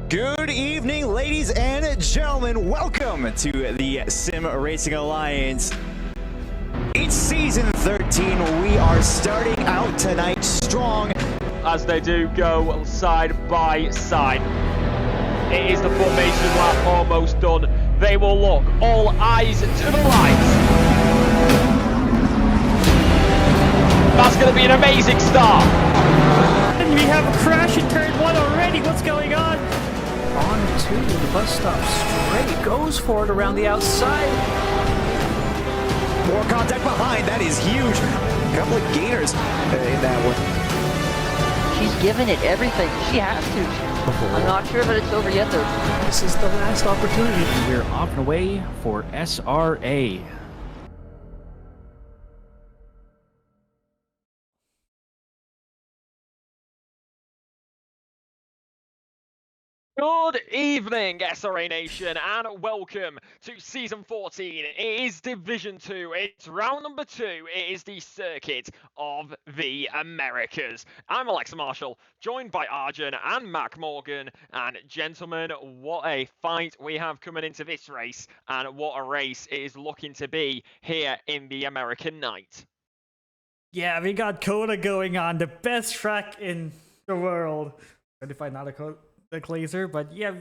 Good evening, ladies and gentlemen. Welcome to the Sim Racing Alliance. It's season 13. We are starting out tonight strong. As they do go side by side. It is the formation lap almost done. They will look, all eyes to the lights. That's going to be an amazing start. And we have a crash in turn 1 already. What's going on? On to the bus stop straight. Goes for it around the outside. More contact behind. That is huge. A couple of gainers in that one. She's given it everything. She has to. I'm not sure that it's over yet, though. This is the last opportunity. We're off and away for SRA. Good evening, SRA Nation, and welcome to Season 14. It is Division 2, it's round number 2, it is the Circuit of the Americas. I'm Alexa Marshall, joined by Arjun and Mac Morgan, and gentlemen, what a fight we have coming into this race, and what a race it is looking to be here in the American night. Yeah, we got Coda going on, the best track in the world. Certified not a Glazer, but yeah,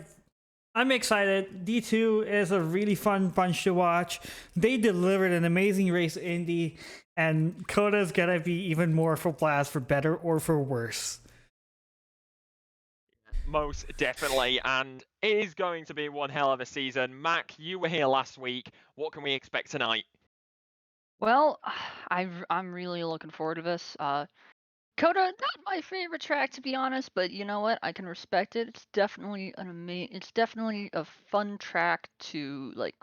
I'm excited. D2 is a really fun bunch to watch. They delivered an amazing race Indy, and Coda's gonna be even more for blast, for better or for worse. Most definitely, and it is going to be one hell of a season. Mac, you were here last week. What can we expect tonight? Well, I'm really looking forward to this. Coda, not my favorite track to be honest, but you know what? I can respect it. It's definitely it's definitely a fun track to like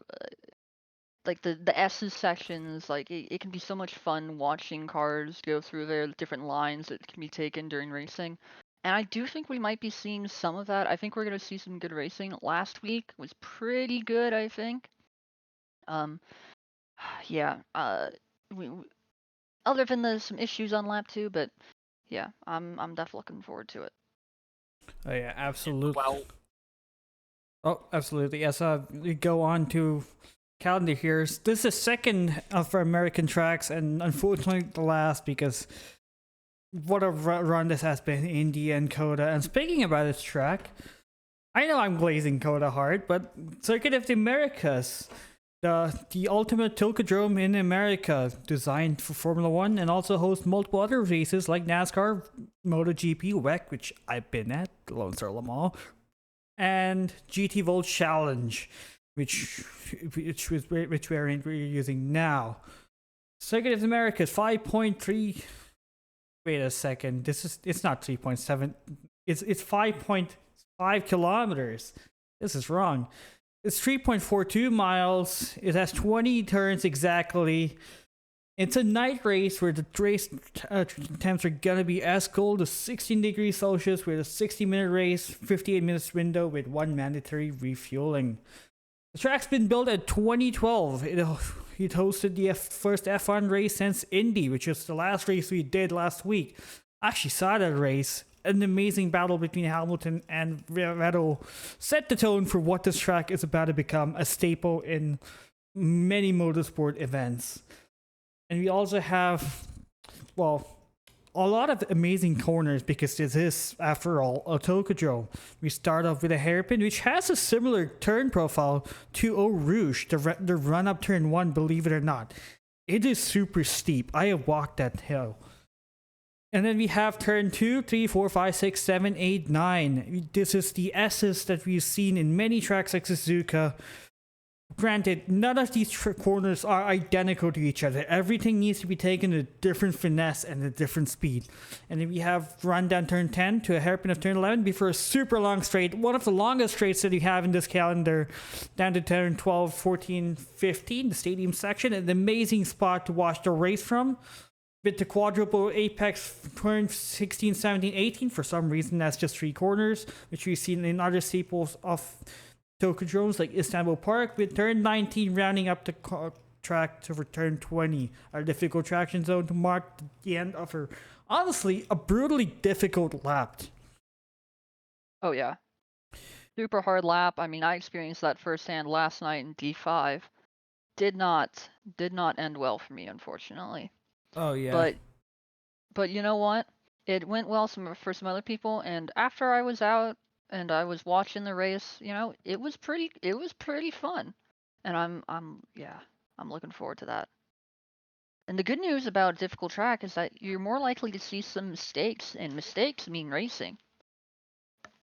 the S's sections. Like it can be so much fun watching cars go through their different lines that can be taken during racing. And I do think we might be seeing some of that. I think we're gonna see some good racing. Last week was pretty good, I think. Yeah. We other than some issues on lap 2, but yeah, I'm definitely looking forward to it. Oh yeah, absolutely. Well, absolutely. Yes, we go on to calendar here. This is the second of our American tracks, and unfortunately the last, because what a run this has been, India and Coda. And speaking about this track, I know I'm glazing Coda hard, but Circuit of the Americas, the ultimate Tokadrome in America, designed for Formula 1 and also hosts multiple other races like NASCAR, MotoGP, WEC, which I've been at, the Lone Star Le Mans, and GT Volt Challenge, which variant we're using now. Circuit of the Americas 5.3. Wait a second. It's not 3.7. It's 5.5 kilometers. This is wrong. It's 3.42 miles. It has 20 turns exactly. It's a night race where the race temps are gonna be as cold as 16 degrees Celsius with a 60-minute race, 58 minutes window with 1 mandatory refueling. The track's been built in 2012. It hosted the first F1 race since Indy, which is the last race we did last week. I actually saw that race. An amazing battle between Hamilton and Vettel set the tone for what this track is about to become, a staple in many motorsport events. And we also have, well, a lot of amazing corners, because this is, after all, a Tokadrome. We start off with a hairpin, which has a similar turn profile to Eau Rouge, the run-up turn 1, believe it or not. It is super steep. I have walked that hill. And then we have turn 2, 3, 4, 5, 6, 7, 8, 9. This is the S's that we've seen in many tracks like Suzuka. Granted, none of these corners are identical to each other. Everything needs to be taken at a different finesse and a different speed. And then we have run down turn 10 to a hairpin of turn 11 before a super long straight. One of the longest straights that you have in this calendar. Down to turn 12, 14, 15, the stadium section. An amazing spot to watch the race from. With the quadruple apex turn 16, 17, 18, for some reason that's just 3 corners, which we've seen in other staples of Tokadromes like Istanbul Park, with turn 19 rounding up the track to turn 20, our difficult traction zone, to mark the end of her, honestly, a brutally difficult lap. Oh yeah. super hard lap. I mean, I experienced that firsthand last night in D5. Did not end well for me, unfortunately. Oh yeah. But you know what? It went well for some other people, and after I was out and I was watching the race, it was pretty fun. And I'm looking forward to that. And the good news about a difficult track is that you're more likely to see some mistakes, and mistakes mean racing.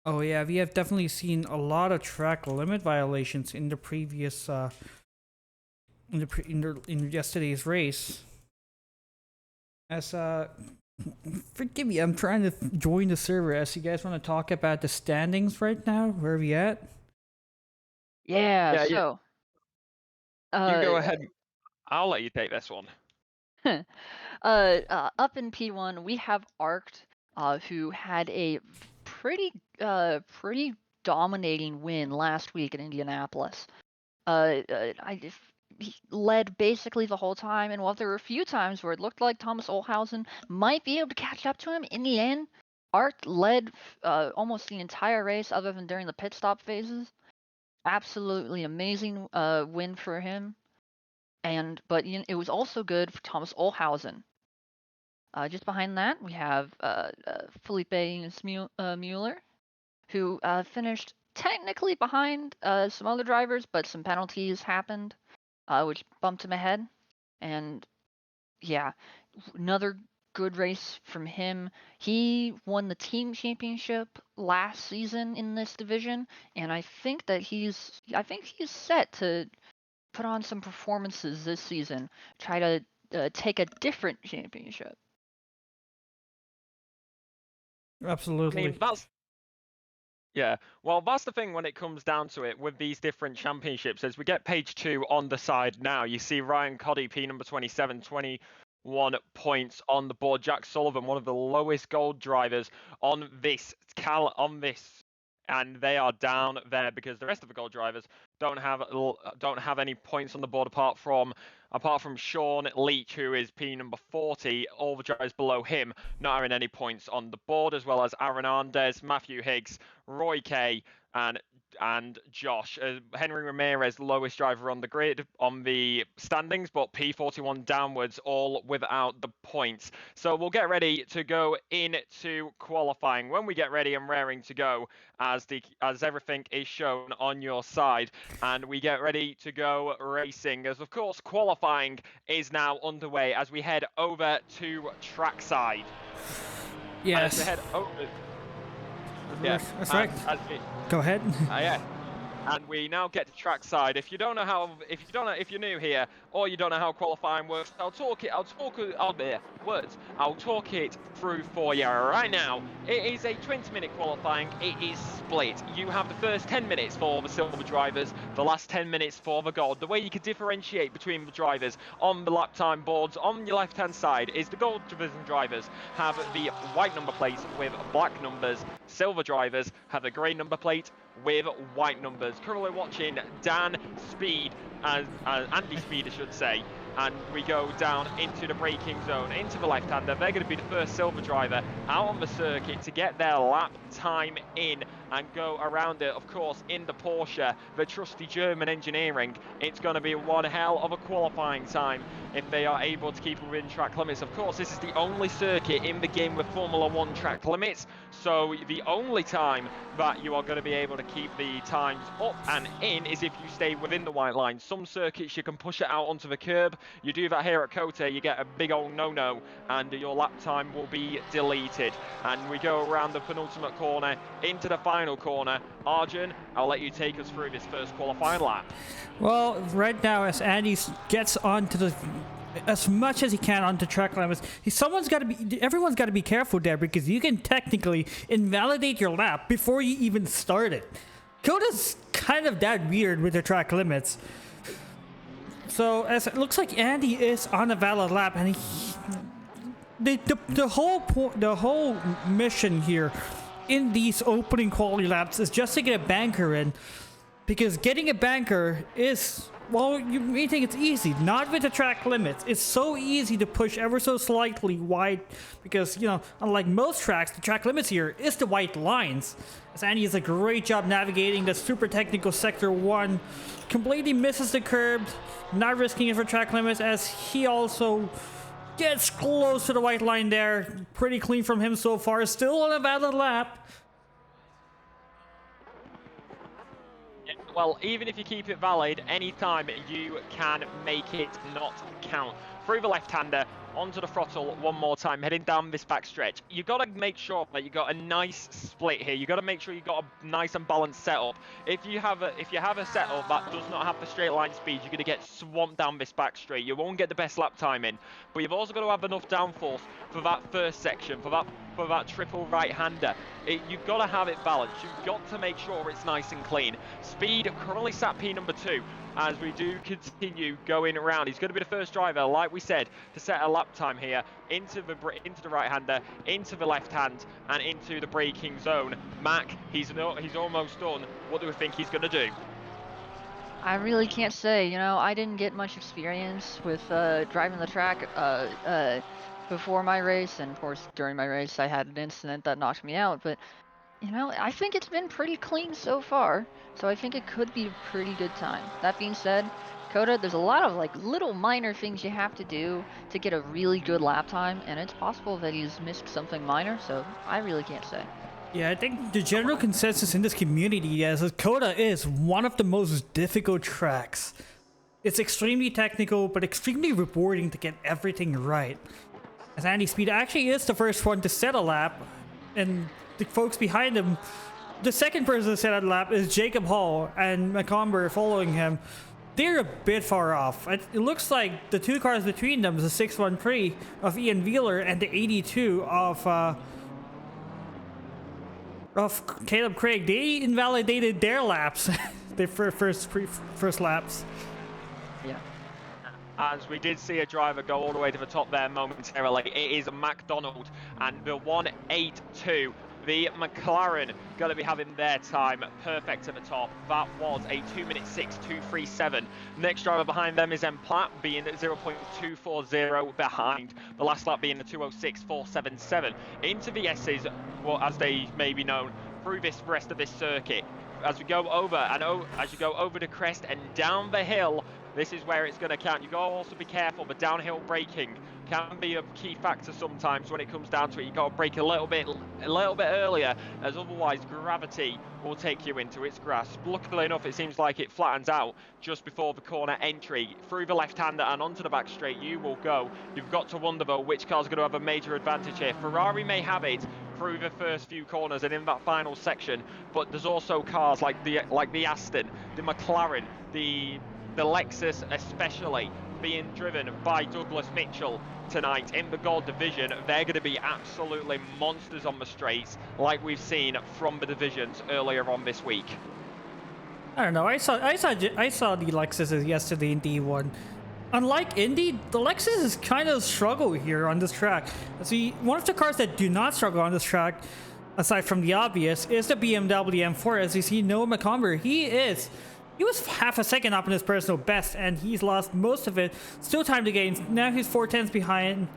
Oh yeah, we have definitely seen a lot of track limit violations in the previous in yesterday's race. As forgive me, I'm trying to join the server. As you guys want to talk about the standings right now, where are we at? Yeah. So. You go ahead. I'll let you take this one. Up in P1, we have Arced, who had a pretty dominating win last week in Indianapolis. He led basically the whole time, and while there were a few times where it looked like Thomas Olhausen might be able to catch up to him, in the end, Arced led almost the entire race, other than during the pit stop phases. Absolutely amazing win for him. But it was also good for Thomas Olhausen. Just behind that, we have Felipe Mueller, who finished technically behind some other drivers, but some penalties happened, which bumped him ahead. And yeah, another good race from him. He won the team championship last season in this division, and I think he's set to put on some performances this season, try to take a different championship. Absolutely. I mean, that's the thing when it comes down to it with these different championships. As we get page 2 on the side now, you see Ryan Coddy, P number 27, 21 points on the board. Jack Sullivan, one of the lowest gold drivers on this, and they are down there because the rest of the gold drivers don't have any points on the board apart from Sean Leach, who is P number 40. All the drivers below him not having any points on the board, as well as Aaron Arndez, Matthew Higgs, Roy Kay, and Josh. Henry Ramirez, lowest driver on the grid on the standings, but P41 downwards, all without the points. So we'll get ready to go into qualifying. When we get ready and raring to go, as everything is shown on your side, and we get ready to go racing, as of course qualifying is now underway as we head over to trackside. Yes. As we head over. Yeah, that's right. Go ahead. Yeah. And we now get to trackside. If you're new here or you don't know how qualifying works, I'll talk it through for you right now. It is a 20-minute qualifying. It is split. You have the first 10 minutes for the silver drivers, the last 10 minutes for the gold. The way you can differentiate between the drivers on the lap time boards on your left-hand side is the gold division drivers have the white number plates with black numbers. Silver drivers have the grey number plate with white numbers. Currently watching Dan Speed, Andy Speed I should say, and we go down into the braking zone, into the left-hander. They're going to be the first silver driver out on the circuit to get their lap time in and go around it. Of course, in the Porsche, the trusty German engineering, it's going to be one hell of a qualifying time if they are able to keep within track limits. Of course, this is the only circuit in the game with Formula 1 track limits, so the only time that you are going to be able to keep the times up and in is if you stay within the white line. Some circuits you can push it out onto the curb. You do that here at Kota, you get a big old no-no and your lap time will be deleted. And we go around the penultimate corner into the final corner. Arjun, I'll let you take us through this first qualifying lap. Well, right now as Andy gets onto as much as he can onto track limits, everyone's got to be careful there, because you can technically invalidate your lap before you even start it. Kota's kind of that weird with the track limits. So as it looks like Andy is on a valid lap, and the whole mission here in these opening quality laps is just to get a banker in, because getting a banker is Well, you may think it's easy. Not with the track limits. It's so easy to push ever so slightly wide because, you know, unlike most tracks, the track limits here is the white lines. As Andy does a great job navigating the super technical Sector 1, completely misses the curbs, not risking it for track limits as he also gets close to the white line there. Pretty clean from him so far. Still on a valid lap. Well, even if you keep it valid, anytime you can make it not count. Through the left-hander, onto the throttle one more time, heading down this back stretch. You've got to make sure that you got a nice split here. You've got to make sure you got a nice and balanced setup. If you have a setup that does not have the straight line speed, you're going to get swamped down this back straight. You won't get the best lap time in, but you've also got to have enough downforce for that first section, for that triple right-hander. You've got to have it balanced. You've got to make sure it's nice and clean. Speed currently sat P number 2 as we do continue going around. He's going to be the first driver, like we said, to set a lap time here into the right-hander, into the left hand, and into the braking zone. Mac, he's almost done. What do we think he's going to do? I really can't say. You know, I didn't get much experience with driving the track before my race, and of course during my race I had an incident that knocked me out, but you know, I think it's been pretty clean so far, so I think it could be a pretty good time. That being said, Coda, there's a lot of like little minor things you have to do to get a really good lap time, and it's possible that he's missed something minor, so I really can't say. Yeah, I think the general consensus in this community is that Coda is one of the most difficult tracks. It's extremely technical, but extremely rewarding to get everything right. As Andy Speed actually is the first one to set a lap, and the folks behind him, the second person to set a lap is Jacob Hall and McComber following him. They're a bit far off. It looks like the two cars between them is the 613 of Ian Wheeler and the 82 of Caleb Craig. They invalidated their laps, their first laps. Yeah. As we did see a driver go all the way to the top there momentarily. It is McDonald and the 182. The McLaren going to be having their time perfect at the top. That was a 2:06.237. Next driver behind them is M. Platt, being 0.240 behind. The last lap being the 2:06.477. Into the S's, well, as they may be known, through this rest of this circuit. As we go over as you go over the crest and down the hill, this is where it's going to count. You've got to also be careful. The downhill braking can be a key factor sometimes when it comes down to it. You've got to brake a little bit earlier, as otherwise gravity will take you into its grasp. Luckily enough, it seems like it flattens out just before the corner entry. Through the left-hander and onto the back straight you will go. You've got to wonder, though, which car's going to have a major advantage here. Ferrari may have it through the first few corners and in that final section, but there's also cars like the Aston, the McLaren, the Lexus especially, being driven by Douglas Mitchell tonight in the Gold Division. They're going to be absolutely monsters on the straights, like we've seen from the divisions earlier on this week. I don't know. I saw the Lexuses yesterday in D1. Unlike Indy, the Lexus is kind of struggle here on this track. See, one of the cars that do not struggle on this track, aside from the obvious, is the BMW M4. As you see, Noah McComber, he was half a second up in his personal best, and he's lost most of it. Still time to gain. Now he's 4/10 behind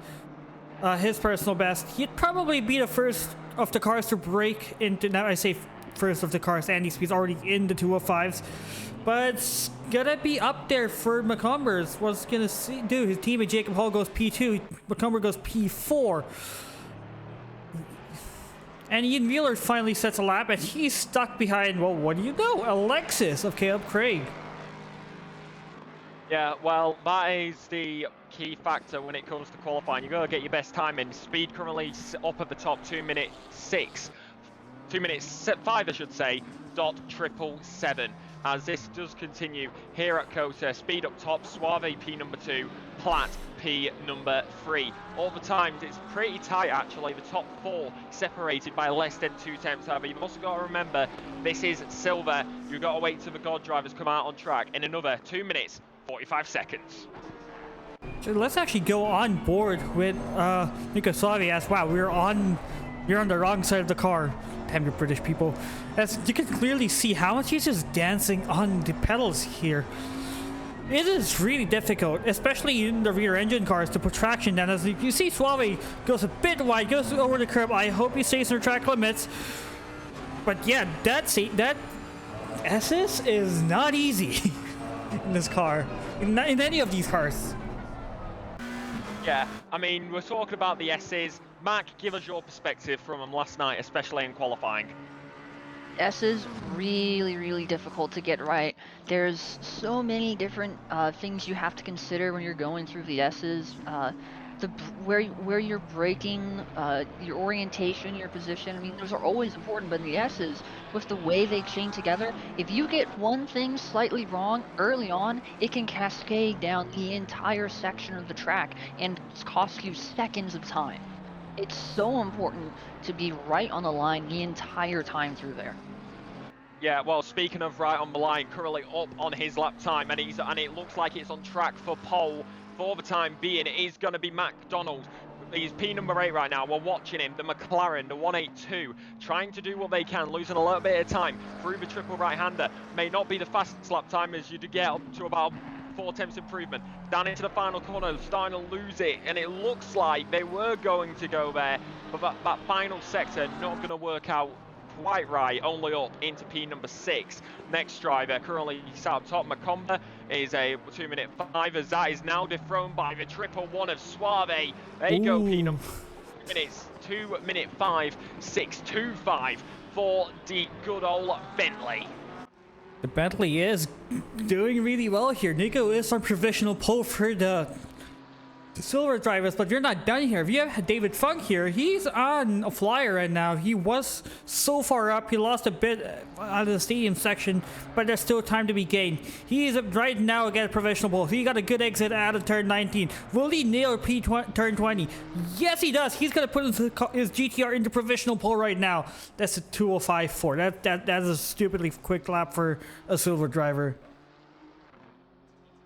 his personal best. He'd probably be the first of the cars to break into. Now I say first of the cars. Andy Speed's already in the 205s, but it's gonna be up there for McComber. What's gonna do? His teammate Jacob Hall goes P2. McComber goes P4. And Ian Wheeler finally sets a lap, and he's stuck behind, well, what do you know? A Lexus of Caleb Craig. Yeah, well, that is the key factor when it comes to qualifying. You've got to get your best time in. Speed currently up at the top, 2:06. 2:05, I should say, .777. As this does continue here at Kota. Speed up top, Suave P number 2, Platt P number 3. All the times it's pretty tight actually. The top 4 separated by less than 2 tenths. However, you've also got to remember this is silver. You've got to wait till the God drivers come out on track in another 2:45. So let's actually go on board with Nico Suave as wow, you're on the wrong side of the car. Damn you British people. As you can clearly see how much he's just dancing on the pedals here. It is really difficult, especially in the rear engine cars, to put traction down. As you see, Suave goes a bit wide, goes over the curb. I hope he stays in the track limits. But yeah, that SS is not easy in this car, in any of these cars. Yeah, I mean, we're talking about the S's. Mac, give us your perspective from them last night, especially in qualifying. S is really, really difficult to get right. There's so many different things you have to consider when you're going through the S's. Where you're braking, your orientation, your position. I mean, those are always important, but in the S's, with the way they chain together, if you get one thing slightly wrong early on, it can cascade down the entire section of the track and cost you seconds of time. It's so important to be right on the line the entire time through there. Yeah, well, speaking of right on the line, currently up on his lap time, and it looks like it's on track for pole for the time being. It is going to be McDonald. He's P number 8 right now. We're watching him. The McLaren, the 182, trying to do what they can, losing a little bit of time through the triple right-hander. May not be the fastest lap time as you get up to about 4 tenths improvement. Down into the final corner, starting to lose it, and it looks like they were going to go there, but that final sector not going to work out quite right, only up into P number 6. Next driver, currently sat up top, Macomba, is a 2-minute 5, as that is now dethroned by the 111 of Suave. There you go, P number minutes, 2-minute 5, 6.25 for the good old Bentley. The Bentley is doing really well here. Nico is on provisional pole for the silver drivers, but you're not done here. If you have David Funk here, he's on a flyer right now. He was so far up, he lost a bit out of the stadium section, but there's still time to be gained. He is right now again provisional pole. He got a good exit out of turn 19. Will he nail turn 20? Yes, he does. He's gonna put his GTR into provisional pole right now. That's a 2:05.4. That's a stupidly quick lap for a silver driver.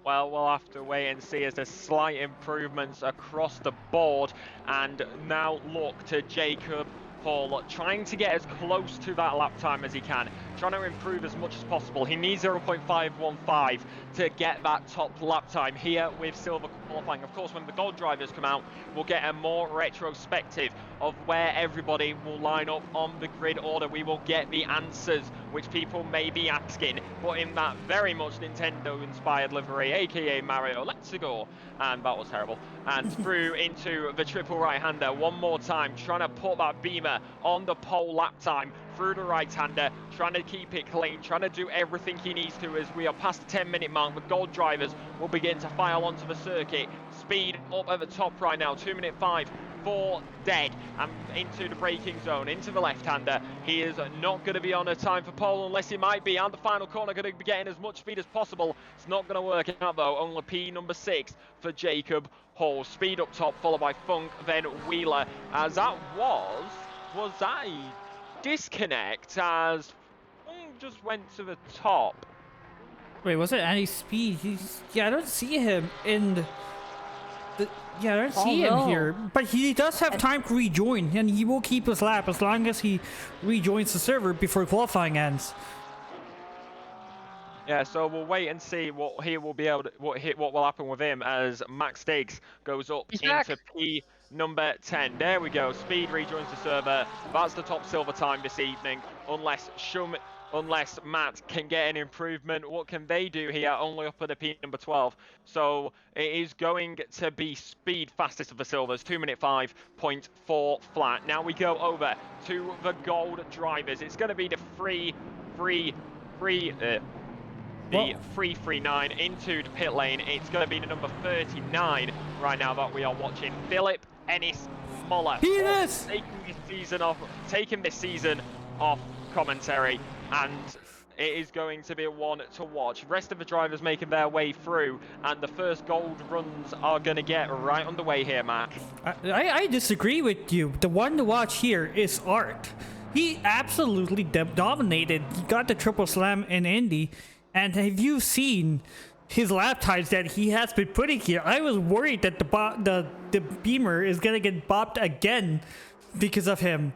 Well, we'll have to wait and see as there's slight improvements across the board. And now look to Jacob Hall, trying to get as close to that lap time as he can, trying to improve as much as possible. He needs 0.515 to get that top lap time here with silver qualifying. Of course, when the gold drivers come out, we'll get a more retrospective of where everybody will line up on the grid order. We will get the answers which people may be asking, but in that very much Nintendo-inspired livery, aka Mario. Let's go. And that was terrible. And through into the triple right-hander one more time, trying to put that Beamer on the pole lap time through the right-hander, trying to keep it clean, trying to do everything he needs to as we are past the 10-minute mark. The gold drivers will begin to file onto the circuit. Speed up at the top right now, 2-minute 5. 4 dead, and into the braking zone, into the left-hander. He is not going to be on a time for pole unless he might be, and the final corner going to be getting as much speed as possible. It's not going to work out though. Only P number 6 for Jacob Hall. Speed up top, followed by Funk, then Wheeler. As that was that a disconnect as Funk just went to the top? Wait, was it any speed? Yeah, I don't see him in I don't see him here, but he does have time to rejoin, and he will keep his lap as long as he rejoins the server before qualifying ends. Yeah, so we'll wait and see what he will be able to, what will happen with him as Max Stakes goes up into P number 10. There we go. Speed rejoins the server. That's the top silver time this evening, unless Matt can get an improvement. What can they do here? Only up at the P number 12. So it is going to be speed fastest of the silvers, 2-minute 5.4 flat. Now we go over to the gold drivers. It's going to be the 339 into the pit lane. It's going to be the number 39 right now that we are watching. Philip Ennis Muller taking this season off commentary, and it is going to be a one to watch. The rest of the drivers making their way through, and the first gold runs are going to get right underway here, Mac. I disagree with you. The one to watch here is Art. He absolutely dominated. He got the triple slam in Indy, and have you seen his lap times that he has been putting here? I was worried that the Beamer is going to get bopped again because of him.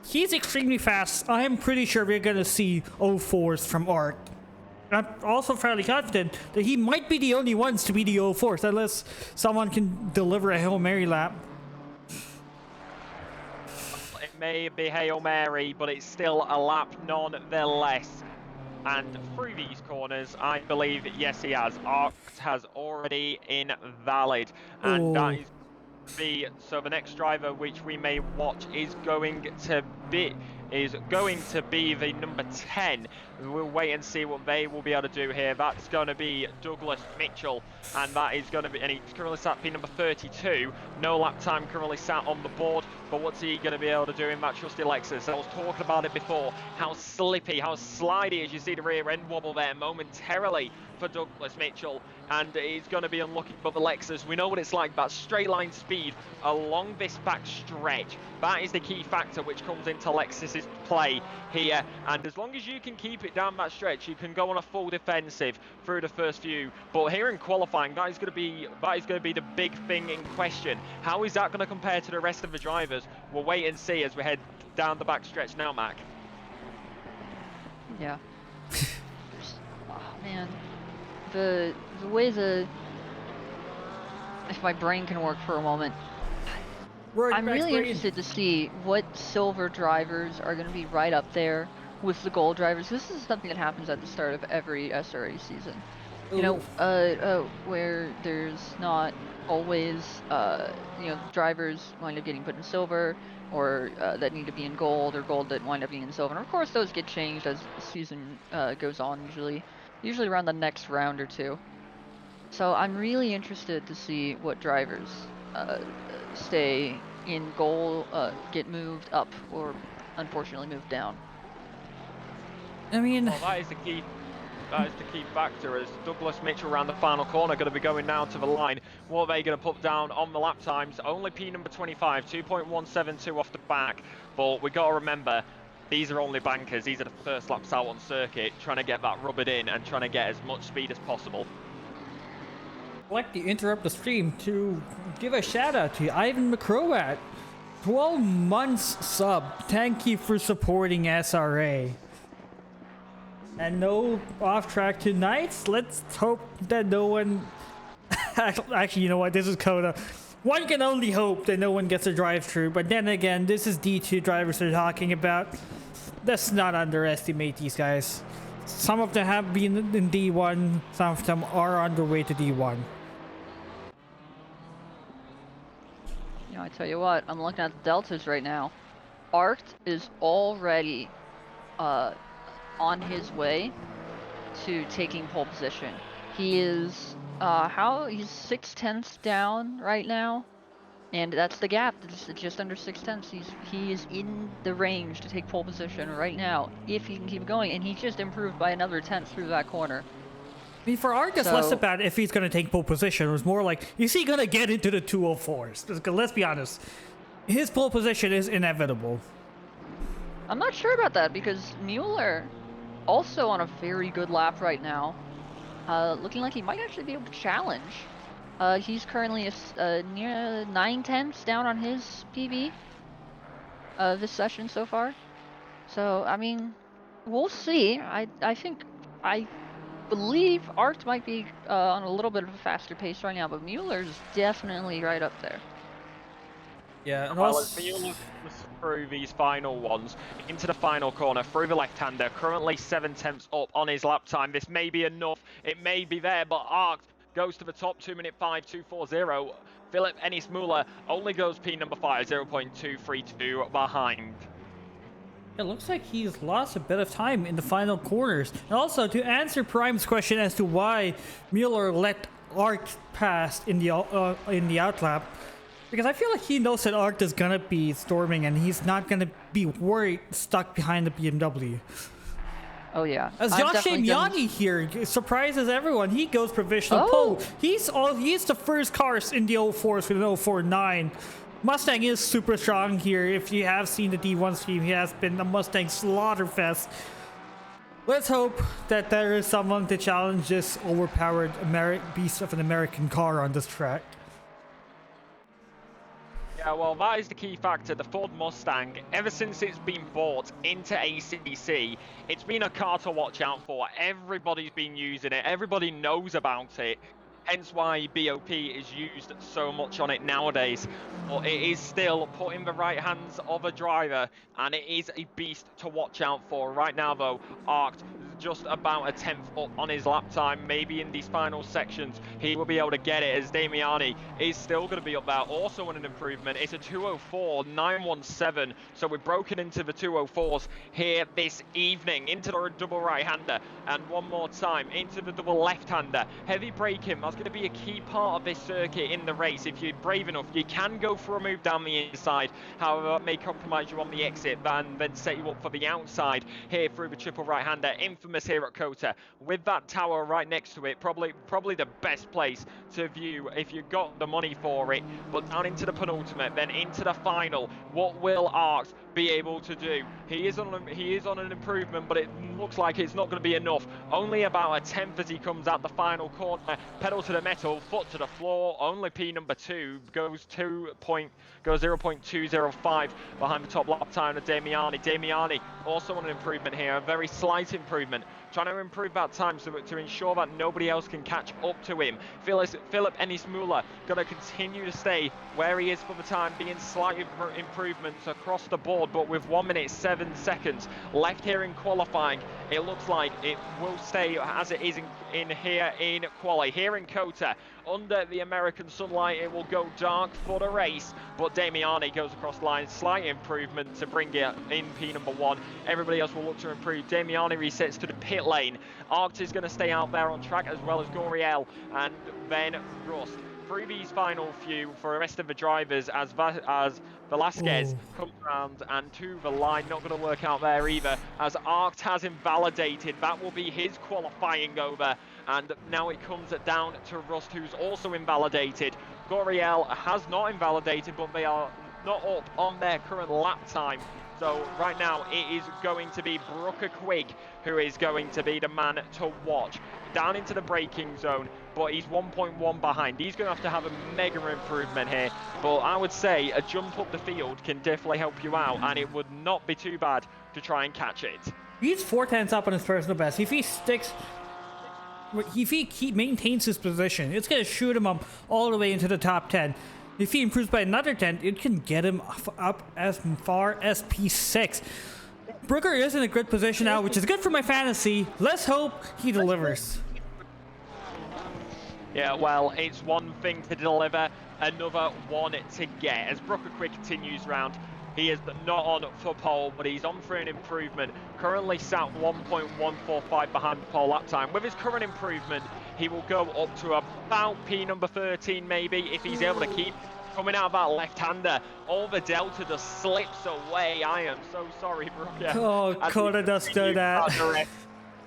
He's extremely fast. I'm pretty sure we're going to see 04s from Art. I'm also fairly confident that he might be the only ones to be the 04th, unless someone can deliver a Hail Mary lap. It may be Hail Mary, but it's still a lap nonetheless. And through these corners, I believe, yes, he has. Arct has already invalid. And that is so the next driver which we may watch is going to be the number 10. We'll wait and see what they will be able to do here. That's going to be Douglas Mitchell, and that is going to be, and he's currently sat P number 32. No lap time currently sat on the board, but what's he going to be able to do in that trusty Lexus? I was talking about it before, how slippy, how slidey, as you see the rear end wobble there momentarily for Douglas Mitchell, and he's going to be unlucky. But the Lexus, we know what it's like, that straight line speed along this back stretch. That is the key factor which comes into Lexus's play here, and as long as you can keep it down that stretch, you can go on a full defensive through the first few. But here in qualifying, that is going to be the big thing in question. How is that going to compare to the rest of the drivers? We'll wait and see as we head down the back stretch now, Mac. Yeah. Oh, man. The way if my brain can work for a moment, I'm really interested to see what silver drivers are going to be right up there with the gold drivers. This is something that happens at the start of every SRA season. You know, where there's not always, you know, drivers wind up getting put in silver, or that need to be in gold, or gold that wind up being in silver. And of course, those get changed as the season goes on, usually around the next round or two. So I'm really interested to see what drivers stay in goal, get moved up, or unfortunately moved down. I mean, well, that is the key factor, as Douglas Mitchell around the final corner going to be going down to the line. What are they going to put down on the lap times? Only P number 25, 2.172 off the back, but we got to remember, these are only bankers. These are the first laps out on circuit, trying to get that rubbered in and trying to get as much speed as possible. I'd like to interrupt the stream to give a shout out to Ivan McCrowat. 12 months sub. Thank you for supporting SRA. And no off track tonight. Let's hope that no one... Actually, you know what? This is Coda. One can only hope that no one gets a drive-through. But then again, this is D2 drivers they're talking about. Let's not underestimate these guys. Some of them have been in D1. Some of them are on their way to D1. You know, I tell you what, I'm looking at the deltas right now. Arct is already on his way to taking pole position. He is he's 6/10 down right now, and that's the gap. It's just under 6/10. He is in the range to take pole position right now if he can keep going, and he just improved by another 10th through that corner. I mean, for Arc, it's less about if he's going to take pole position. It was more like, is he going to get into the 204s? Because let's be honest, his pole position is inevitable. I'm not sure about that, because Mueller, also on a very good lap right now, looking like he might actually be able to challenge. He's currently near 9/10 down on his PB this session so far. So, I mean, we'll see. I believe Arct might be on a little bit of a faster pace right now, but Mueller's definitely right up there. Yeah, and well, as Mueller moves through these final ones, into the final corner, through the left-hander, currently 7/10 up on his lap time. This may be enough, it may be there, but Arct goes to the top, 2:05, 2:40. Philip Ennis Mueller only goes P number 5, 0.232 behind. It looks like he's lost a bit of time in the final corners. And also, to answer Prime's question as to why Mueller let Arct pass in the outlap, because I feel like he knows that Arct is gonna be storming and he's not gonna be worried stuck behind the BMW. Oh yeah. As Josh Yagi here surprises everyone, he goes provisional pole. He's the first cars in the 04s with an 049. Mustang is super strong here. If you have seen the D1 stream, he has been a Mustang slaughterfest. Let's hope that there is someone to challenge this overpowered beast of an American car on this track. Yeah, well, that is the key factor. The Ford Mustang, ever since it's been bought into ACC, it's been a car to watch out for. Everybody's been using it. Everybody knows about it. Hence why BOP is used so much on it nowadays. But it is still put in the right hands of a driver, and it is a beast to watch out for. Right now, though, Arced just about a 10th up on his lap time. Maybe in these final sections, he will be able to get it, as Damiani is still going to be up there. Also on an improvement, it's a 204.917. So we're broken into the 204s here this evening, into the double right-hander. And one more time, into the double left-hander. Heavy braking, that's going to be a key part of this circuit in the race. If you're brave enough, you can go for a move down the inside. However, that may compromise you on the exit and then set you up for the outside here through the triple right-hander. Infamous here at COTA, with that tower right next to it. Probably the best place to view if you got the money for it. But down into the penultimate, then into the final. What will Arcs be able to do? He is on an improvement, but it looks like it's not going to be enough. Only about a 10th as he comes out the final corner. Pedal to the metal, foot to the floor. Only P number 2 goes 0.205 behind the top lap time of Damiani. Damiani also on an improvement here, a very slight improvement. Trying to improve that time to ensure that nobody else can catch up to him. Philip Ennis-Muller going to continue to stay where he is for the time, being slight improvements across the board, but with 1 minute 7 seconds left here in qualifying, it looks like it will stay as it is in here in quali. Here in COTA, under the American sunlight, it will go dark for the race, but Damiani goes across the line, slight improvement to bring it in P number 1. Everybody else will look to improve. Damiani resets to the pit lane. Arct is going to stay out there on track, as well as Goriel and then Rust. Through these final few for the rest of the drivers, as Velasquez comes around and to the line, not going to work out there either, as Arct has invalidated. That will be his qualifying over, and now it comes down to Rust, who's also invalidated. Goriel has not invalidated, but they are not up on their current lap time. So right now it is going to be Brooker Quigg who is going to be the man to watch. Down into the braking zone, but he's 1.1 behind. He's going to have a mega improvement here, but I would say a jump up the field can definitely help you out, and it would not be too bad to try and catch it. He's 4/10 up on his personal best. If he maintains his position, it's going to shoot him up all the way into the top 10. If he improves by another 10, it can get him up as far as P6. Brooker is in a good position now, which is good for my fantasy. Let's hope he delivers. Yeah, well, it's one thing to deliver, another one to get. As Brooker Quigg continues round, he is not on for pole, but he's on for an improvement. Currently sat 1.145 behind the pole lap time. With his current improvement, he will go up to about P number 13 maybe, if he's able to keep coming out of that left-hander. All the delta just slips away. I am so sorry, Brooker. Oh, COTA does do that.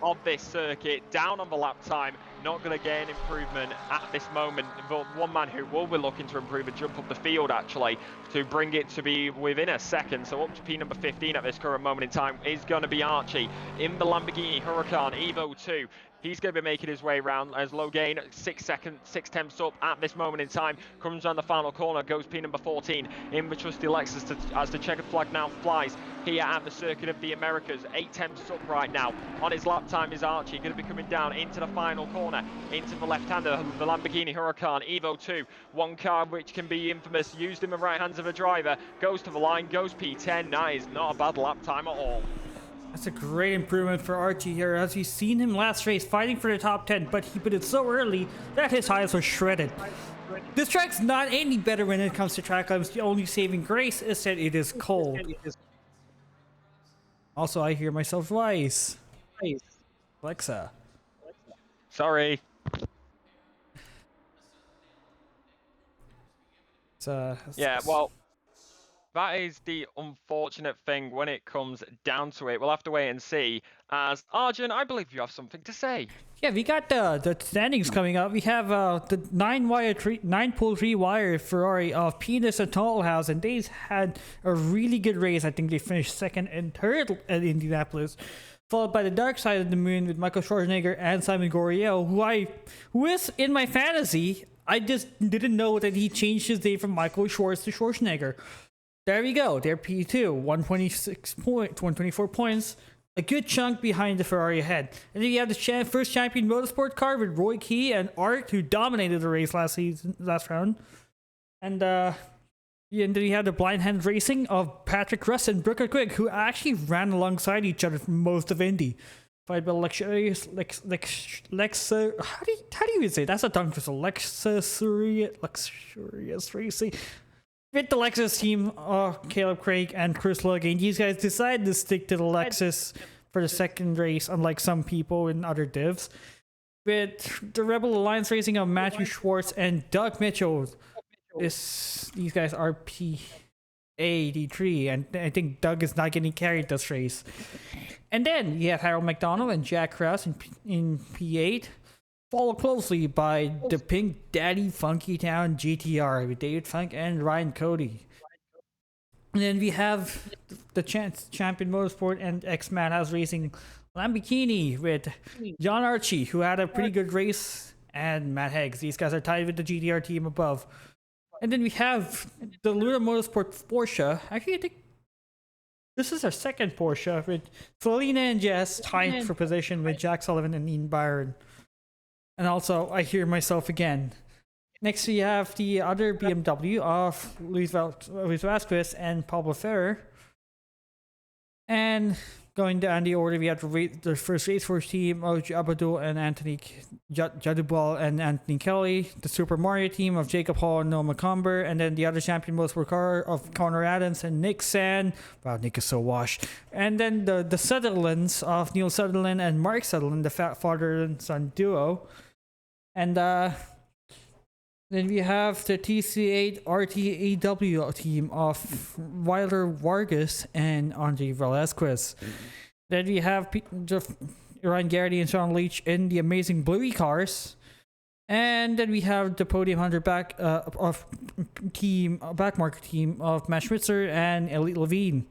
Of this circuit, down on the lap time, not going to gain improvement at this moment. But one man who will be looking to improve and jump up the field actually to bring it to be within a second, so up to P number 15 at this current moment in time, is going to be Archie in the Lamborghini Huracan Evo 2. He's going to be making his way around as low gain, 6 tenths up at this moment in time. Comes around the final corner, goes P number 14 in the trusty Lexus as the checkered flag now flies here at the Circuit of the Americas. 8 tenths up right now. On his lap time is Archie, going to be coming down into the final corner, into the left-hander, the Lamborghini Huracan Evo 2. One car which can be infamous, used in the right hands of a driver, goes to the line, goes P10. That is not a bad lap time at all. That's a great improvement for Archie here, as we've seen him last race fighting for the top 10, but he put it so early that his tires were shredded. This track's not any better when it comes to track items. The only saving grace is that it is cold. Also, I hear myself twice. Alexa. Sorry. Yeah, well, that is the unfortunate thing when it comes down to it. We'll have to wait and see. As Arjun, I believe you have something to say. Yeah, we got the standings coming up. We have the 9-pole 3-wire Ferrari of Penis and Tollhouse, and they had a really good race. I think they finished second and third at Indianapolis, followed by the Dark Side of the Moon with Michael Schwarzenegger and Simon Goriel, who is in my fantasy. I just didn't know that he changed his name from Michael Schwartz to Schwarzenegger. There we go. They're P2, 124 points. A good chunk behind the Ferrari ahead. And then you have the first champion motorsport car with Roy Key and Art, who dominated the race last round. And then you have the blind hand racing of Patrick Russ and Brooker Quick, who actually ran alongside each other for most of Indy. Fight by luxurious how do you even say it? That's a tongue twister. Luxurious racing. With the Lexus team, Caleb Craig and Chris Logan, these guys decided to stick to the Lexus for the second race, unlike some people in other divs. With the Rebel Alliance racing of Matthew Schwartz and Doug Mitchell, these guys are D3, and I think Doug is not getting carried this race. And then you have Harold McDonald and Jack Krause in P8, followed closely by the Pink Daddy Funky Town GTR with David Funk and Ryan Cody. And then we have the Champion Motorsport and X-Madhouse Racing Lamborghini with John Archie, who had a pretty good race, and Matt Heggs. These guys are tied with the GTR team above. And then we have the Luna Motorsport Porsche. Actually, I think this is our second Porsche with Selena and Jess tied for position with Jack Sullivan and Ian Byron. And also, I hear myself again. Next, we have the other BMW of Luis Vasquez and Pablo Ferrer. And going down the order, we have the first race force team of Abdul and Anthony Jadubal and Anthony Kelly, the Super Mario team of Jacob Hall and Noah McComber, and then the other champion motorsport car of Connor Adams and Nick Sand. Wow, Nick is so washed. And then the Sutherlands of Neil Sutherland and Mark Sutherland, the father and son duo. And then we have the TC8 RTAW team of Wilder Vargas and Andre Velasquez. Then we have Ryan Garrity and Sean Leach in the amazing Bluey cars. And then we have the Podium Hunter backmarker team of Matt Schmitzer and Elite Levine.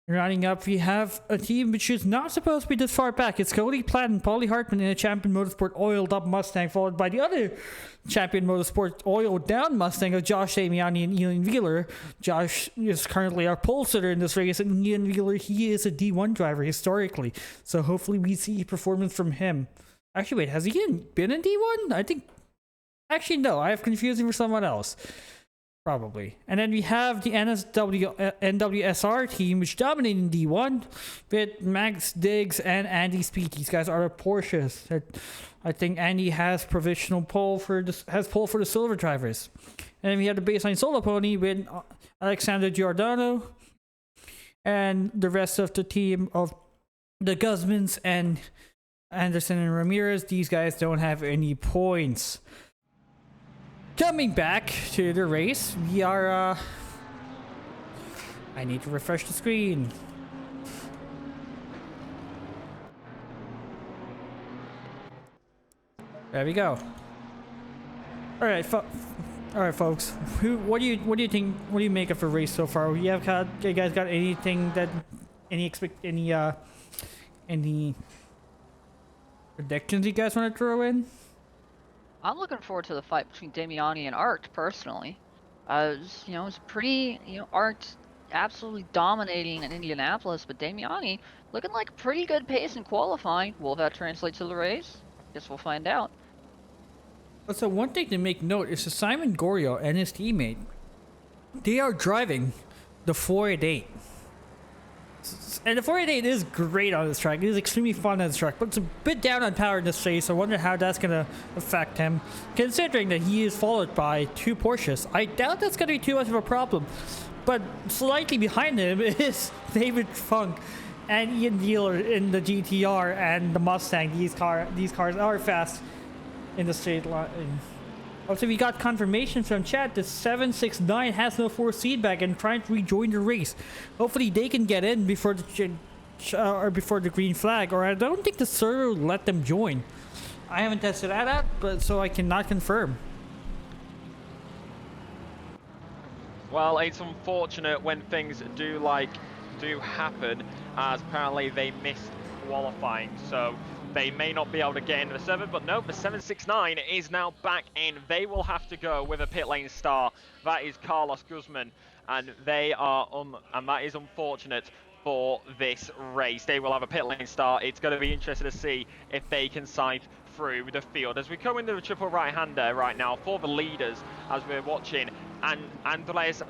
Rounding up, we have a team which is not supposed to be this far back. It's Cody Platt and Paulie Hartman in a Champion Motorsport oiled up Mustang, followed by the other Champion Motorsport oiled down Mustang of Josh Damiani and Ian Wheeler. Josh is currently our pole sitter in this race, and Ian Wheeler, he is a D1 driver historically. So hopefully we see performance from him. Actually, wait, has he been in D1? I think... Actually, no, I have confused him for someone else. Probably. And then we have the NWSR team, which dominated in D1 with Max Diggs and Andy Speed. These guys are Porsches. I think Andy has provisional pole for the silver drivers. And then we have the baseline solo pony with Alexander Giordano and the rest of the team of the Guzmans and Anderson and Ramirez. These guys don't have any points. Coming back to the race, we are, I need to refresh the screen. There we go. All right, folks. What do you think? What do you make of the race so far? You guys got anything that any predictions you guys want to throw in? I'm looking forward to the fight between Damiani and Art, personally. It's pretty, Art absolutely dominating in Indianapolis, but Damiani looking like a pretty good pace in qualifying. Will that translate to the race? Guess we'll find out. So one thing to make note is that Simon Gorio and his teammate, they are driving the 488. And the 488 is great on this track. It is extremely fun on this track, but it's a bit down on power in this race. I wonder how that's going to affect him, considering that he is followed by two Porsches. I doubt that's going to be too much of a problem, but slightly behind him is David Funk and Ian Wheeler in the GTR and the Mustang. These cars are fast in the straight line. Also, we got confirmation from chat that 769 has no force feedback and trying to rejoin the race. Hopefully they can get in before the green flag, or I don't think the server will let them join. I haven't tested that out, but so I cannot confirm. Well, it's unfortunate when things do happen, as apparently they missed qualifying. So they may not be able to get into the 7, but no, the 769 is now back in. They will have to go with a pit lane star. That is Carlos Guzman, and they are and that is unfortunate for this race. They will have a pit lane start. It's going to be interesting to see if they can sight through the field. As we come into the triple right-hander right now for the leaders, as we're watching, and Andres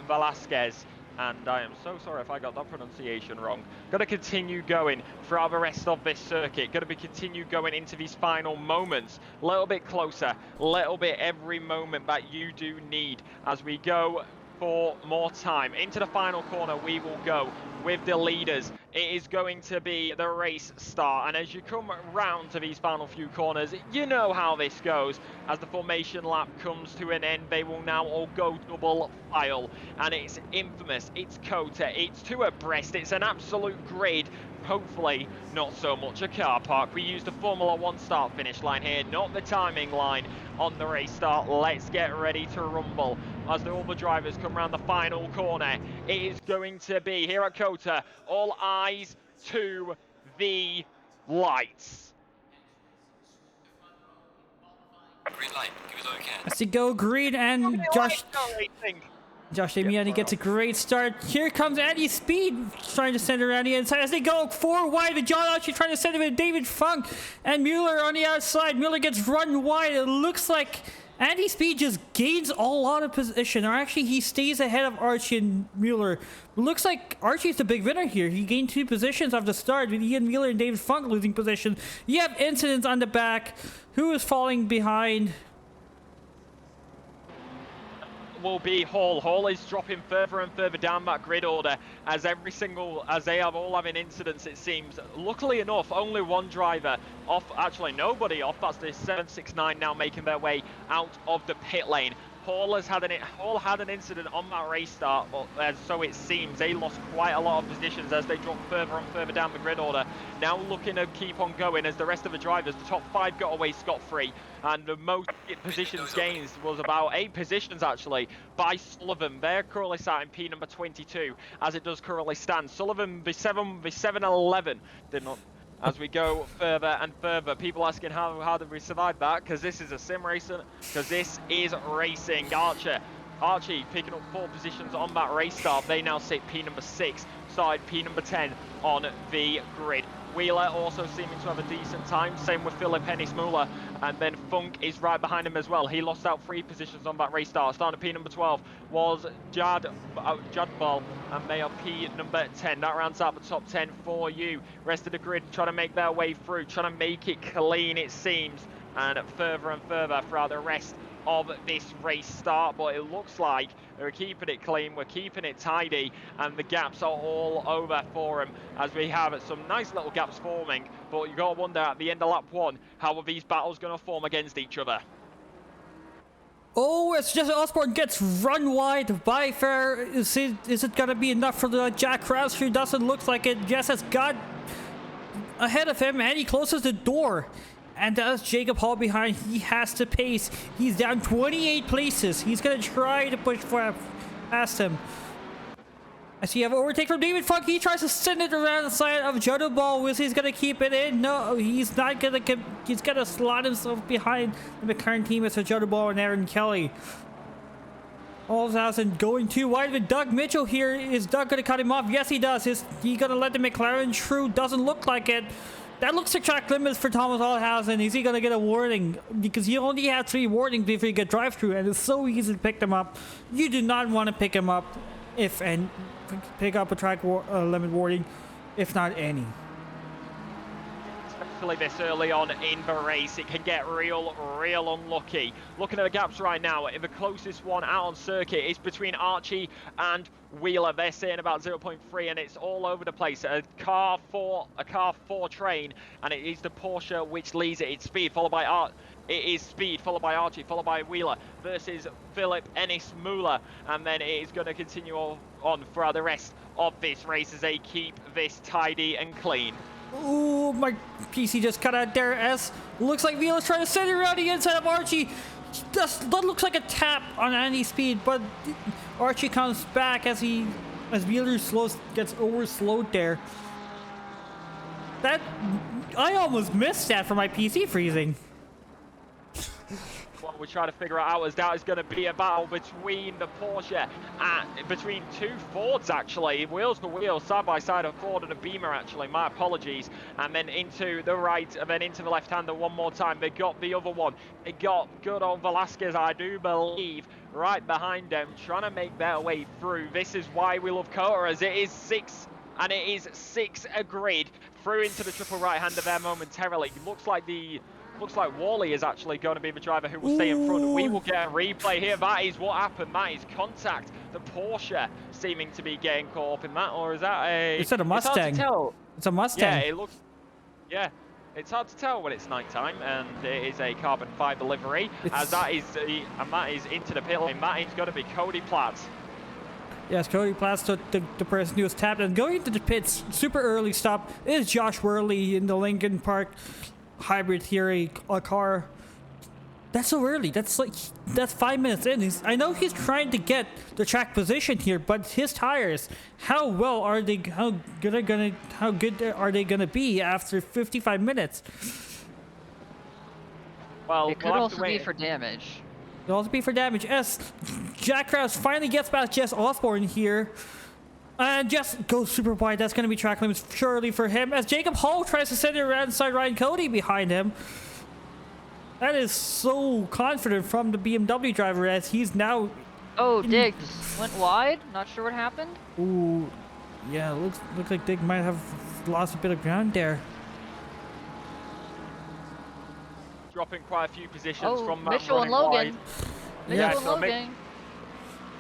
Velasquez, and I am so sorry if I got that pronunciation wrong. Going to continue going throughout the rest of this circuit. Going to be continue going into these final moments. A little bit closer, a little bit every moment that you do need as we go for more time. Into the final corner we will go with the leaders. It is going to be the race start, and as you come round to these final few corners, you know how this goes. As the formation lap comes to an end, they will now all go double file, and it's infamous, it's Kota, it's two abreast, it's an absolute grid. Hopefully not so much a car park. We use the Formula 1 start finish line here, not the timing line on the race start. Let's get ready to rumble as all the drivers come around the final corner. It is going to be here at Kota, all eyes to the lights. Green light, give it all you can. As they go green, and Josh Damiani gets a great start. Here comes Andy Speed trying to send around the inside as they go 4 wide. And John Archie trying to send him in David Funk and Mueller on the outside. Mueller gets run wide. It looks like Andy Speed just gains a lot of position, or actually he stays ahead of Archie and Mueller. Looks like Archie's the big winner here. He gained 2 positions off the start with Ian Mueller and David Funk losing position. You have incidents on the back. Who is falling behind? Will be Hall. Hall is dropping further and further down that grid order as they have all having incidents, it seems. Luckily enough, only one driver off, actually nobody off. That's the 769 now making their way out of the pit lane. Hall had an incident on that race start, but so it seems they lost quite a lot of positions as they dropped further and further down the grid order. Now looking to keep on going as the rest of the drivers, the top 5 got away scot-free, and the most positions gained was about 8 positions actually by Sullivan. They're currently sat in P number 22 as it does currently stand. Sullivan, the 711 did not. As we go further and further, people asking how did we survive that? Because this is a sim racing, because this is racing. Archie picking up 4 positions on that race start. They now sit P number 6, side P number 10 on the grid. Wheeler also seeming to have a decent time, same with Philip Ennis-Muller, and then Funk is right behind him as well. He lost out 3 positions on that race start. Starting at P number 12 was Jadbal, and they are P number 10. That rounds out the top 10 for you. Rest of the grid trying to make their way through, trying to make it clean it seems, and further and further throughout the rest of this race start, but it looks like we're keeping it clean, we're keeping it tidy, and the gaps are all over for them as we have some nice little gaps forming. But you got to wonder at the end of lap 1, how are these battles going to form against each other? Oh, it's just Osborne gets run wide by Fair. Is it going to be enough for the Jack Krause, who doesn't look like it? Jess has got ahead of him, and he closes the door. And as Jacob Hall behind, he has to pace. He's down 28 places. He's going to try to push past him. I see you have overtake from David Funk. He tries to send it around the side of Jodo Ball. Is he's going to keep it in? No, he's not going to. He's going to slot himself behind the McLaren team as Jodo Ball and Aaron Kelly. Olshausen going too wide with Doug Mitchell here. Is Doug going to cut him off? Yes, he does. Is he going to let the McLaren through? Doesn't look like it. That looks like track limits for Thomas Olshausen. Is he going to get a warning? Because you only have 3 warnings before you get drive-through, and it's so easy to pick them up. You do not want to pick them up pick up a track limit warning, if not any. Especially this early on in the race, it can get real unlucky. Looking at the gaps right now, the closest one out on circuit is between Archie and Wheeler. They're sitting about 0.3, and it's all over the place. A car 4 train, and it is the Porsche which leads it. It's Speed followed by Archie, followed by Wheeler versus Philip Ennis-Muller, and then it is going to continue on throughout the rest of this race as they keep this tidy and clean. Ooh, my PC just cut out there as looks like Wheeler's trying to send it around the inside of Archie. That looks like a tap on Andy Speed, but Archie comes back as Wheeler gets over slowed there. That I almost missed that for my PC freezing. What we're trying to figure out is that is going to be a battle between the Porsche and between two Fords, actually, wheels to wheels, side by side, a Ford and a Beamer, actually. My apologies. And then into the right, and then into the left-hander one more time. They got the other one. They got good old Velasquez, I do believe, right behind them, trying to make their way through. This is why we love COTA, as it is 6, and it is 6 a grid through into the triple right-hander there momentarily. Looks like Wally is actually going to be the driver who will stay in front. We will get a replay here. That is what happened. That is contact. The Porsche seeming to be getting caught up in that, or is that a... Is that a Mustang? It's hard to tell. It's a Mustang. Yeah, it looks... Yeah, it's hard to tell when it's nighttime, and it is a carbon fiber livery, as that is into the pit lane. That is going to be Cody Platt. Yes, Cody Platt, the person who was tapped and going into the pits. Super early stop is Josh Worley in the Lincoln Park hybrid theory car. That's so early. That's 5 minutes in. I know he's trying to get the track position here, but his tires, how good are they gonna be after 55 minutes? Well, It could also be for damage. It'll also be for damage. Jack Krause finally gets past Jess Osborne here. And just goes super wide. That's going to be track limits surely for him, as Jacob Hall tries to send it around inside Ryan Cody behind him. That is so confident from the BMW driver, as he's now... Oh, Diggs went wide. Not sure what happened. Ooh, yeah, looks like Dig might have lost a bit of ground there. Dropping quite a few positions from that Mitchell and running Logan. wide. Mitchell and so Logan.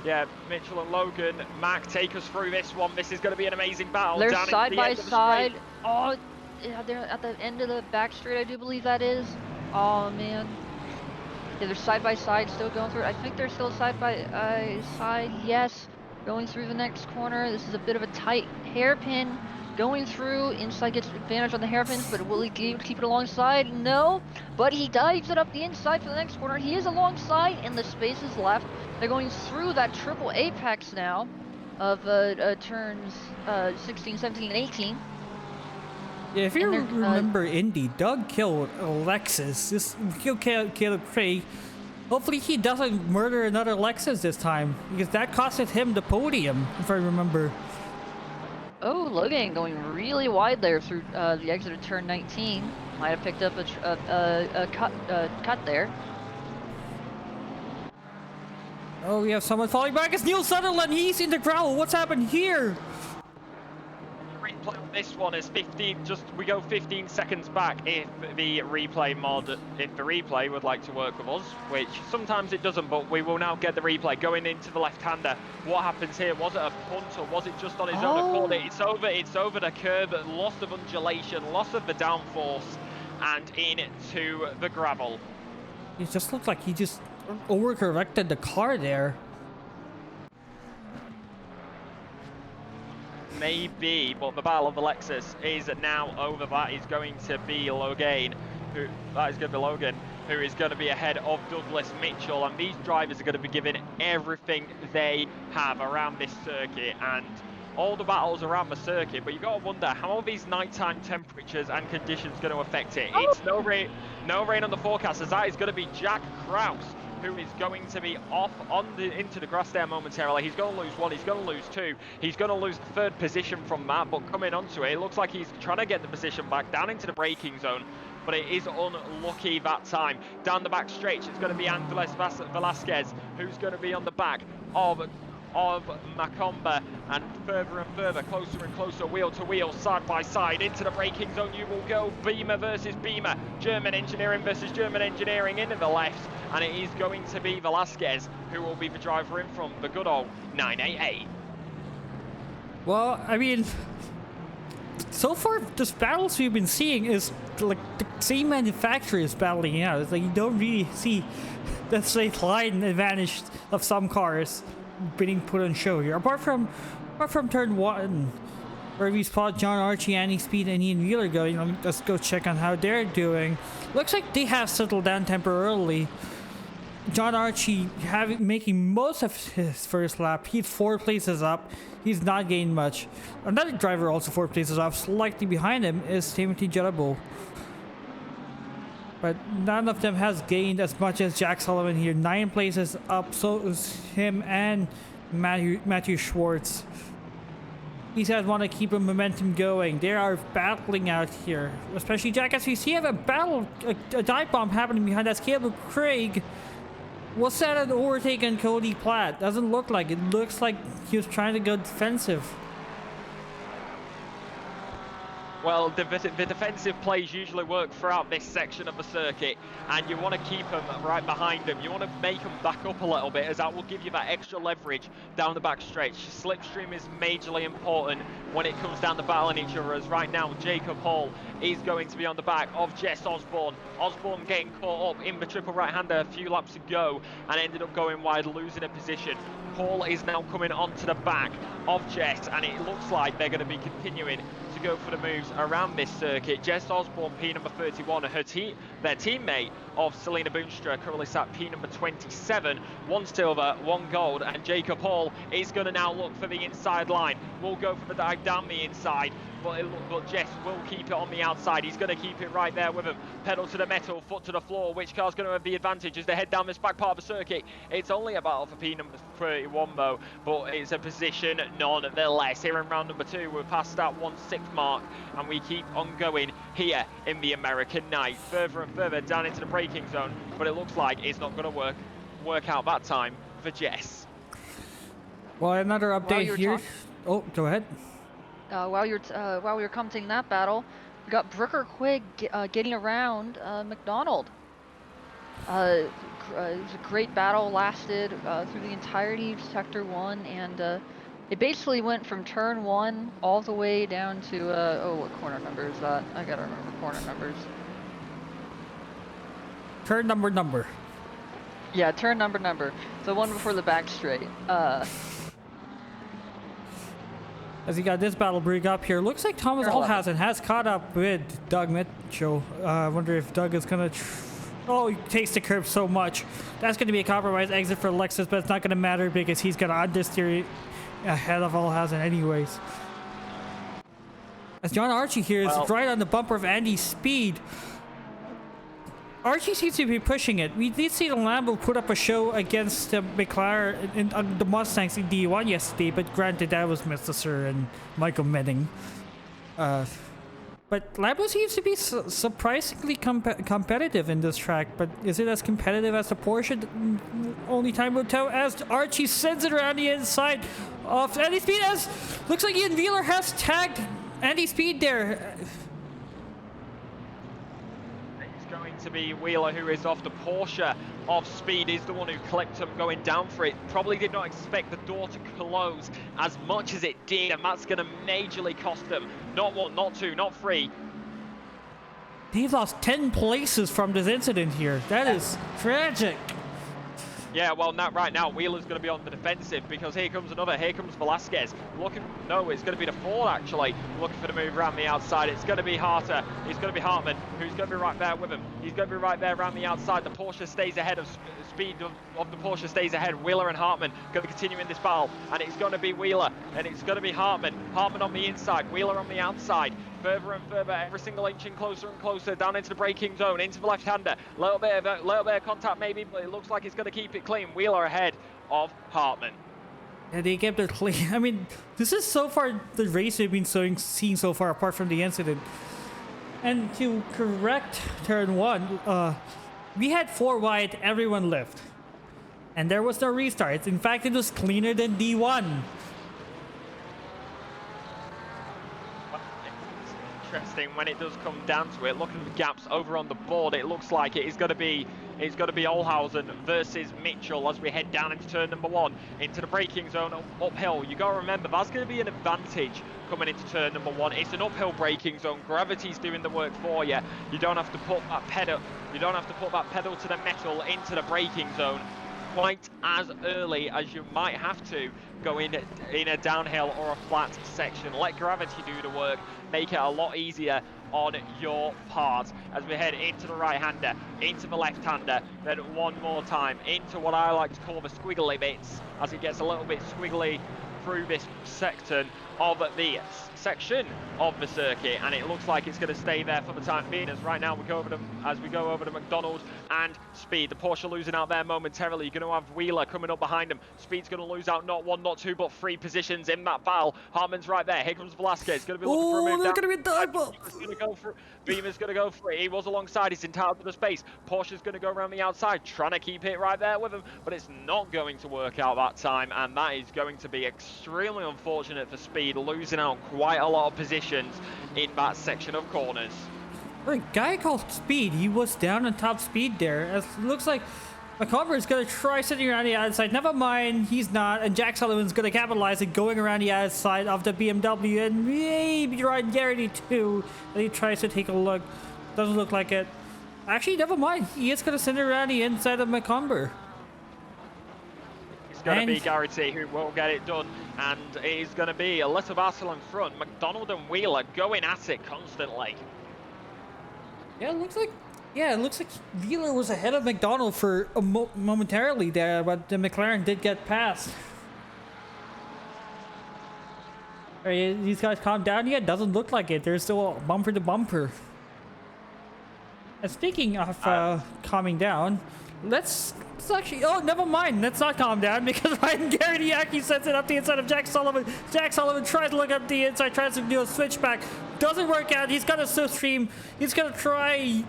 Yeah, Mitchell and Logan. Mac, take us through this one. This is going to be an amazing battle. They're down side into the by end of the side. straight. Oh, yeah, they're at the end of the back straight, I do believe that is. Oh, man. Yeah, they're side by side still going through. I think they're still side by side, yes. Going through the next corner. This is a bit of a tight hairpin. Going through, inside gets advantage on the hairpins, but will he keep it alongside? No, but he dives it up the inside for the next corner. He is alongside, and the space is left. They're going through that triple apex now of turns 16, 17, and 18. Yeah, if you remember Indy, Doug killed Lexus. Just killed Craig. Hopefully he doesn't murder another Lexus this time, because that costed him the podium, if I remember. Oh, Logan going really wide there through the exit of turn 19. Might have picked up a cut there. Oh, we have someone falling back. It's Neil Sutherland. He's in the gravel. What's happened here? Replay on this one is 15. We go 15 seconds back if the replay would like to work with us, which sometimes it doesn't, but we will now get the replay going into the left-hander. What happens here? Was it a punt, or was it just on his own accord? It's over the curve, loss of undulation, loss of the downforce, and into the gravel. It just looked like he just overcorrected the car there. Maybe, but the battle of the Lexus is now over. That is going to be Logan, who is going to be ahead of Douglas Mitchell, and these drivers are going to be giving everything they have around this circuit and all the battles around the circuit. But you got to wonder, how are these nighttime temperatures and conditions going to affect it? It's no rain on the forecast, as that is going to be Jack Krause, who is going to be off into the grass there momentarily. He's going to lose one, he's going to lose two, he's going to lose the third position from that, but coming onto it, it looks like he's trying to get the position back down into the braking zone, but it is unlucky that time. Down the back stretch, it's going to be Angeles Velasquez, who's going to be on the back of Macomba, and further, closer and closer, wheel to wheel, side by side, into the braking zone you will go. Beamer versus Beamer, German Engineering versus German Engineering into the left, and it is going to be Velasquez who will be the driver in from the good old 988. Well, I mean, so far this battles we've been seeing is like the same manufacturers battling out. It's like you don't really see the straight line advantage of some cars being put on show here, apart from turn 1, where we spot John Archie, Annie Speed, and Ian Wheeler going. Let's go check on how they're doing. Looks like they have settled down temporarily. John Archie making most of his first lap. He's 4 places up. He's not gained much. Another driver also 4 places up. Slightly behind him is Timothy Jetabo. But none of them has gained as much as Jack Sullivan here. 9 places up. So is him and Matthew Schwartz. These guys want to keep a momentum going. They are battling out here. Especially Jack, as we see have a battle, a dive bomb happening behind us. Caleb Craig was set an overtake on Cody Platt. Doesn't look like it. Looks like he was trying to go defensive. Well, the defensive plays usually work throughout this section of the circuit, and you want to keep them right behind them. You want to make them back up a little bit, as that will give you that extra leverage down the back stretch. Slipstream is majorly important when it comes down to battling each other, as right now Jacob Hall is going to be on the back of Jess Osborne. Osborne getting caught up in the triple right-hander a few laps ago and ended up going wide, losing a position. Paul is now coming onto the back of Jess, and it looks like they're going to be continuing to go for the moves around this circuit. Jess Osborne, P number 31, their teammate of Selena Boonstra, currently sat P number 27, 1 silver, 1 gold, and Jacob Hall is going to now look for the inside line. We'll go for the dive down the inside, but Jess will keep it on the outside. He's going to keep it right there with him. Pedal to the metal, foot to the floor. Which car's going to have the advantage as they head down this back part of the circuit? It's only a battle for P number 31 though, but it's a position nonetheless. Here in round number 2, we're past that 1/6 mark, and we keep on going here in the American night. Further and further down into the braking zone, but it looks like it's not going to work out that time for Jess. Well, another update here. Oh, go ahead. While we were commenting that battle, we got Brooker Quigg getting around McDonald. It was a great battle, lasted through the entirety of Sector 1, and it basically went from turn 1 all the way down to, what corner number is that? I gotta remember corner numbers. Turn number. Yeah, turn number. So one before the back straight. As he got this battle brig up here, looks like Thomas Alhausen has caught up with Doug Mitchell. I wonder if Doug is gonna. Oh, he takes the curb so much. That's going to be a compromised exit for Lexus, but it's not going to matter because he's going to understeer ahead of Alhausen anyways. As John Archie here is right on the bumper of Andy's speed. Archie seems to be pushing it. We did see the Lambo put up a show against the McLaren and the Mustangs in D1 yesterday, but granted that was Mr. Sir and Michael Menning. But Lambo seems to be surprisingly competitive in this track, but is it as competitive as the Porsche? Only time will tell, as Archie sends it around the inside of Andy Speed, as looks like Ian Wheeler has tagged Andy Speed there. It's going to be Wheeler, who is off the Porsche of Speed, is the one who clipped him going down for it. Probably did not expect the door to close as much as it did, and that's going to majorly cost them. Not 1, not 2, not 3. They've lost 10 places from this incident here. That is tragic. Yeah, well, right now, Wheeler's going to be on the defensive because here comes Velasquez. No, it's going to be the Ford, actually, looking for the move around the outside. It's going to be Harter. It's going to be Hartman, who's going to be right there with him. He's going to be right there around the outside. The Porsche stays ahead of Speed of the Porsche stays ahead. Wheeler and Hartman going to continue in this battle, and it's going to be Wheeler, and it's going to be Hartman. Hartman on the inside, Wheeler on the outside. Further and further, every single inching closer and closer down into the braking zone, into the left-hander. Little bit of contact maybe, but it looks like it's going to keep it clean. Wheeler ahead of Hartman. Yeah, they kept it clean. I mean, this is so far the race we've been seeing so far, apart from the incident. And to correct turn 1, we had 4 wide, everyone left. And there was no restart. In fact, it was cleaner than D1. Interesting when it does come down to it. Looking at the gaps over on the board, it looks like it is going to be Olhausen versus Mitchell as we head down into turn number 1 into the braking zone uphill. You got to remember that's going to be an advantage coming into turn number 1. It's an uphill braking zone. Gravity's doing the work for you. You don't have to put that pedal. You don't have to put that pedal to the metal into the braking zone quite as early as you might have to go in a downhill or a flat section. Let gravity do the work, make it a lot easier on your part as we head into the right-hander, into the left-hander, then one more time into what I like to call the squiggly bits as it gets a little bit squiggly through this section of the section of the circuit, and it looks like it's going to stay there for the time being as right now we go over to McDonald and Speed. The Porsche losing out there momentarily. You're going to have Wheeler coming up behind him. Speed's going to lose out not one, not two, but three positions in that battle. Hartman's right there. Here comes Velasquez. Going to be looking for a move down. They're going to be a dive bomb. Beamer's going to go for it. He was alongside. He's entitled to the space. Porsche's going to go around the outside, trying to keep it right there with him, but it's not going to work out that time, and that is going to be extremely unfortunate for Speed, losing out quite a lot of positions in that section of corners. A guy called Speed, he was down on top speed there. It looks like McCumber is going to try sitting around the outside. Never mind, he's not. And Jack Sullivan's going to capitalize it, going around the outside of the BMW. And maybe Ryan Garrity too. And he tries to take a look. Doesn't look like it. Actually, never mind. He is going to sit around the inside of McCumber. It's going to be Garrity who will get it done. And it is going to be a little battle in front. McDonald and Wheeler going at it constantly. Yeah, it looks like Wheeler was ahead of McDonald for momentarily there, but the McLaren did get past. These guys calm down yet? Doesn't look like it. They're still bumper to bumper. And speaking of calming down, let's actually, oh, never mind. Let's not calm down because Ryan Garrity actually sets it up the inside of Jack Sullivan. Jack Sullivan tries to look up the inside, tries to do a switchback. Doesn't work out. He's got a slipstream. He's going to try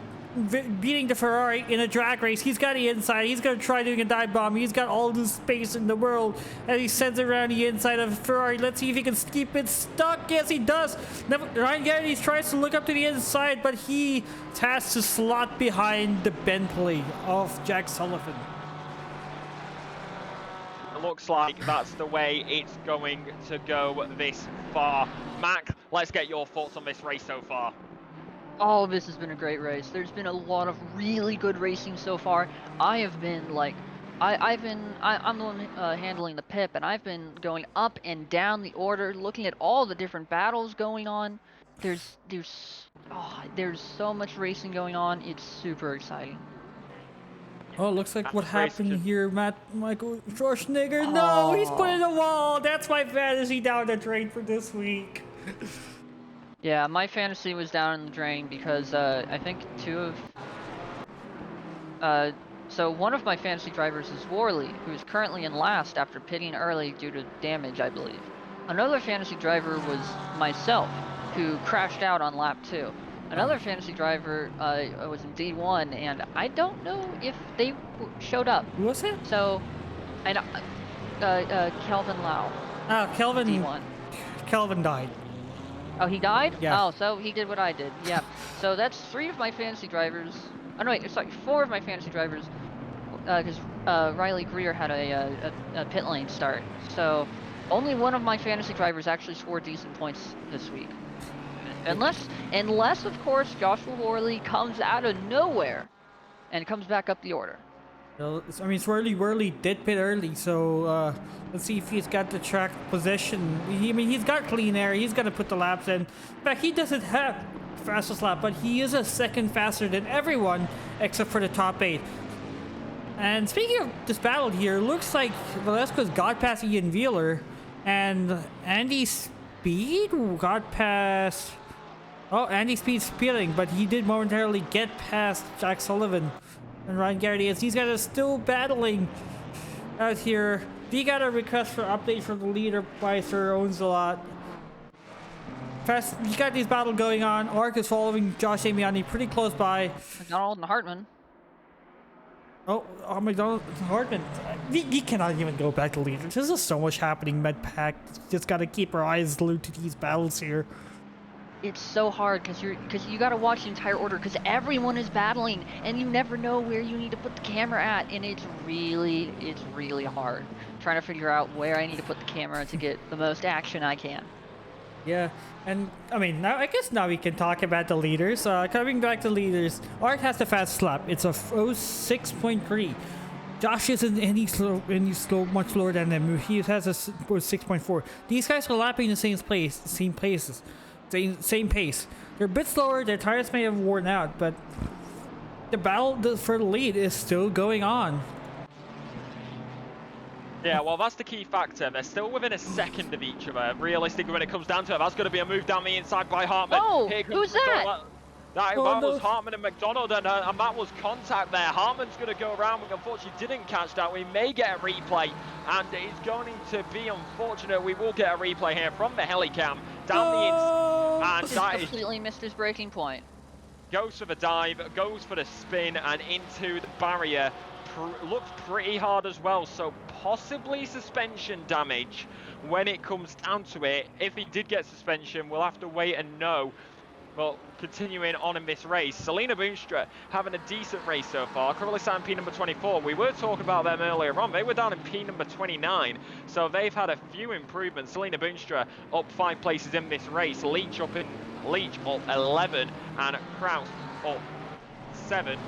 beating the Ferrari in a drag race. He's got the inside. He's going to try doing a dive bomb. He's got all the space in the world. And he sends it around the inside of Ferrari. Let's see if he can keep it stuck. Yes, he does. Ryan Garrity tries to look up to the inside, but he has to slot behind the Bentley of Jack Sullivan. It looks like that's the way it's going to go this far. Mac, let's get your thoughts on this race so far. All of this has been a great race. There's been a lot of really good racing so far. I have been like, I'm the one handling the pip, and I've been going up and down the order, looking at all the different battles going on. There's so much racing going on. It's super exciting. Oh, it looks like what happened here, Michael Schwarzenegger. No, he's put in a wall. That's my fantasy down the drain for this week. Yeah, my fantasy was down in the drain because I think so one of my fantasy drivers is Worley, who is currently in last after pitting early due to damage, I believe. Another fantasy driver was myself, who crashed out on lap 2. Another fantasy driver was in D1, and I don't know if they showed up. Who was it? So, Kelvin Lau. Kelvin. D1. Kelvin died. Oh, he died? Yeah. Oh, so he did what I did. Yeah. So that's 3 of my fantasy drivers. Oh, no, wait, sorry, 4 of my fantasy drivers. Because Riley Greer had a pit lane start. So only one of my fantasy drivers actually scored decent points this week. Unless, of course, Joshua Worley comes out of nowhere and comes back up the order. Well, I mean, Worley did pit early, so let's see if he's got the track position. He's got clean air. He's got to put the laps in. In fact, he doesn't have fastest lap, but he is a second faster than everyone except for the top 8. And speaking of this battle here, looks like Velasquez got past Ian Wheeler, and Andy Speed got past. Oh, Andy Speed's speeding, but he did momentarily get past Jack Sullivan. And Ryan Garrity, as these guys are still battling out here. We got a request for update from the leader by Sir Owns a Lot. Fast, you got this battle going on. Ark is following Josh Amiani pretty close by. McDonald and Hartman. Oh, McDonald and Hartman. We cannot even go back to leaders. There's just so much happening, Medpack. Just gotta keep our eyes glued to these battles here. It's so hard because you got to watch the entire order because everyone is battling and you never know where you need to put the camera at, and it's really hard trying to figure out where I need to put the camera to get the most action I can. Yeah, and I mean, now I guess now we can talk about the leaders. Coming back to leaders, Art has the fastest lap. It's a 06.3. Josh isn't any slow, much slower than him. He has a 6.4. These guys are lapping the same places. same pace. They're a bit slower, their tires may have worn out, but the battle for the lead is still going on. Yeah, well, that's the key factor. They're still within a second of each other. Realistically, when it comes down to it, that's going to be a move down the inside by Hartman. Oh, Here comes who's that? That Oh, no. was Hartman and McDonald, and that was contact there. Hartman's going to go around, but unfortunately didn't catch that. We may get a replay, and it's going to be unfortunate. We will get a replay here from the helicam down the inside, and that is Completely missed his breaking point. goes for the dive, goes for the spin, and into the barrier. Looks pretty hard as well, so possibly suspension damage when it comes down to it. If he did get suspension, we'll have to wait and know. But continuing on in this race, Selena Boonstra having a decent race so far. Currently sat in P number 24. We were talking about them earlier on. They were down in P number 29, so they've had a few improvements. Selena Boonstra up 5 places in this race. Leach up 11, and Kraus up 7.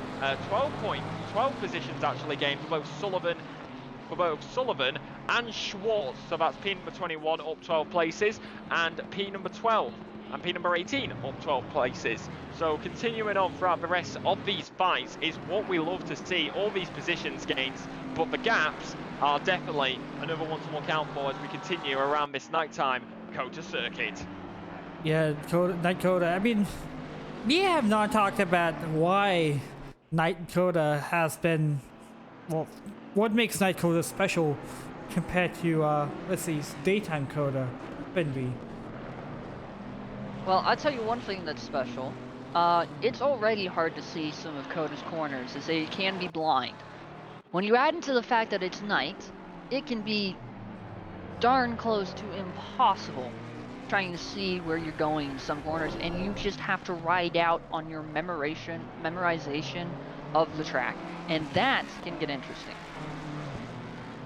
12 positions actually gained for both Sullivan and Schwartz. So that's P number 21 up 12 places, and P number 12 and P number 18 up 12 places. So continuing on throughout the rest of these fights is what we love to see, all these positions gains, but the gaps are definitely another one to look out for as we continue around this nighttime COTA circuit. Yeah, Night COTA. I mean, we have not talked about why Night COTA has been, well, what makes Night COTA special compared to, let's see, daytime COTA, wouldn't we? Well, I'll tell you one thing that's special. It's already hard to see some of COTA's corners, as they can be blind. When you add into the fact that it's night, it can be darn close to impossible trying to see where you're going in some corners, and you just have to ride out on your memorization of the track, and that can get interesting.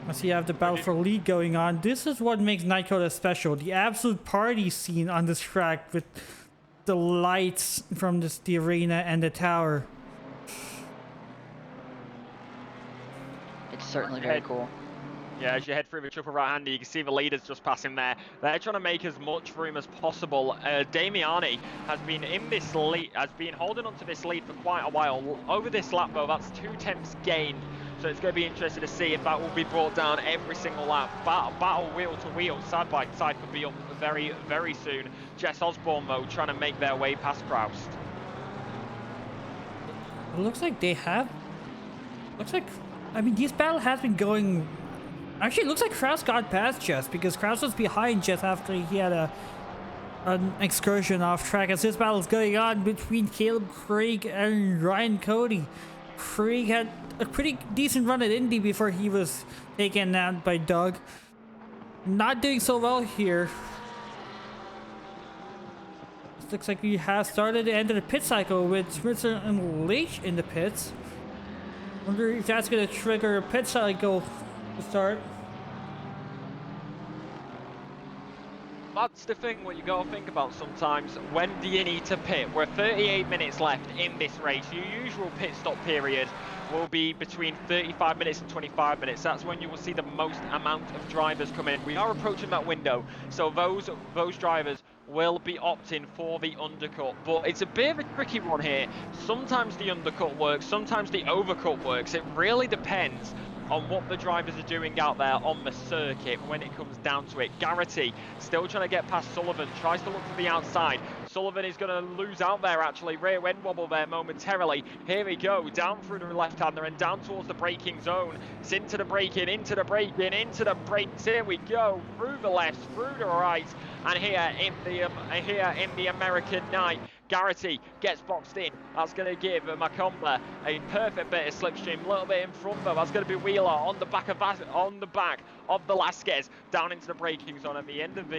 As you have the battle for lead going on, this is what makes Night COTA special. The absolute party scene on this track with the lights from the arena and the tower. It's certainly very cool. Yeah, as you head through the triple right-hander, you can see the leaders just passing there. They're trying to make as much room as possible. Damiani has been in this lead, has been holding onto this lead for quite a while. Over this lap, though, that's 2 tenths gained. So it's going to be interesting to see if that will be brought down every single lap. Battle wheel to wheel, side by side, could be up very, very soon. Jess Osborne, though, trying to make their way past Proust. It looks like they have. I mean, this battle has been going. Actually, it looks like Kraus got past Jess, because Kraus was behind Jess after he had an excursion off track. As this battle is going on between Caleb Craig and Ryan Cody. Craig had a pretty decent run at Indy before he was taken out by Doug. Not doing so well here. This looks like we have started the end of the pit cycle with Spencer and Leach in the pits. Wonder if that's going to trigger a pit cycle to start. That's the thing what you got to think about sometimes. When do you need to pit? We're 38 minutes left in this race. Your usual pit stop period will be between 35 minutes and 25 minutes. That's when you will see the most amount of drivers come in. We are approaching that window, so those drivers will be opting for the undercut. But it's a bit of a tricky one here. Sometimes the undercut works, sometimes the overcut works. It really depends on what the drivers are doing out there on the circuit when it comes down to it. Garrity still trying to get past Sullivan, tries to look to the outside. Sullivan is going to lose out there actually, rear end wobble there momentarily. Here we go, down through the left-hander and down towards the braking zone. It's into the braking, into the braking, into the brakes. Here we go, through the left, through the right, and here in the American night, Garrity gets boxed in. That's going to give Macomber a perfect bit of slipstream, a little bit in front though. That's going to be Wheeler on the back of Velasquez down into the braking zone at the end of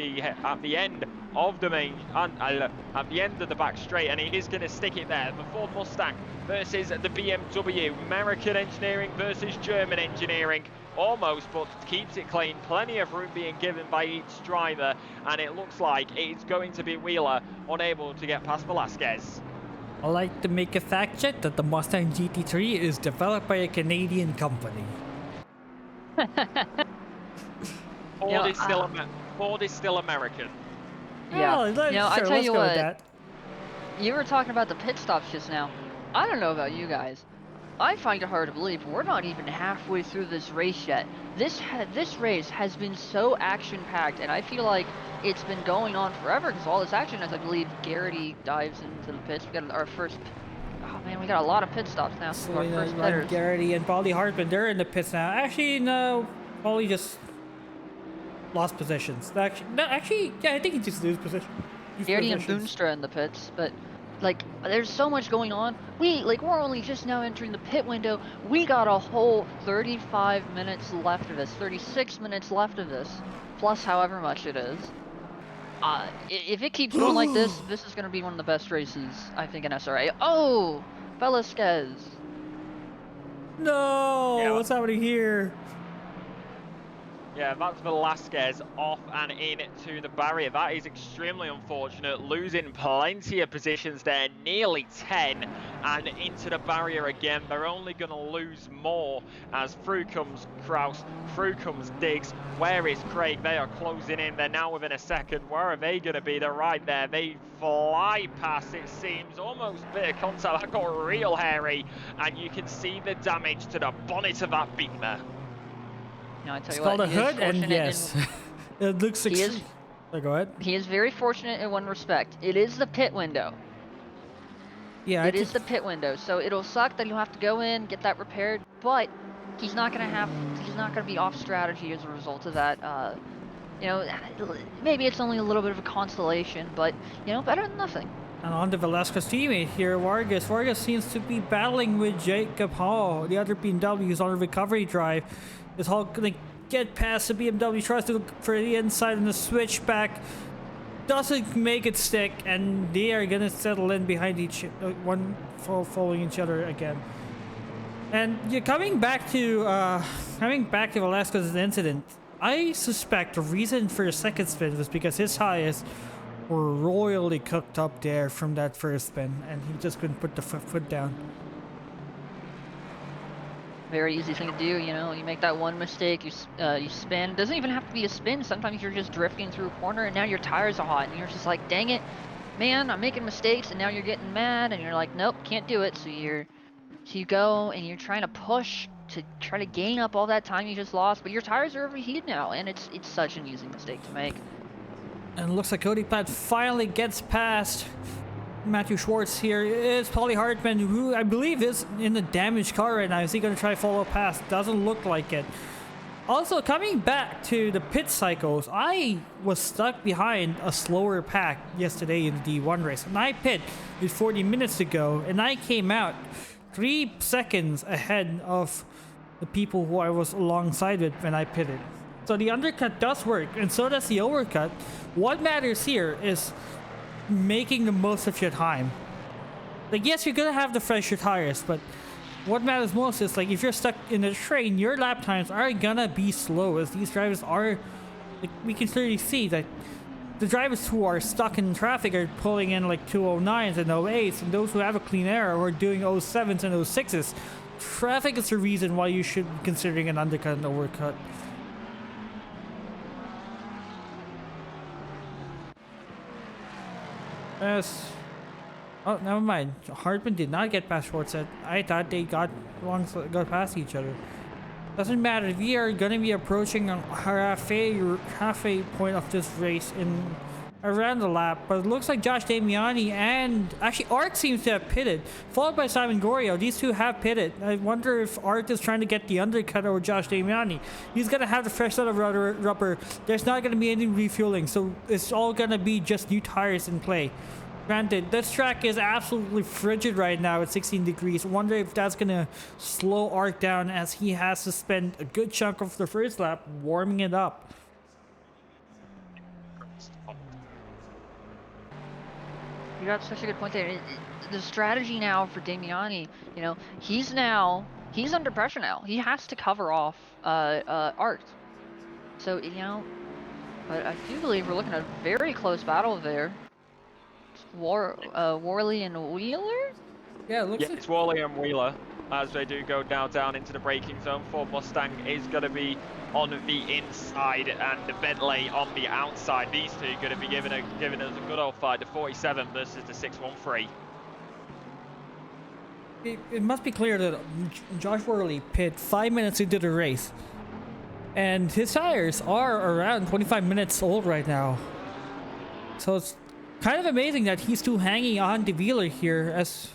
the back straight, and he is going to stick it there. The Ford Mustang versus the BMW, American engineering versus German engineering. Almost, but keeps it clean. Plenty of room being given by each driver, and it looks like it's going to be Wheeler unable to get past Velasquez. I like to make a fact check that the Mustang GT3 is developed by a Canadian company. Ford is still American. Yeah. Oh, You know, I sure, tell let's you go with what, that. you were talking about the pit stops just now. I don't know about you guys. I find it hard to believe we're not even halfway through this race yet. This race has been so action-packed, and I feel like it's been going on forever because all this action, as I believe Garrity dives into the pits. We got our first. Oh man, we got a lot of pit stops now. Some of our Selena, first Ryan pitters. Garrity, and Polly Hartman, they're in the pits now. Actually, no. Polly just lost positions. Actually, yeah, I think he just lose position. Garrity and Boonstra in the pits, but like there's so much going on. We're only just now entering the pit window. We got a whole 35 minutes left of this, 36 minutes left of this, plus however much it is. If it keeps going like this, this is gonna be one of the best races I think in SRA. Oh, Velasquez. No, Yeah. what's happening here? Yeah, that's Velasquez off and in to the barrier. That is extremely unfortunate, losing plenty of positions there, nearly 10, and into the barrier again. They're only going to lose more as through comes Kraus, through comes Diggs. Where is Craig? They are closing in. They're now within a second. Where are they going to be? They're right there. They fly past, it seems. Almost a bit of contact. That got real hairy, and you can see the damage to the bonnet of that Beamer. You know, I tell It's you called what, a he is hood, and fortunate yes, it looks. He is- Oh, go ahead. He is very fortunate in one respect. It is the pit window. Yeah, It is the pit window, so it'll suck that he'll have to go in, get that repaired, but he's not gonna be off strategy as a result of that. You know, maybe it's only a little bit of a consolation, but you know, better than nothing. And on the Velasquez teammate here, Vargas. Vargas seems to be battling with Jacob Hall. The other BMWs on a recovery drive. Is Hall gonna get past the BMW? Tries to look for the inside and the switchback. Doesn't make it stick, and they are gonna settle in behind each one, following each other again. And yeah, coming back to Velasquez's incident, I suspect the reason for the second spin was because his tires were royally cooked up there from that first spin, and he just couldn't put the foot down. Very easy thing to do, you know. You make that one mistake, you spin. It doesn't even have to be a spin. Sometimes you're just drifting through a corner, and now your tires are hot, and you're just like, dang it, man, I'm making mistakes, and now you're getting mad, and you're like, nope, can't do it. So you go and you're trying to push to try to gain up all that time you just lost, but your tires are overheated now, and it's such an easy mistake to make. And it looks like Cody Platt finally gets past Matthew Schwartz here. It's Polly Hartman, who I believe is in the damaged car right now. Is he going to try to follow past? Doesn't look like it. Also, coming back to the pit cycles, I was stuck behind a slower pack yesterday in the D1 race. And I pit with 40 minutes to go, and I came out 3 seconds ahead of the people who I was alongside with when I pitted. So the undercut does work, and so does the overcut. What matters here is making the most of your time. Like, yes, you're gonna have the fresher tires, but what matters most is, like, if you're stuck in the train, your lap times are gonna be slow, as these drivers are, like, we can clearly see that the drivers who are stuck in traffic are pulling in like 209s and 08s, and those who have a clean air are doing 07s and 06s. Traffic is the reason why you should be considering an undercut and overcut. Yes. Oh, never mind. Hartman did not get past Schwartz. I thought they got past each other. Doesn't matter. We are gonna be approaching our halfway point of this race in around the lap, but it looks like Josh Damiani and actually Art seems to have pitted, followed by Simon Gorio. These two have pitted. I wonder if Art is trying to get the undercut over Josh Damiani. He's gonna have the fresh set of rubber. There's not gonna be any refueling, so it's all gonna be just new tires in play. Granted, this track is absolutely frigid right now at 16 degrees. I wonder if that's gonna slow Art down, as he has to spend a good chunk of the first lap warming it up. You got such a good point there. The strategy now for Damiani, you know, he's under pressure now. He has to cover off Art. So, you know, but I do believe we're looking at a very close battle there. Worley and Wheeler? Yeah, it looks Yeah, it's Worley and Wheeler. as they do go down into the braking zone. Ford Mustang is going to be on the inside and Bentley on the outside. These two are going to be giving us a good old fight, the 47 versus the 613. It must be clear that Josh Worley pit 5 minutes into the race, and his tires are around 25 minutes old right now. So it's kind of amazing that he's still hanging on to Wheeler here, as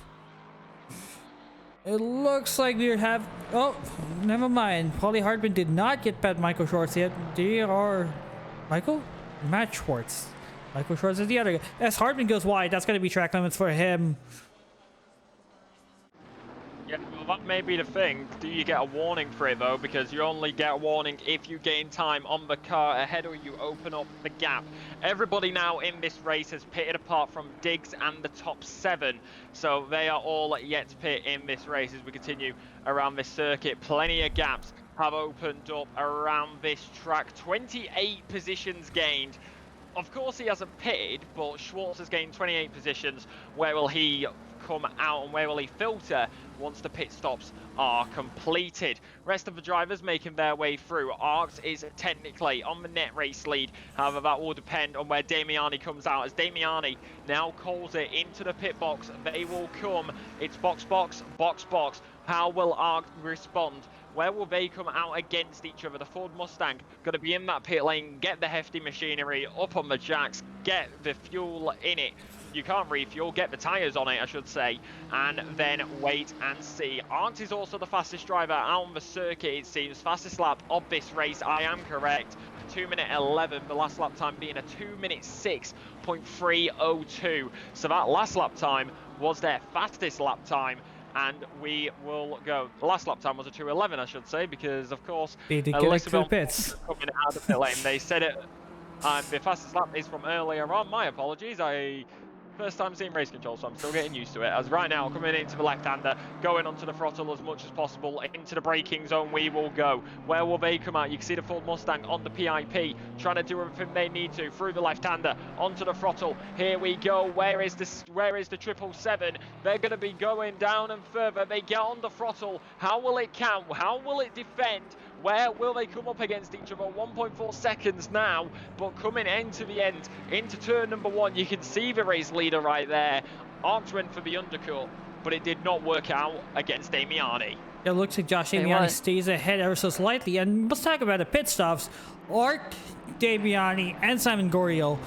it looks like we have... Oh, never mind. Paulie Hardman did not get past Michael Schwartz yet. They are... Michael? Matt Schwartz. Michael Schwartz is the other guy. As Hardman goes wide, that's going to be track limits for him. Yeah, well, that may be the thing. Do you get a warning for it though? Because you only get a warning if you gain time on the car ahead or you open up the gap. Everybody now in this race has pitted apart from Diggs and the top 7. So they are all yet to pit in this race as we continue around this circuit. Plenty of gaps have opened up around this track. 28 positions gained. Of course he hasn't pitted, but Schwartz has gained 28 positions. Where will he come out and where will he filter once the pit stops are completed? Rest of the drivers making their way through. Arx is technically on the net race lead. However, that will depend on where Damiani comes out. As Damiani now calls it into the pit box, they will come. It's box. How will Arx respond? Where will they come out against each other? The Ford Mustang going to be in that pit lane, get the hefty machinery up on the jacks, get the fuel in it. You can't refuel, get the tyres on it, I should say, and then wait and see. Arndt is also the fastest driver out on the circuit, it seems. Fastest lap of this race, I am correct. 2:11, the last lap time being a 2:06.302. So that last lap time was their fastest lap time. And we will go. The last lap time was a 2:11, I should say, because of course, They did get through pits. Coming out of the pit lane, they said it. The fastest lap is from earlier on. My apologies. First time seeing race control, so I'm still getting used to it. As right now, coming into the left-hander, going onto the throttle as much as possible, into the braking zone we will go. Where will they come out? You can see the Ford Mustang on the PIP, trying to do everything they need to through the left-hander, onto the throttle. Here we go. Where is the 777? They're going to be going down and further. They get on the throttle. How will it count? How will it defend? Where will they come up against each other? 1.4 seconds now, but coming into the end, into turn number 1, you can see the race leader right there. Arndt went for the undercut, but it did not work out against Damiani. It looks like Josh Damiani stays ahead ever so slightly, and let's talk about the pit stops. Art Damiani and Simon Goriel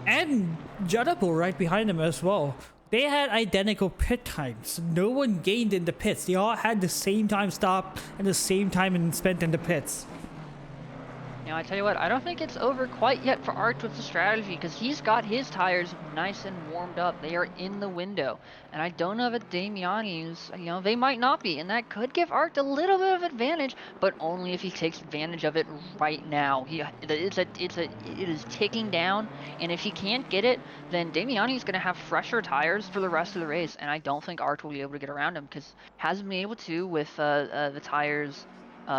and Jadapo right behind him as well. They had identical pit times. No one gained in the pits. They all had the same time stopped and the same time spent in the pits. You know, I tell you what, I don't think it's over quite yet for Art with the strategy, because he's got his tires nice and warmed up. They are in the window. And I don't know if Damiani's, you know, they might not be. And that could give Art a little bit of advantage, but only if he takes advantage of it right now. It is ticking down, and if he can't get it, then Damiani's going to have fresher tires for the rest of the race. And I don't think Art will be able to get around him, because hasn't been able to with the tires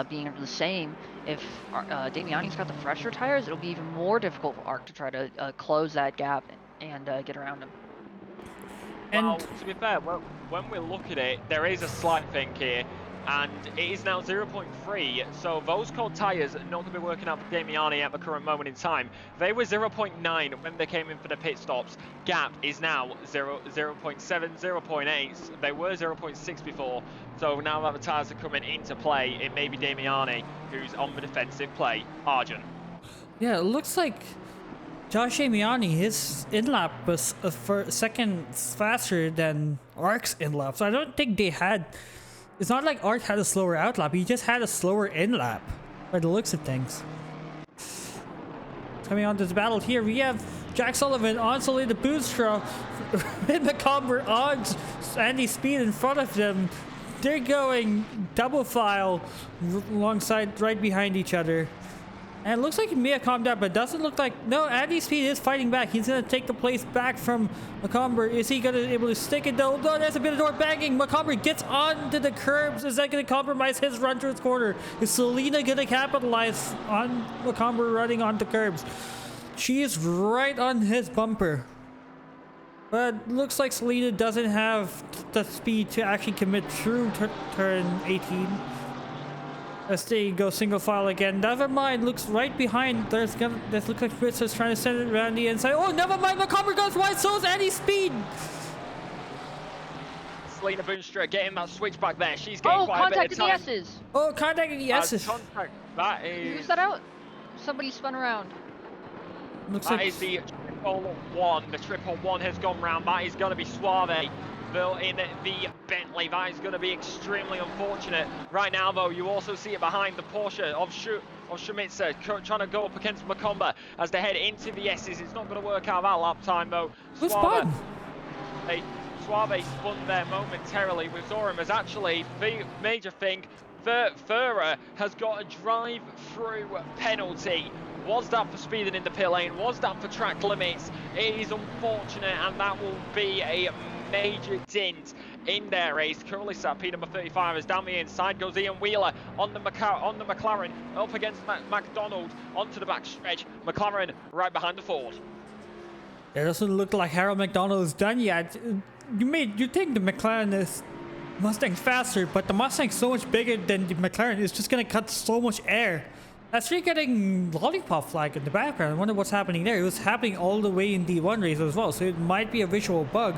being the same. If Damiani's got the fresher tires, it'll be even more difficult for Art to try to close that gap and get around him. And well, to be fair, when we look at it, there is a slight thing here, and it is now 0.3, so those cold tyres are not going to be working out for Damiani at the current moment in time. They were 0.9 when they came in for the pit stops. Gap is now 0.7, 0.8. They were 0.6 before, so now that the tyres are coming into play, it may be Damiani who's on the defensive play. Arjun. Yeah, it looks like Josh Damiani, his in-lap was for seconds faster than Ark's in-lap, so I don't think they had... It's not like Art had a slower outlap, he just had a slower in-lap, by the looks of things. Coming on to this battle here, we have Jack Sullivan on Solid the Boostra, with McComber on Andy Speed in front of them. They're going double file alongside, right behind each other. And it looks like he may have calmed down, but doesn't look like... No, Andy Speed is fighting back. He's going to take the place back from McComber. Is he going to be able to stick it though? No, there's a bit of door banging. McComber gets onto the curbs. Is that going to compromise his run to his corner? Is Selena going to capitalize on McComber running onto curbs? She is right on his bumper. But looks like Selena doesn't have the speed to actually commit through turn 18. As they go single file again. Never mind, looks right behind. This looks like Fritz is trying to send it around the inside. Oh, never mind, McComber goes wide, so is Eddie Speed. Selena Boonstra getting that switch back there. She's getting quite a bit of time. Contacting the S's. Oh, contacting the S's. Contact. That is. Who's that out? Somebody spun around. Looks That like is the triple one. The triple one has gone round. That is going to be Suave. Built in the Bentley. That is going to be extremely unfortunate. Right now, though, you also see it behind the Porsche of Shumitsa trying to go up against Macomber as they head into the S's. It's not going to work out that lap time, though. who's spun? Suave spun there momentarily. We saw him as actually major thing. Furrer has got a drive-through penalty. Was that for speeding in the pit lane? Was that for track limits? It is unfortunate, and that will be a major dent in their race. Currently sat P number 35 is down the inside. Goes Ian Wheeler on the McLaren up against McDonald onto the back stretch. McLaren right behind the Ford. It doesn't look like Harold McDonald is done yet. You think the McLaren is Mustang's faster, but the Mustang's so much bigger than the McLaren. It's just gonna cut so much air. That's really getting lollipop flag in the background. I wonder what's happening there. It was happening all the way in D1 race as well, so it might be a visual bug.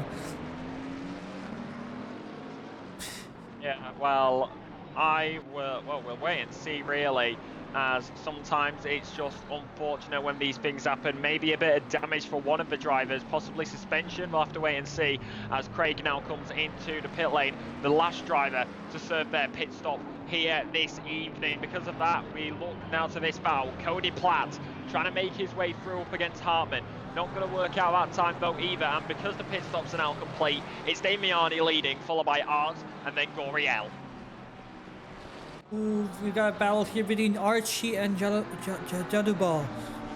Yeah, well, we'll wait and see really, as sometimes it's just unfortunate when these things happen. Maybe a bit of damage for one of the drivers, possibly suspension. We'll have to wait and see as Craig now comes into the pit lane, the last driver to serve their pit stop here this evening. Because of that, we look now to this battle. Cody Platt trying to make his way through up against Hartman. Not going to work out that time though either, and because the pit stops are now complete, it's Damiani leading, followed by Art and then Goriel. Ooh, we got a battle here between Archie and Jadubal.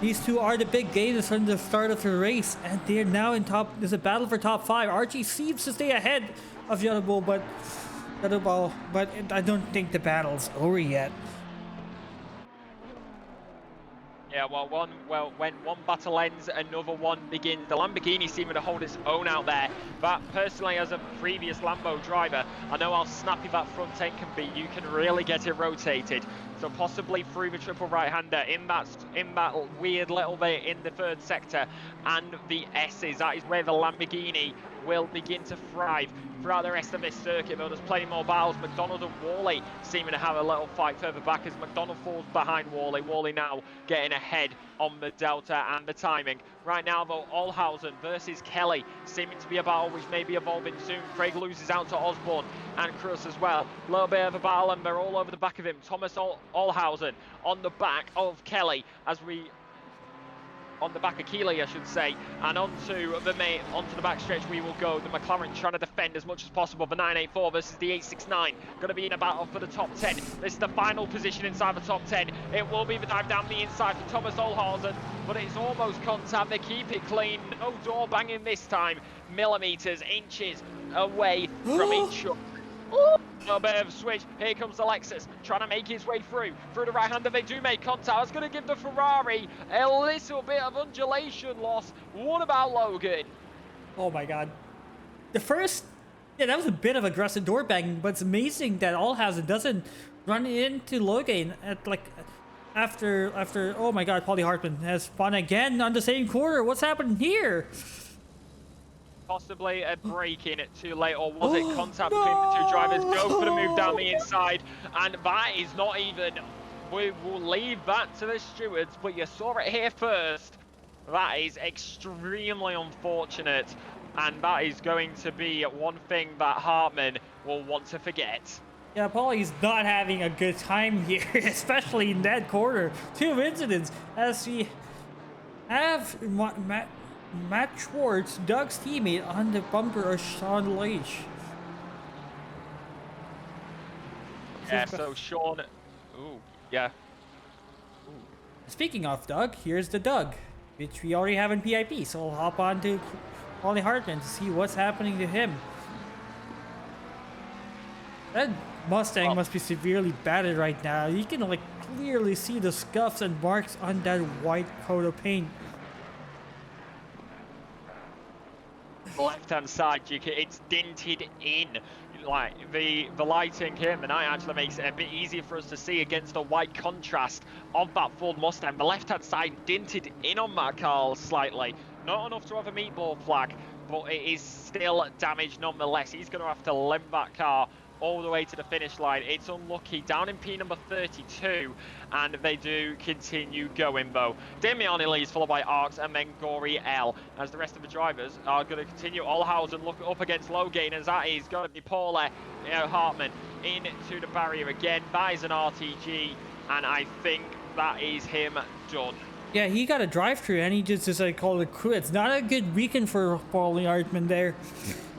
These two are the big gainers from the start of the race, and they're now in top. There's a battle for top 5. Archie seems to stay ahead of Jadubal, but I don't think the battle's over yet. Yeah, well, when one battle ends, another one begins. The Lamborghini seeming to hold its own out there. But personally, as a previous Lambo driver, I know how snappy that front end can be. You can really get it rotated. So possibly through the triple right-hander in that weird little bit in the third sector and the S's. That is where the Lamborghini will begin to thrive throughout the rest of this circuit. Though there's plenty more battles. McDonald and Worley seeming to have a little fight further back as McDonald falls behind Worley. Worley now getting ahead on the delta and the timing. Right now though, Olhausen versus Kelly seeming to be a battle which may be evolving soon. Craig loses out to Osborne and Cruz as well. A little bit of a battle and they're all over the back of him. Thomas Olhausen on the back of Kelly on the back of Keeley, I should say, and onto the back stretch we will go. The McLaren trying to defend as much as possible. The 984 versus the 869 going to be in a battle for the top 10. This is the final position inside the top 10. It will be the dive down the inside for Thomas Olhausen, but it's almost contact. They keep it clean. No door banging this time. Millimeters, inches away from each other. A little bit of a switch. Here comes the Lexus trying to make his way through the right hander. They do make contact. That's going to give the Ferrari a little bit of undulation loss. What about Logan? Oh my god. That was a bit of aggressive door banging, but it's amazing that Olhausen doesn't run into Logan at after oh my god, Paulie Hartman has spun again on the same corner. What's happening here? Possibly a break in too late, or was it contact between the two drivers? Go for the move down the inside, and that is not even. We will leave that to the stewards, but you saw it here first. That is extremely unfortunate, and that is going to be one thing that Hartman will want to forget. Yeah, Paulie's not having a good time here, especially in that corner. 2 incidents, as we have Matt Schwartz, Doug's teammate, on the bumper of Sean Leach. Yeah, so Sean... Ooh, yeah. Ooh. Speaking of Doug, here's the Doug, which we already have in PIP, so I'll hop on to Paulie Hartman to see what's happening to him. That Mustang must be severely battered right now. You can clearly see the scuffs and marks on that white coat of paint. left-hand side, it's dinted in. Like the lighting here in the night actually makes it a bit easier for us to see against the white contrast of that Ford Mustang. The left-hand side dinted in on that car slightly. Not enough to have a meatball flag, but it is still damaged nonetheless. He's going to have to limp that car all the way to the finish line. It's unlucky, down in P number 32, and they do continue going though. Damiani leads, followed by Arx and then Gory L, as the rest of the drivers are going to continue. Olhausen look up against Logain, as that is going to be Paula Hartman into the barrier again. That is an RTG, and I think that is him done. Yeah, he got a drive-through and he just decided to call it quits. Not a good weekend for Paulie Hartman there,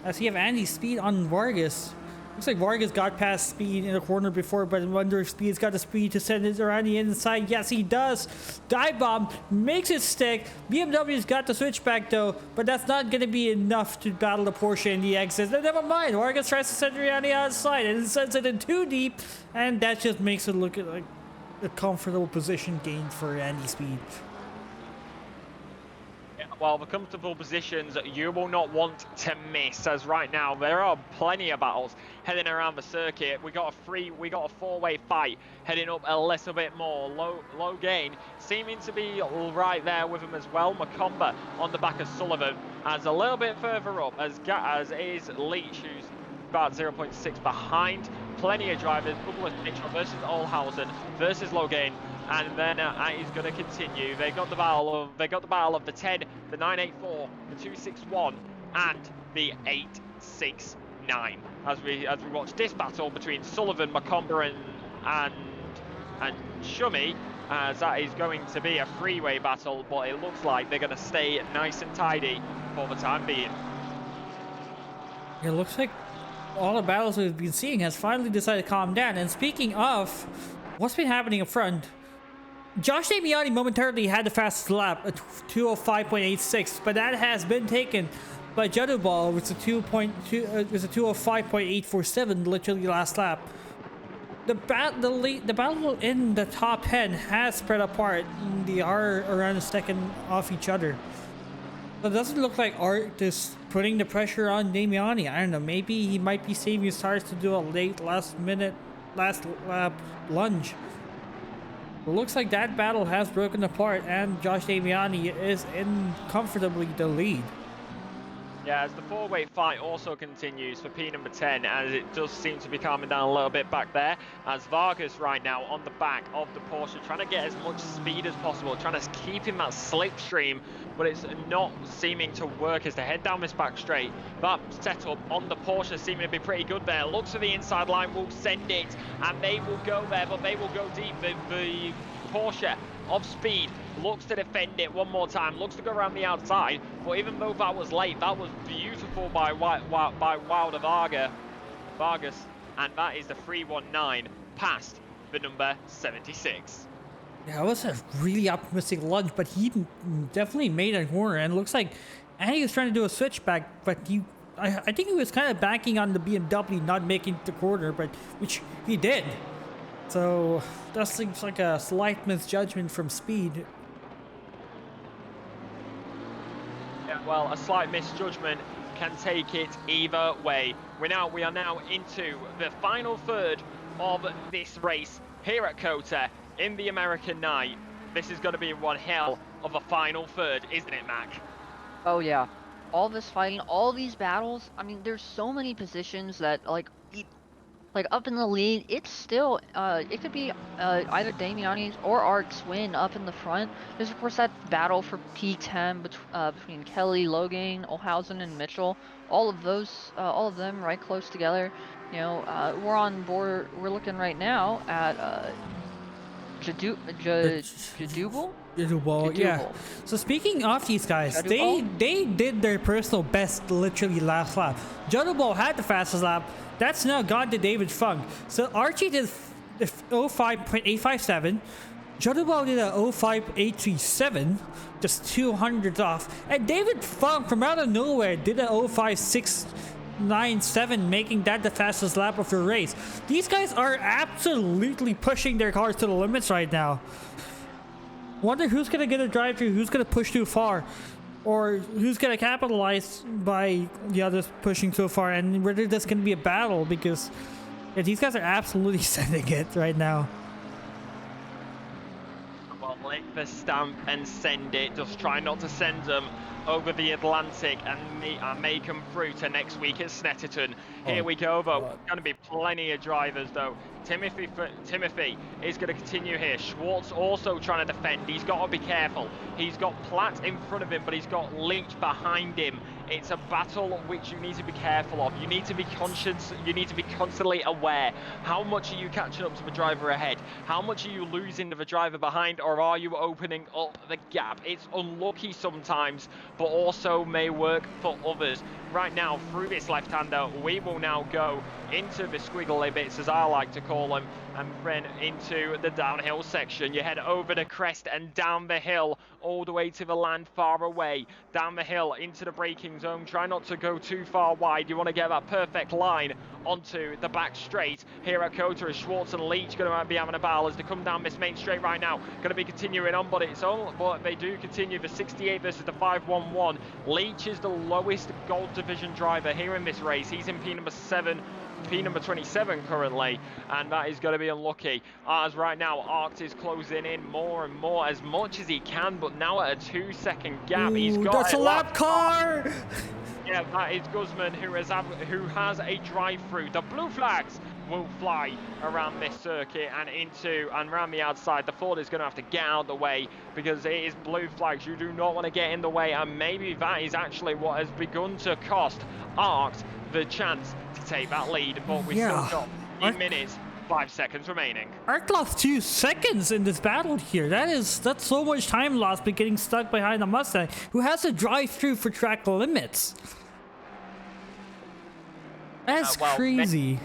as he have Andy's speed on Vargas. Looks like Vargas got past Speed in the corner before, but I wonder if Speed's got the speed to send it around the inside. Yes, he does. Dive bomb makes it stick. BMW's got the switchback though, but that's not going to be enough to battle the Porsche in the exits. And never mind, Vargas tries to send it around the outside and sends it in too deep, and that just makes it look like a comfortable position gain for Andy Speed. Well, the comfortable positions you will not want to miss, as right now there are plenty of battles heading around the circuit. We got a four-way fight heading up a little bit more. Low gain seeming to be right there with him as well. Macomba on the back of Sullivan, as a little bit further up as is Leach, who's about 0.6 behind. Plenty of drivers. Douglas Mitchell versus Olhausen versus Logain. And then he's going to continue. They got the battle of the 10, the 984, the 261, and the 869. As we watch this battle between Sullivan, Macomber, and Shummy, as that is going to be a freeway battle, but it looks like they're going to stay nice and tidy for the time being. It looks like all the battles we've been seeing has finally decided to calm down. And speaking of what's been happening up front, Josh Damiani momentarily had the fastest lap at 205.86, but that has been taken by Jadubal with a 205.847 literally last lap. The battle in the top 10 has spread apart. They are around a second off each other. So it doesn't look like Art is putting the pressure on Damiani. I don't know, maybe he might be saving his tires to do a last lap lunge. It looks like that battle has broken apart, and Josh Damiani is in comfortably the lead. Yeah, as the four-way fight also continues for P number 10, as it does seem to be calming down a little bit back there, as Vargas right now on the back of the Porsche, trying to get as much speed as possible, trying to keep in that slipstream, but it's not seeming to work as they head down this back straight. That setup on the Porsche seeming to be pretty good there. Looks for the inside line, will send it, and they will go there, but they will go deep. The Porsche of Speed looks to defend it one more time, looks to go around the outside, but even though that was late, that was beautiful by Wilder Vargas, and that is the 319 past the number 76. Yeah, it was a really optimistic lunge, but he definitely made a corner, and it looks like Andy was trying to do a switchback, but I think he was kind of banking on the BMW not making the corner, but which he did. So that seems like a slight misjudgment from Speed. Yeah, well, a slight misjudgment can take it either way. We are now into the final third of this race here at COTA in the American night. This is going to be one hell of a final third, isn't it, Mac? Oh yeah, all this fighting, all these battles. I mean, there's so many positions that like up in the lead, it's still it could be either Damiani's or Art's win up in the front. There's of course that battle for P10 between Kelly, Logain, Olhausen, and Mitchell. All of them right close together. You know, we're on board. We're looking right now at Jadubal, yeah. So speaking of these guys, they did their personal best literally last lap. Jadubal had the fastest lap. That's now gone to David Funk. So Archie did 05.857. Jadubal did a 05.837, just 200 off. And David Funk from out of nowhere did a 05.697, making that the fastest lap of the race. These guys are absolutely pushing their cars to the limits right now. Wonder who's gonna get a drive through, who's gonna push too far. or who's gonna capitalize by the others pushing so far, and whether there's gonna be a battle, because yeah, these guys are absolutely sending it right now. Well, lick the stamp and send it. Just try not to send them over the Atlantic and make them through to next week at Snetterton. Here we go, though. Going to be plenty of drivers, though. Timothy is going to continue here. Schwartz also trying to defend. He's got to be careful. He's got Platt in front of him, but he's got Leach behind him. It's a battle which you need to be careful of. You need to be conscious. You need to be constantly aware. How much are you catching up to the driver ahead? How much are you losing to the driver behind, or are you opening up the gap? It's unlucky sometimes, but also may work for others. Right now, through this left-hander, we will now go into the squiggly bits, as I like to call them, and then into the downhill section. You head over the crest and down the hill, all the way to the land far away. Down the hill into the braking zone. Try not to go too far wide. You want to get that perfect line onto the back straight. Here at Kota, is Schwartz and Leach going to be having a battle as they come down this main straight right now. Going to be continuing on, but they do continue. The 68 versus the 511. Leach is the lowest Gold Division driver here in this race. He's in P number 27 currently, and that is going to be unlucky, as right now Arct is closing in more and more, as much as he can, but now at a 2-second gap. He's got that's a lap car. Yeah, that is Guzman, who has a drive-through. The blue flags will fly around this circuit and around the outside. The Ford is going to have to get out of the way, because it is blue flags. You do not want to get in the way, and maybe that is actually what has begun to cost Arct the chance to take that lead. But we still got 8 minutes, 5 seconds remaining. Arc lost 2 seconds in this battle here. That's so much time lost by getting stuck behind a Mustang who has to drive through for track limits. That's crazy.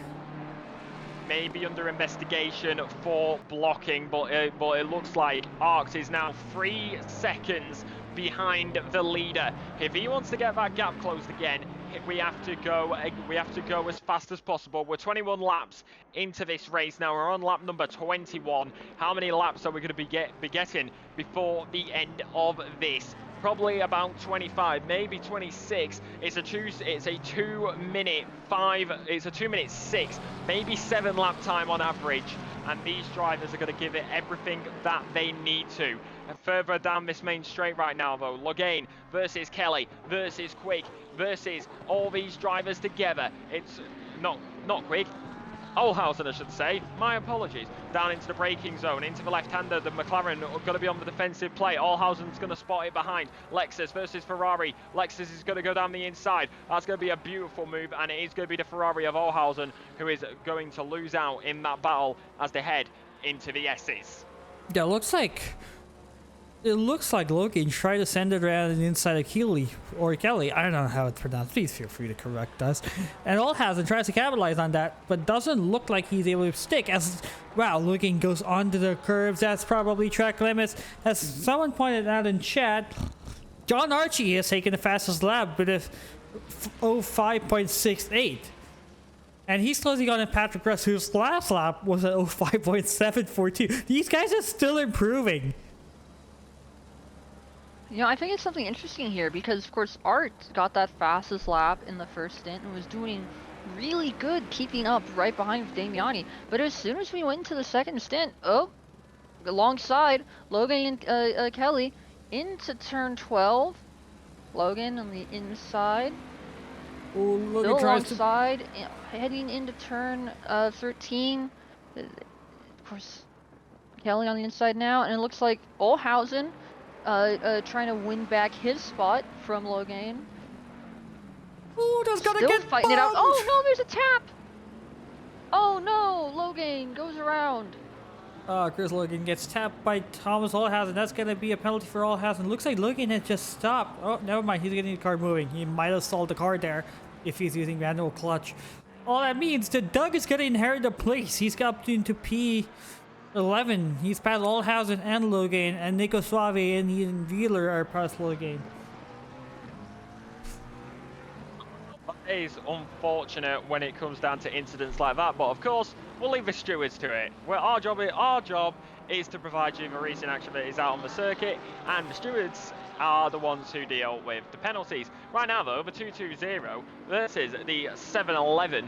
Maybe under investigation for blocking, but it looks like Arcs is now 3 seconds behind the leader. If he wants to get that gap closed again, we have to go as fast as possible. We're 21 laps into this race now. We're on lap number 21. How many laps are we going to be getting before the end of this? Probably about 25, maybe 26. It's a 2 minute 6, maybe 7 lap time on average. And these drivers are going to give it everything that they need to. And further down this main straight right now, though, Logain versus Kelly versus Quick versus all these drivers together. It's not Quick. Olhausen, I should say. My apologies. Down into the braking zone, into the left-hander. The McLaren are going to be on the defensive play. Olhausen's going to spot it behind. Lexus versus Ferrari. Lexus is going to go down the inside. That's going to be a beautiful move, and it is going to be the Ferrari of Olhausen who is going to lose out in that battle as they head into the S's. Yeah, it looks like Logan tried to send it around the inside of Kelly. I don't know how it's pronounced. Please feel free to correct us. And Olhausen tries to capitalize on that, but doesn't look like he's able to stick. As wow, Logan goes onto the curves. That's probably track limits. As someone pointed out in chat, John Archie has taken the fastest lap with a 05.68. And he's closing on Patrick Russ, whose last lap was at 05.742. These guys are still improving. You know, I think it's something interesting here because, of course, Art got that fastest lap in the first stint and was doing really good keeping up right behind Damiani. But as soon as we went into the second stint, alongside Logan and Kelly into turn 12. Logan on the inside. Oh, Logan Bill tries alongside, heading into turn 13. Of course, Kelly on the inside now, and it looks like Olhausen trying to win back his spot from Logan. Oh, that's gonna Still get fighting it out. bumped. Oh no, there's a tap. Oh no, Logan goes around. Chris Logan gets tapped by Thomas Olhausen. That's gonna be a penalty for Olhausen. Looks like Logan has just stopped. Oh, never mind. He's getting the car moving. He might have stalled the car there if he's using manual clutch. All that means that Doug is gonna inherit the place. He's got up into P11. He's past Olhausen and Logan, and Nico Suave and Ian Wheeler are past Logan. That is unfortunate when it comes down to incidents like that, but of course, we'll leave the stewards to it. Well, our job is to provide you the racing action that is out on the circuit, and the stewards are the ones who deal with the penalties. Right now, though, the 220 versus the 711.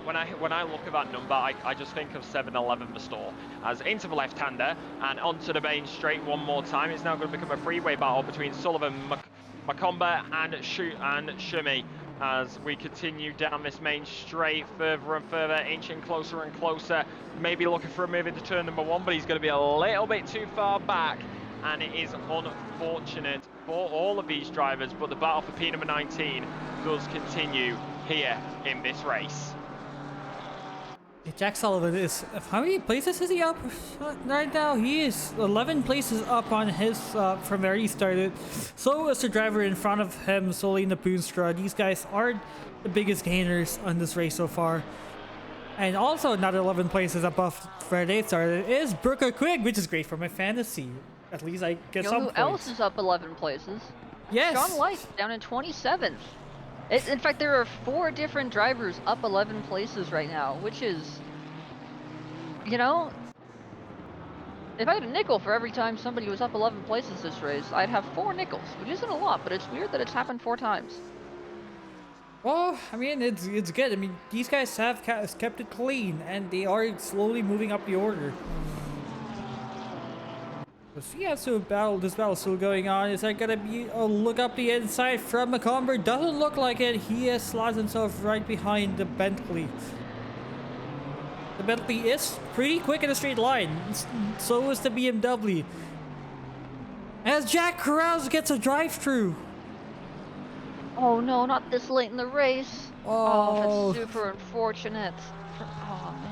When I look at that number, I just think of 711 the store. As into the left-hander and onto the main straight one more time. It's now going to become a freeway battle between Sullivan, Macomber and Shumi. As we continue down this main straight, further and further, inching closer and closer. Maybe looking for a move into turn number 1, but he's going to be a little bit too far back. And it is unfortunate for all of these drivers, but the battle for P number 19 does continue here in this race. Jack Sullivan is, how many places is he up right now? He is 11 places up on his, from where he started. So is the driver in front of him, Solina Boonstra. These guys are the biggest gainers on this race so far. And also another 11 places above where they started is Brooker Quigg, which is great for my fantasy. At least I get some points. Who else is up 11 places? Yes! Sean Light down in 27th. In fact, there are 4 different drivers up 11 places right now, which is, you know, if I had a nickel for every time somebody was up 11 places this race, I'd have 4 nickels, which isn't a lot, but it's weird that it's happened 4 times. Well, I mean, it's good. I mean, these guys have kept it clean, and they are slowly moving up the order. But yeah, so this battle still going on. Is that gonna be a look up the inside from Macomber? Doesn't look like it. He has slots himself right behind the Bentley. The Bentley is pretty quick in a straight line. So is the BMW. As Jack Carouse gets a drive-through. Oh no, not this late in the race. Oh, that's super unfortunate. Oh man.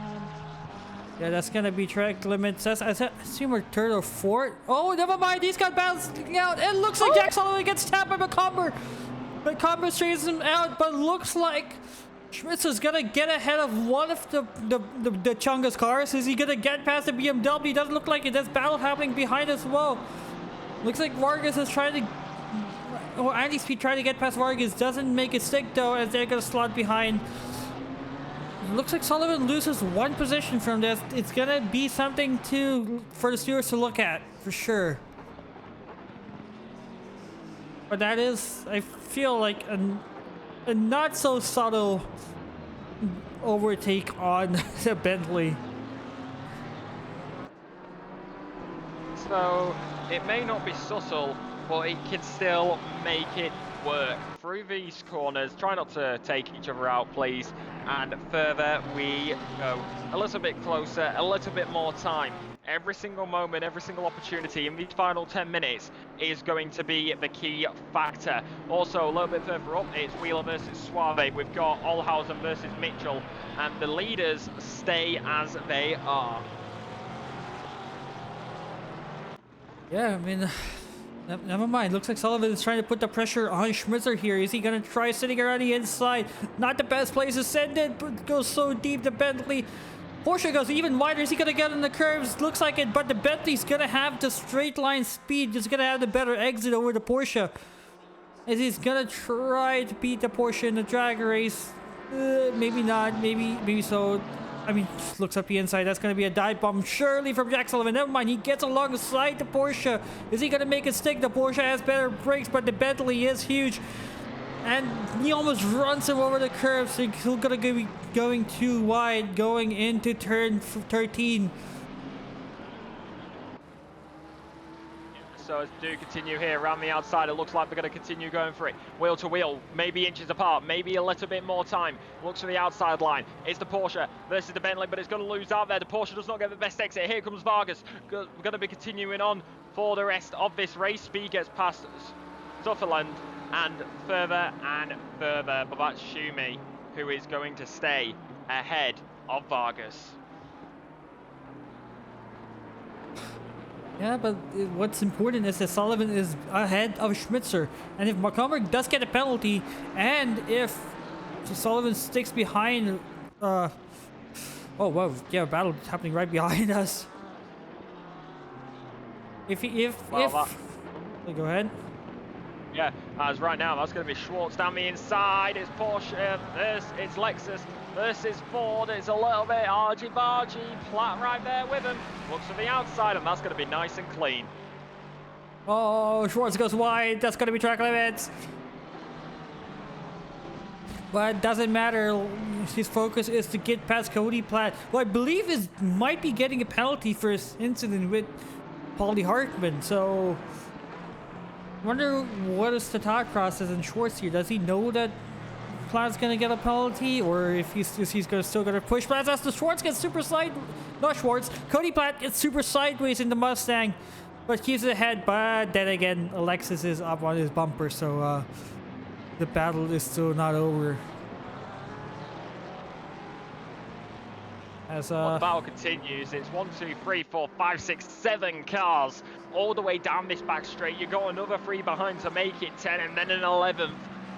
Yeah, that's gonna be track limits. I assume we're third or fourth. Oh, never mind. He's got bouncing out. It looks like Jack Sullivan gets tapped by Macomber. Macomber straightens him out, but looks like Schmitz is gonna get ahead of one of the Chunga's cars. Is he gonna get past the BMW? Doesn't look like it. There's battle happening behind as well. Looks like Vargas is trying to. Oh, Andy Speed trying to get past Vargas. Doesn't make it stick though, as they're gonna slot behind. Looks like Sullivan loses 1 position from this. It's gonna be something for the stewards to look at, for sure. But that is, I feel like, a not so subtle overtake on the Bentley. So it may not be subtle, but it can still make it work through these corners. Try not to take each other out, please. And further we go, a little bit closer, a little bit more time. Every single moment, every single opportunity in these final 10 minutes is going to be the key factor. Also, a little bit further up, it's Wheeler versus Suave. We've got Olhausen versus Mitchell, and the leaders stay as they are. Yeah, I mean, never mind. Looks like Sullivan is trying to put the pressure on Schmitzer here. Is he going to try sitting around the inside? Not the best place to send it, but goes so deep to Bentley. Porsche goes even wider. Is he going to get in the curves? Looks like it, but the Bentley's going to have the straight line speed. Just going to have the better exit over the Porsche. As he's going to try to beat the Porsche in the drag race. Maybe not. Maybe so. I mean, looks up the inside. That's going to be a dive bomb surely from Jack Sullivan. Never mind. He gets alongside the Porsche. Is he going to make it stick? The Porsche has better brakes, but the Bentley is huge. And he almost runs him over the curve. So he's going to be going too wide going into turn 13. So as do continue here around the outside, it looks like they're going to continue going for it. Wheel to wheel, maybe inches apart, maybe a little bit more time. Looks for the outside line. It's the Porsche versus the Bentley, but it's going to lose out there. The Porsche does not get the best exit. Here comes Vargas. We're going to be continuing on for the rest of this race. Speed gets past Sutherland and further, but that's Schumi who is going to stay ahead of Vargas. Yeah, but what's important is that Sullivan is ahead of Schmitzer. And if Macomber does get a penalty, and if Sullivan sticks behind... oh, wow, yeah, battle happening right behind us. Go ahead. Yeah, as right now, that's going to be Schwartz down the inside. It's Porsche, it's Lexus versus Ford. It's a little bit argy-bargy. Platt right there with him. Looks to the outside, and that's going to be nice and clean. Oh, Schwartz goes wide. That's going to be track limits. But it doesn't matter. His focus is to get past Cody Platt, who I believe might be getting a penalty for his incident with Paulie Hartman. So, I wonder what is the thought process in Schwartz here. Does he know that Platt's gonna get a penalty, or if he's still gonna push Platt? As the Schwartz gets super not Schwartz, Cody Platt gets super sideways in the Mustang, but keeps it ahead. But then again, Alexis is up on his bumper, so the battle is still not over. As Well, the battle continues. It's 1, 2, 3, 4, 5, 6, 7 cars all the way down this back straight. You got another 3 behind to make it 10, and then an 11th.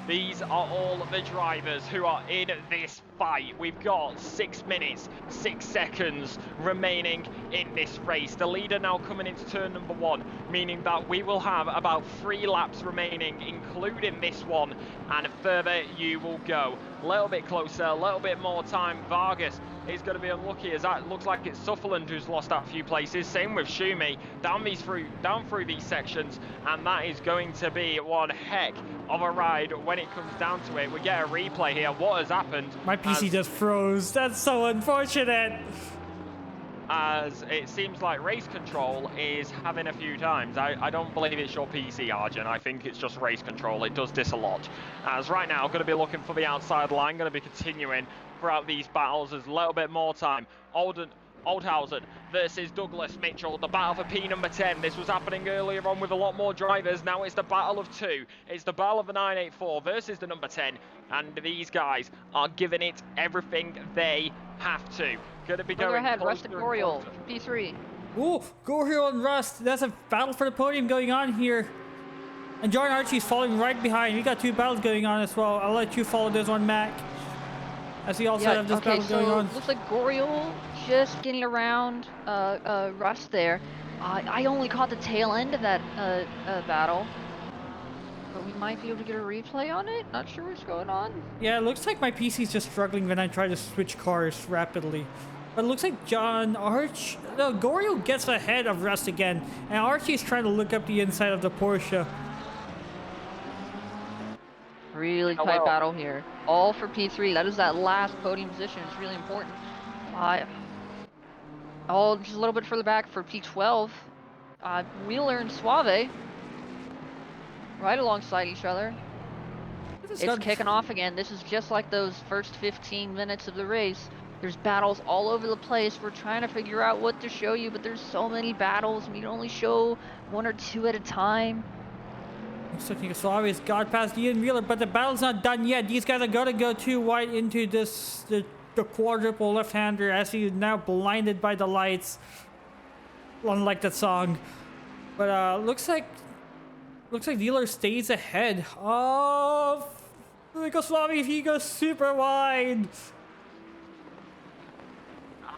These are all the drivers who are in this fight. We've got 6 minutes, 6 seconds remaining in this race. The leader now coming into turn number 1, meaning that we will have about 3 laps remaining, including this one, and further you will go. A little bit closer, a little bit more time. Vargas is going to be unlucky, as that looks like it's Sutherland who's lost that few places. Same with Schumi down through these sections, and that is going to be one heck of a ride when it comes down to it. We get a replay here. What has happened? my PC just froze. That's so unfortunate. As it seems like race control is having a few times. I don't believe it's your PC, Arjun. I think it's just race control. It does dislodge. As right now, going to be looking for the outside line. Going to be continuing throughout these battles. There's a little bit more time. Oldhausen versus Douglas Mitchell. The battle for P number 10. This was happening earlier on with a lot more drivers. Now it's the battle of 2. It's the battle of the 984 versus the number 10. And these guys are giving it everything they have to. Going to be going ahead, closer Rust and and Goriel, closer. P3. Ooh, Goriel and Rust. That's a battle for the podium going on here. And John Archie's following right behind. We got 2 battles going on as well. I'll let you follow this one, Mac. As we also have this battle going on. Looks like Goriel just getting around Rust there. I only caught the tail end of that battle. But we might be able to get a replay on it. Not sure what's going on. Yeah, it looks like my PC's just struggling when I try to switch cars rapidly. But it looks like Goriel gets ahead of Rust again. And Archie's trying to look up the inside of the Porsche. Really tight battle here. All for P3. That is that last podium position. It's really important. Just a little bit further back for P12. Wheeler and Suave. Right alongside each other. It's kicking off again. This is just like those first 15 minutes of the race. There's battles all over the place. We're trying to figure out what to show you, but there's so many battles. We can only show 1 or 2 at a time. Looks like Suave's got past Ian Wheeler, but the battle's not done yet. These guys are gonna go too wide into the quadruple left-hander as he's now blinded by the lights. Unlike that song. But looks like Wheeler stays ahead. Oh, there goes Suave. He goes super wide.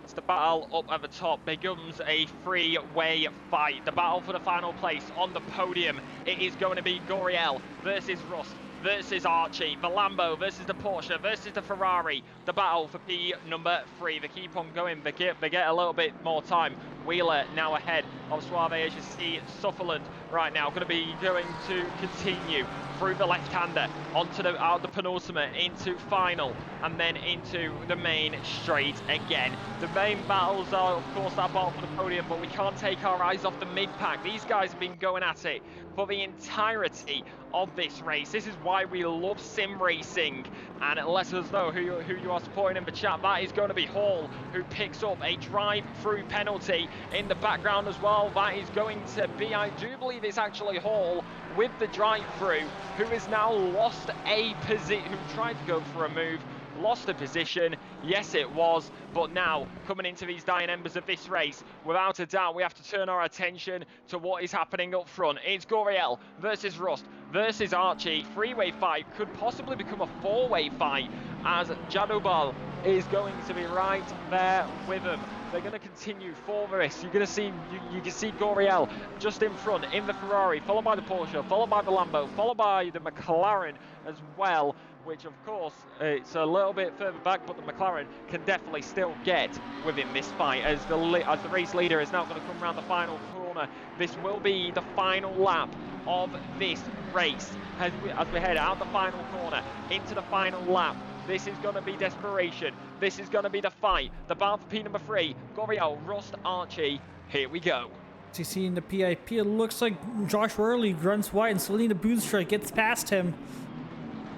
That's the battle up at the top. Becomes a 3-way fight. The battle for the final place on the podium. It is going to be Goriel versus Rust versus Archie. The Lambo versus the Porsche versus the Ferrari. The battle for P number 3. They keep on going. They get a little bit more time. Wheeler now ahead of Suave, as you see. Sutherland right now going to be going to continue through the left-hander onto out the penultimate into final, and then into the main straight again. The main battles are of course that battle for the podium, but we can't take our eyes off the mid-pack. These guys have been going at it for the entirety of this race. This is why we love sim racing, and it lets us know who you are supporting in the chat. That is going to be Hall, who picks up a drive-through penalty in the background as well. That is going to be, I do believe it's actually Hall with the drive-through, who has now lost a position, who tried to go for a move, lost a position. Yes, it was, but now coming into these dying embers of this race, without a doubt we have to turn our attention to what is happening up front. It's Goriel versus Rust versus Archie. 3-way fight could possibly become a 4-way fight, as Jadobal is going to be right there with him. they're going to continue for this. You're going to see, you can see Goriel just in front in the Ferrari, followed by the Porsche, followed by the Lambo, followed by the McLaren as well, which of course it's a little bit further back, but the McLaren can definitely still get within this fight as the race leader is now going to come around the final corner. This will be the final lap of this race as we head out the final corner into the final lap. This is going to be desperation. This is going to be the fight. The bound for P number 3, Goriel, Rust, Archie. Here we go. As you see in the PIP, it looks like Josh Worley runs wide and Selena Boonstra gets past him.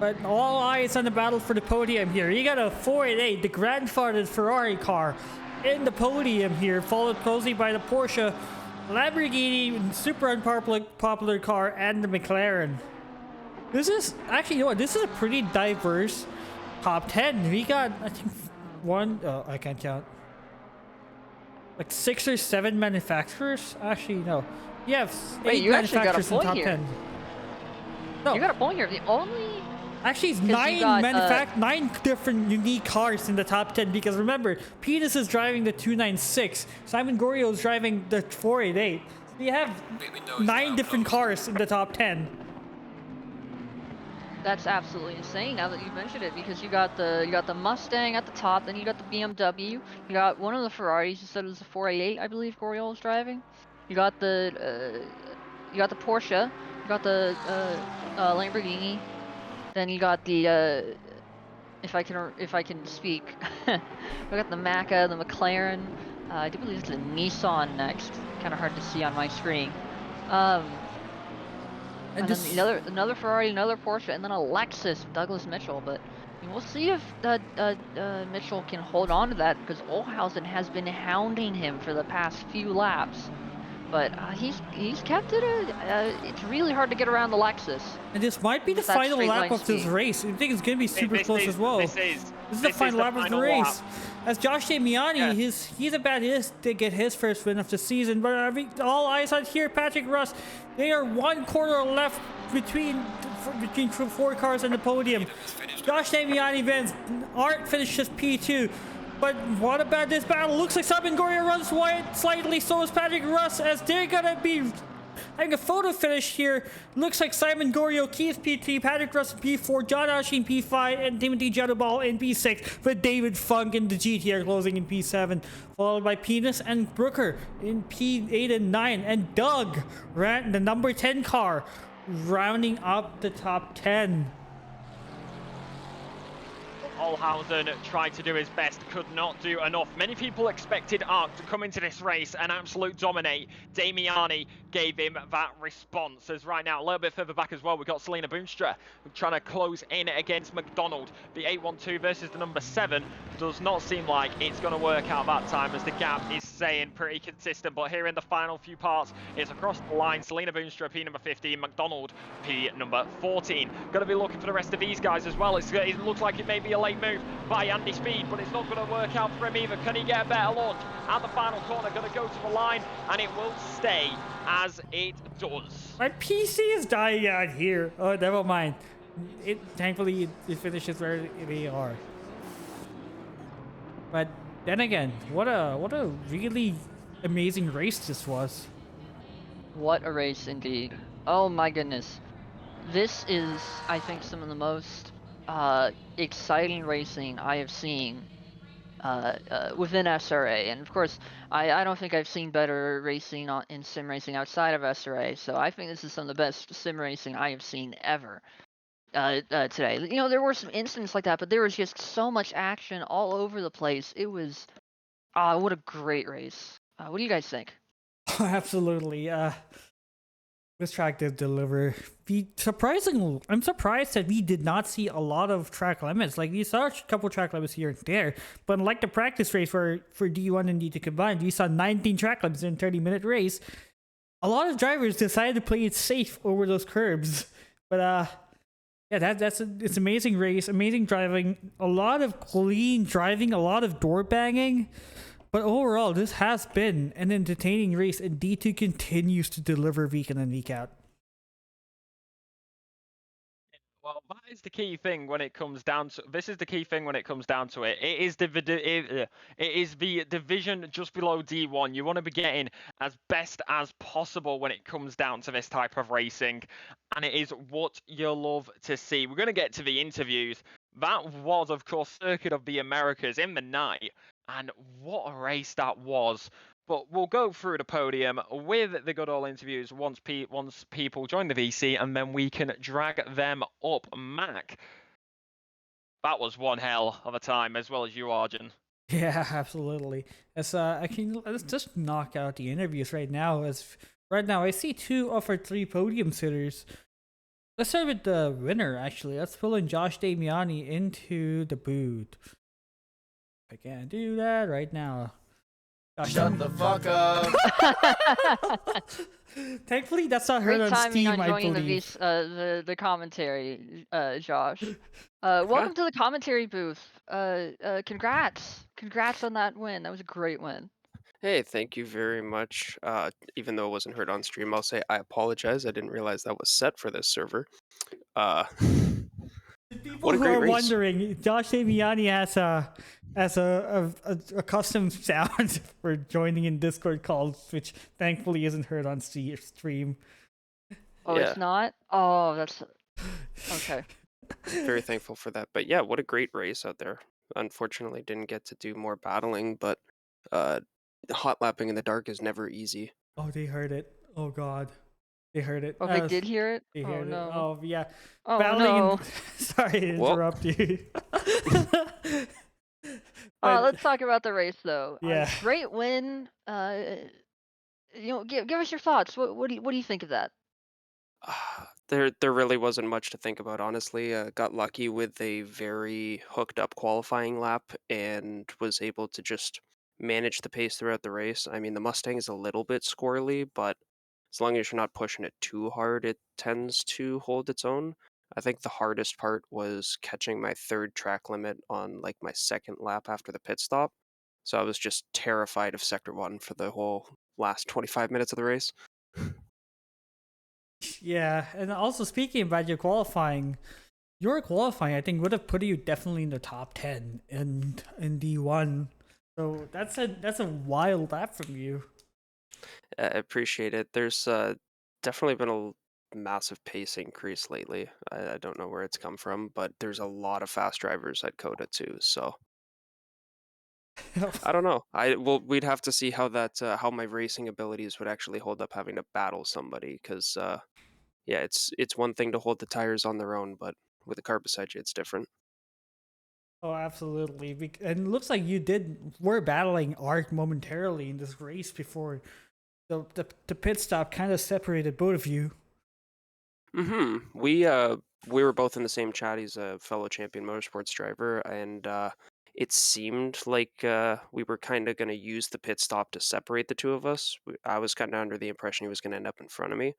But all eyes on the battle for the podium here. You got a 488, the grandfathered Ferrari car, in the podium here, followed closely by the Porsche, Lamborghini, super unpopular car, and the McLaren. This is, actually, you know what, this is a pretty diverse top 10. We got, I think, I can't count. Like 6 or 7 manufacturers? Actually, no. You have 8 you actually got a manufacturers in point top here. 10. No. You got a point here. The only... Actually, it's 9 different unique cars in the top 10 because remember, Penis is driving the 296, Simon Gorio is driving the 488. So you have 9 different cars in the top 10. That's absolutely insane now that you mentioned it, because you got the Mustang at the top, then you got the BMW, you got one of the Ferraris. You said it was a 488, I believe Goriel was driving. You got the Porsche, you got the Lamborghini, then you got the if I can speak, we got the Macca, the McLaren. I do believe it's the Nissan next. Kind of hard to see on my screen. And then another Ferrari, another Porsche, and then a Lexus with Douglas Mitchell. But we'll see if Mitchell can hold on to that, because Olhausen has been hounding him for the past few laps. But he's kept it. It's really hard to get around the Lexus. And this might be the final lap of this race. I think it's going to be super close as well. This is the final lap of the race. As Josh Damiani, he's about to get his first win of the season. But all eyes on here, Patrick Russ. They are 1 corner left between 4 cars on the podium. Josh Damiani wins. Art finishes P2. But what about this battle? Looks like Simon Goria runs wide slightly, so is Patrick Russ, as they're gonna be having a photo finish here. Looks like Simon Gorio keeps P3, Patrick Russ in P4, John Ashe in P5, and Timothy Jadobal in P6, with David Funk in the GTR closing in P7, followed by Penis and Brooker in P8 and 9, and Doug ran the number 10 car, rounding up the top 10. Olhausen tried to do his best, could not do enough. Many people expected Ark to come into this race and absolute dominate. Damiani gave him that response. As right now, a little bit further back as well, we've got Selena Boonstra trying to close in against McDonald. The 812 versus the number 7 does not seem like it's going to work out that time, as the gap is staying pretty consistent. But here in the final few parts, it's across the line. Selena Boonstra, P number 15, McDonald, P number 14. Going to be looking for the rest of these guys as well. It looks like it may be a late move by Andy Speed, but it's not going to work out for him either. Can he get a better launch at the final corner? Going to go to the line, and it will stay as it does. My PC is dying out here. Oh, never mind. Thankfully it finishes where they are. But then again, what a really amazing race this was. What a race indeed. Oh my goodness. This is, I think, some of the most exciting racing I have seen within SRA, and of course I don't think I've seen better racing in sim racing outside of SRA, so I think this is some of the best sim racing I have seen ever today. You know, there were some incidents like that, but there was just so much action all over the place. It was what a great race. What do you guys think? Absolutely. This track did deliver. I'm surprised that we did not see a lot of track limits. Like, we saw a couple track limits here and there, but like the practice race for D1 and D2 combined, we saw 19 track limits in a 30-minute race. A lot of drivers decided to play it safe over those curbs. But yeah, it's amazing race, amazing driving, a lot of clean driving, a lot of door banging. But overall, this has been an entertaining race, and D2 continues to deliver week in and week out. Well, that is the key thing when it comes down to this. Is the key thing when it comes down to it. It is the division just below D1. You want to be getting as best as possible when it comes down to this type of racing, and it is what you love to see. We're going to get to the interviews. That was, of course, Circuit of the Americas in the night, and what a race that was. But we'll go through the podium with the good old interviews once people join the VC, and then we can drag them up. Mac, that was one hell of a time, as well as you, Arjun. Yeah, absolutely. Let's just knock out the interviews right now. Right now I see 2 of our 3 podium sitters. Let's start with the winner. Actually, let's pull in Josh Damiani into the booth. I can't do that right now. Shut the fuck up. Thankfully, that's not heard Great on timing Steam, on I joining believe. the commentary, Josh. Welcome to the commentary booth. Congrats on that win. That was a great win. Hey, thank you very much. Even though it wasn't heard on stream, I'll say I apologize. I didn't realize that was set for this server. People What a who great are race. wondering, Josh Damiani has a custom sound for joining in Discord calls, which thankfully isn't heard on stream. Oh, Yeah. it's not? Oh, that's okay. Very thankful for that. But yeah, what a great race out there. Unfortunately, didn't get to do more battling, but hot lapping in the dark is never easy. Oh, they heard it. Oh God, they heard it. Oh, they did hear it? They Oh heard no. it. Oh yeah. Oh Battling no. Sorry to Well- interrupt you. Let's talk about the race though. Yeah. Great win. Give us your thoughts. What do you think of that? There really wasn't much to think about, honestly. Got lucky with a very hooked up qualifying lap and was able to just manage the pace throughout the race. I mean, the Mustang is a little bit squirrely, but as long as you're not pushing it too hard, it tends to hold its own. I think the hardest part was catching my 3rd track limit on like my 2nd lap after the pit stop. So I was just terrified of Sector 1 for the whole last 25 minutes of the race. Yeah, and also speaking about your qualifying I think would have put you definitely in the top 10 in D1. So that's a wild lap from you. I appreciate it. There's definitely been a massive pace increase lately. I don't know where it's come from, but there's a lot of fast drivers at Coda too. So I don't know. We'd have to see how that how my racing abilities would actually hold up having to battle somebody. Because yeah, it's one thing to hold the tires on their own, but with a car beside you, it's different. Oh, absolutely. And it looks like were battling Art momentarily in this race before the pit stop kind of separated both of you. Mm-hmm. We were both in the same chat. He's a fellow champion motorsports driver, and it seemed like we were kind of going to use the pit stop to separate the two of us. I was kind of under the impression he was going to end up in front of me,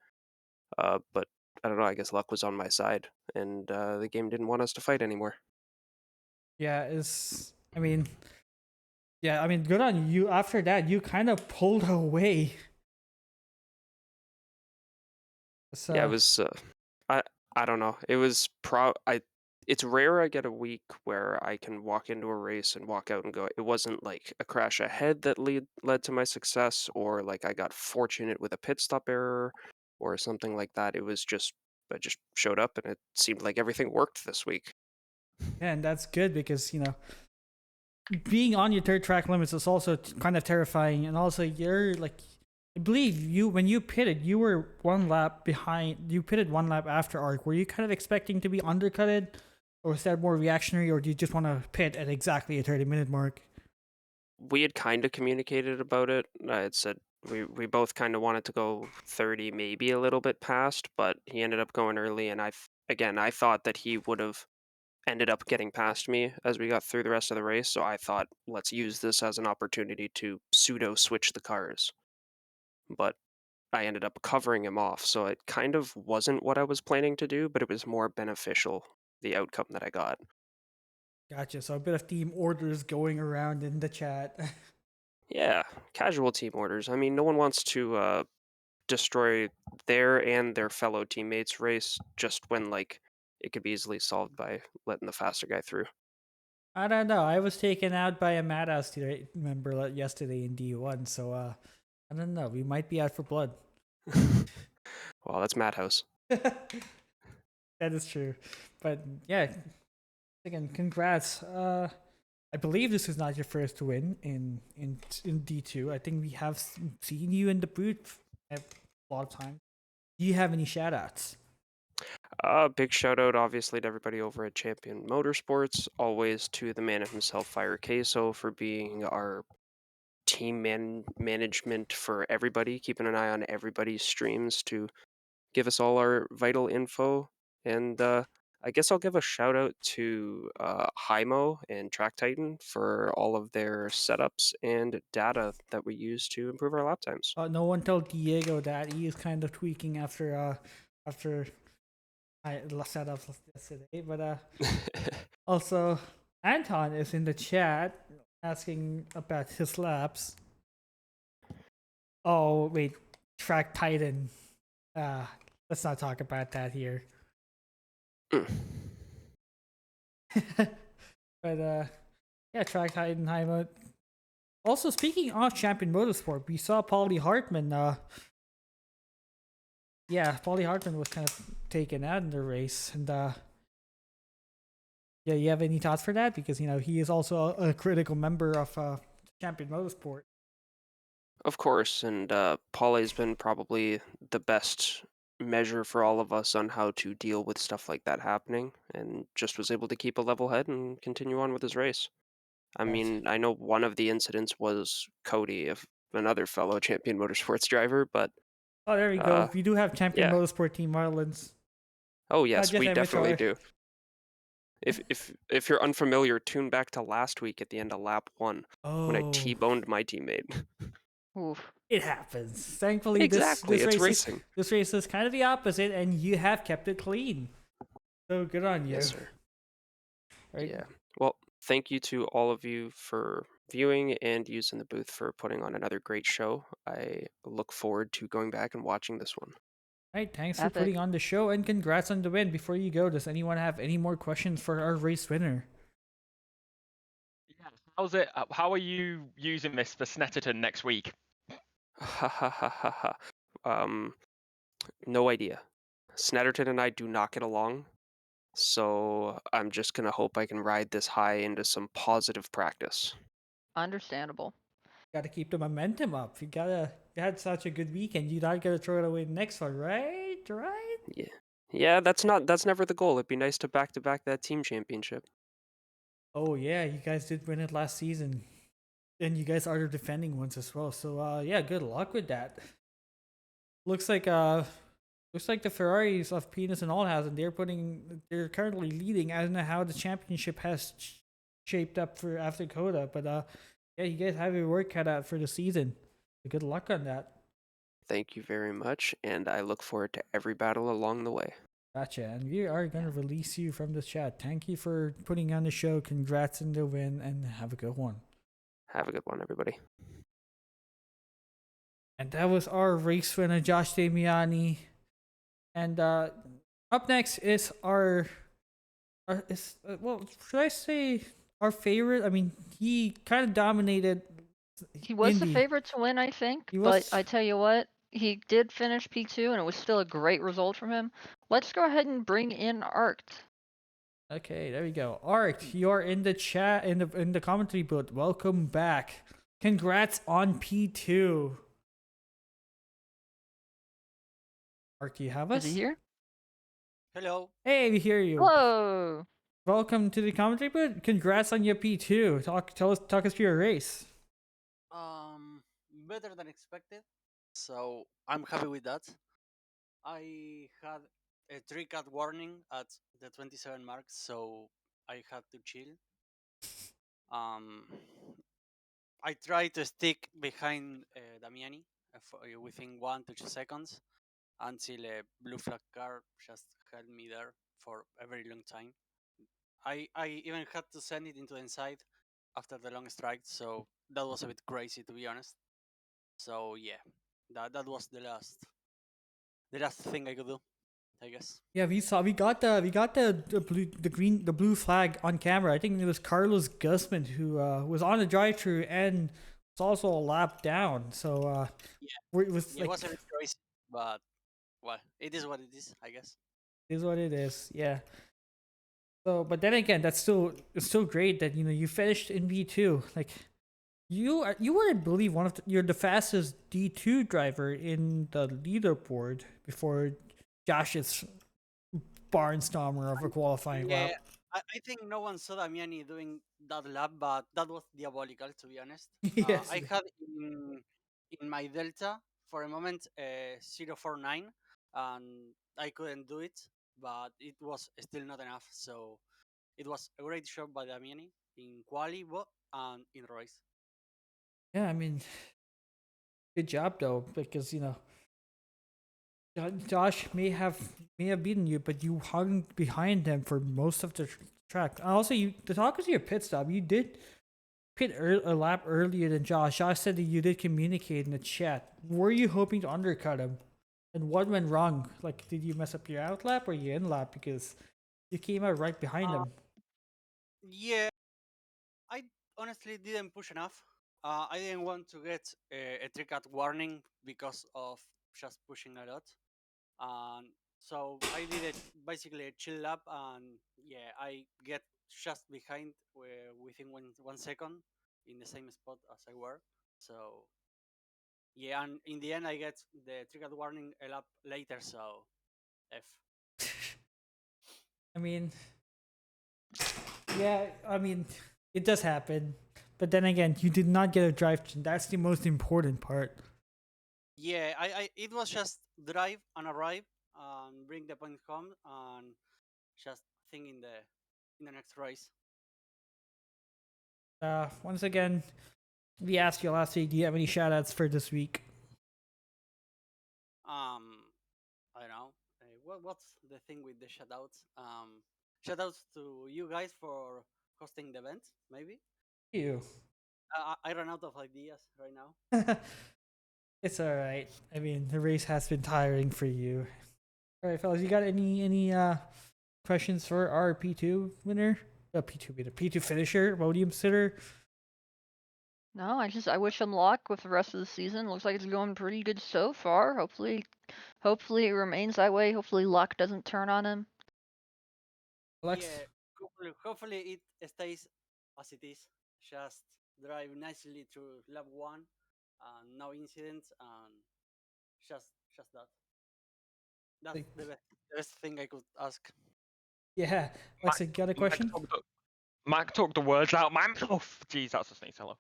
but I don't know. I guess luck was on my side, and the game didn't want us to fight anymore. Yeah, good on you. After that, you kind of pulled away. So, Yeah, it was. I don't know. It was It's rare I get a week where I can walk into a race and walk out and go. It wasn't like a crash ahead that led to my success, or like I got fortunate with a pit stop error, or something like that. It was just I just showed up and it seemed like everything worked this week. and that's good because being on your 3rd track limits is also kind of terrifying, and also you're like, I believe when you pitted, you were 1 lap behind. You pitted 1 lap after Arc. Were you kind of expecting to be undercutted, or was that more reactionary, or do you just want to pit at exactly a 30-minute mark? We had kind of communicated about it. I had said we both kind of wanted to go 30, maybe a little bit past, but he ended up going early, and I thought that he would have ended up getting past me as we got through the rest of the race. So I thought, let's use this as an opportunity to pseudo switch the cars. But I ended up covering him off, so it kind of wasn't what I was planning to do, but it was more beneficial, the outcome that I got. Gotcha. So a bit of team orders going around in the chat. Yeah, casual team orders. I mean, no one wants to destroy their and their fellow teammates' race just when, like, it could be easily solved by letting the faster guy through. I don't know. I was taken out by a Madhouse member yesterday in D1, so I don't know. We might be out for blood. Well, that's Madhouse. That is true. But yeah, again, congrats. I believe this is not your first win in D2. I think we have seen you in the booth a lot of times. Do you have any shoutouts? Big shout out, obviously, to everybody over at Champion Motorsports. Always to the man himself, Fire Queso, for being our team management for everybody, keeping an eye on everybody's streams to give us all our vital info. And I guess I'll give a shout out to Hymo and Track Titan for all of their setups and data that we use to improve our lap times. No one told Diego that he is kind of tweaking after I set up yesterday. But also Anton is in the chat asking about his laps. Oh wait, Track Titan. Let's not talk about that here. But yeah, Track Titan high mode. Also, speaking of Champion Motorsport, we saw Paulie Hartman. Paulie Hartman was kind of taken out in the race, and yeah, you have any thoughts for that? Because he is also a critical member of Champion Motorsport. Of course, and Paulie's been probably the best measure for all of us on how to deal with stuff like that happening, and just was able to keep a level head and continue on with his race. I mean, I know one of the incidents was Cody, another fellow Champion Motorsports driver, but oh, there we go. We do have Champion yeah. Motorsport Team Marlins. Oh yes, we definitely do. If you're unfamiliar, tune back to last week at the end of lap 1 when I T-boned my teammate. Oof. It happens. Thankfully, exactly. this it's race racing. This race is kind of the opposite, and you have kept it clean. So good on you. Yes, sir. Right? Yeah. Well, thank you to all of you for viewing and using the booth for putting on another great show. I look forward to going back and watching this one. Right, thanks Epic. for putting on the show, and congrats on the win. Before you go, does anyone have any more questions for our race winner? Yeah, how's it? How are you using this for Snetterton next week? No idea. Snetterton and I do not get along, so I'm just gonna hope I can ride this high into some positive practice. Understandable. Got to keep the momentum up. You had such a good weekend. You not gotta throw it away next one, right? Right? Yeah. That's never the goal. It'd be nice to back that team championship. Oh yeah, you guys did win it last season, and you guys are the defending ones as well. So yeah, good luck with that. Looks like the Ferraris of Penis and Allhausen, they're currently leading. I don't know how the championship has shaped up for after Coda, but yeah, you guys have your work cut out for the season. So good luck on that. Thank you very much, and I look forward to every battle along the way. Gotcha, and we are gonna release you from the chat. Thank you for putting on the show. Congrats on the win, and have a good one. Have a good one, everybody. And that was our race winner, Josh Damiani. And up next is our should I say our favorite? I mean, he kind of dominated. He was Indy. the favorite to win, I think. He was- But I tell you what, he did finish P2, and it was still a great result from him. Let's go ahead and bring in Arct. Okay, there we go. Arct, you're in the chat in the commentary booth. Welcome back. Congrats on P2. Arct, do you have us? Is he here? Hello. Hey, we hear you. Hello. Welcome to the commentary booth. Congrats on your P2. Talk us through your race. Better than expected. So I'm happy with that. I had a 3-cut warning at the 27 mark, so I had to chill. I tried to stick behind Damiani within 1 to 2 seconds until a blue flag car just held me there for a very long time. I even had to send it into the inside after the long strike, so that was a bit crazy, to be honest. So yeah, that was the last thing I could do. I guess. Yeah, we got the blue flag on camera. I think it was Carlos Guzman who was on the drive-through and was also a lap down. So Yeah, it was it like wasn't crazy, but well, it is what it is, I guess. is what it is. Yeah. So, but then again, it's still great that you finished in V2. Like you wouldn't believe you're the fastest D2 driver in the leaderboard before Josh's barnstormer of a qualifying Yeah, lap. I think no one saw Damiani doing that lap, but that was diabolical, to be honest. Yes. I had in my Delta for a moment 049, and I couldn't do it, but it was still not enough. So it was a great shot by Damiani in quali, and in race. Yeah, I mean, good job though, because Josh may have beaten you, but you hung behind him for most of the track. And also, to talk to your pit stop, you did pit a lap earlier than Josh. Josh said that you did communicate in the chat. Were you hoping to undercut him? And what went wrong? Like, did you mess up your out lap or your in lap? Because you came out right behind him. Yeah, I honestly didn't push enough. I didn't want to get a trick-out warning because of just pushing a lot. And so I did it basically a chill lap, and yeah, I get just behind within 1 second in the same spot as I were. So yeah, and in the end I get the trigger warning a lap later. So F. I mean, yeah, I mean, it does happen. But then again, you did not get a drive. That's the most important part. Yeah, I it was just drive and arrive and bring the point home and just think in the next race. Once again, we asked you last week, do you have any shoutouts for this week? I don't know. What's the thing with the shoutouts? Shoutouts to you guys for hosting the event, maybe. You. I run out of ideas right now. It's all right. I mean, the race has been tiring for you. All right, fellas, you got any questions for our P2 winner? P2 winner, P2 finisher, Podium sitter. No, I wish him luck with the rest of the season. Looks like it's going pretty good so far. Hopefully it remains that way. Hopefully luck doesn't turn on him. Alex? Yeah, hopefully it stays as it is. Just drive nicely through lap 1, no incidents, and just that. That's the best thing I could ask. Yeah, Alex, you got a question? Mac took the words out of my mouth. Jeez, that's a sneeze. Hello.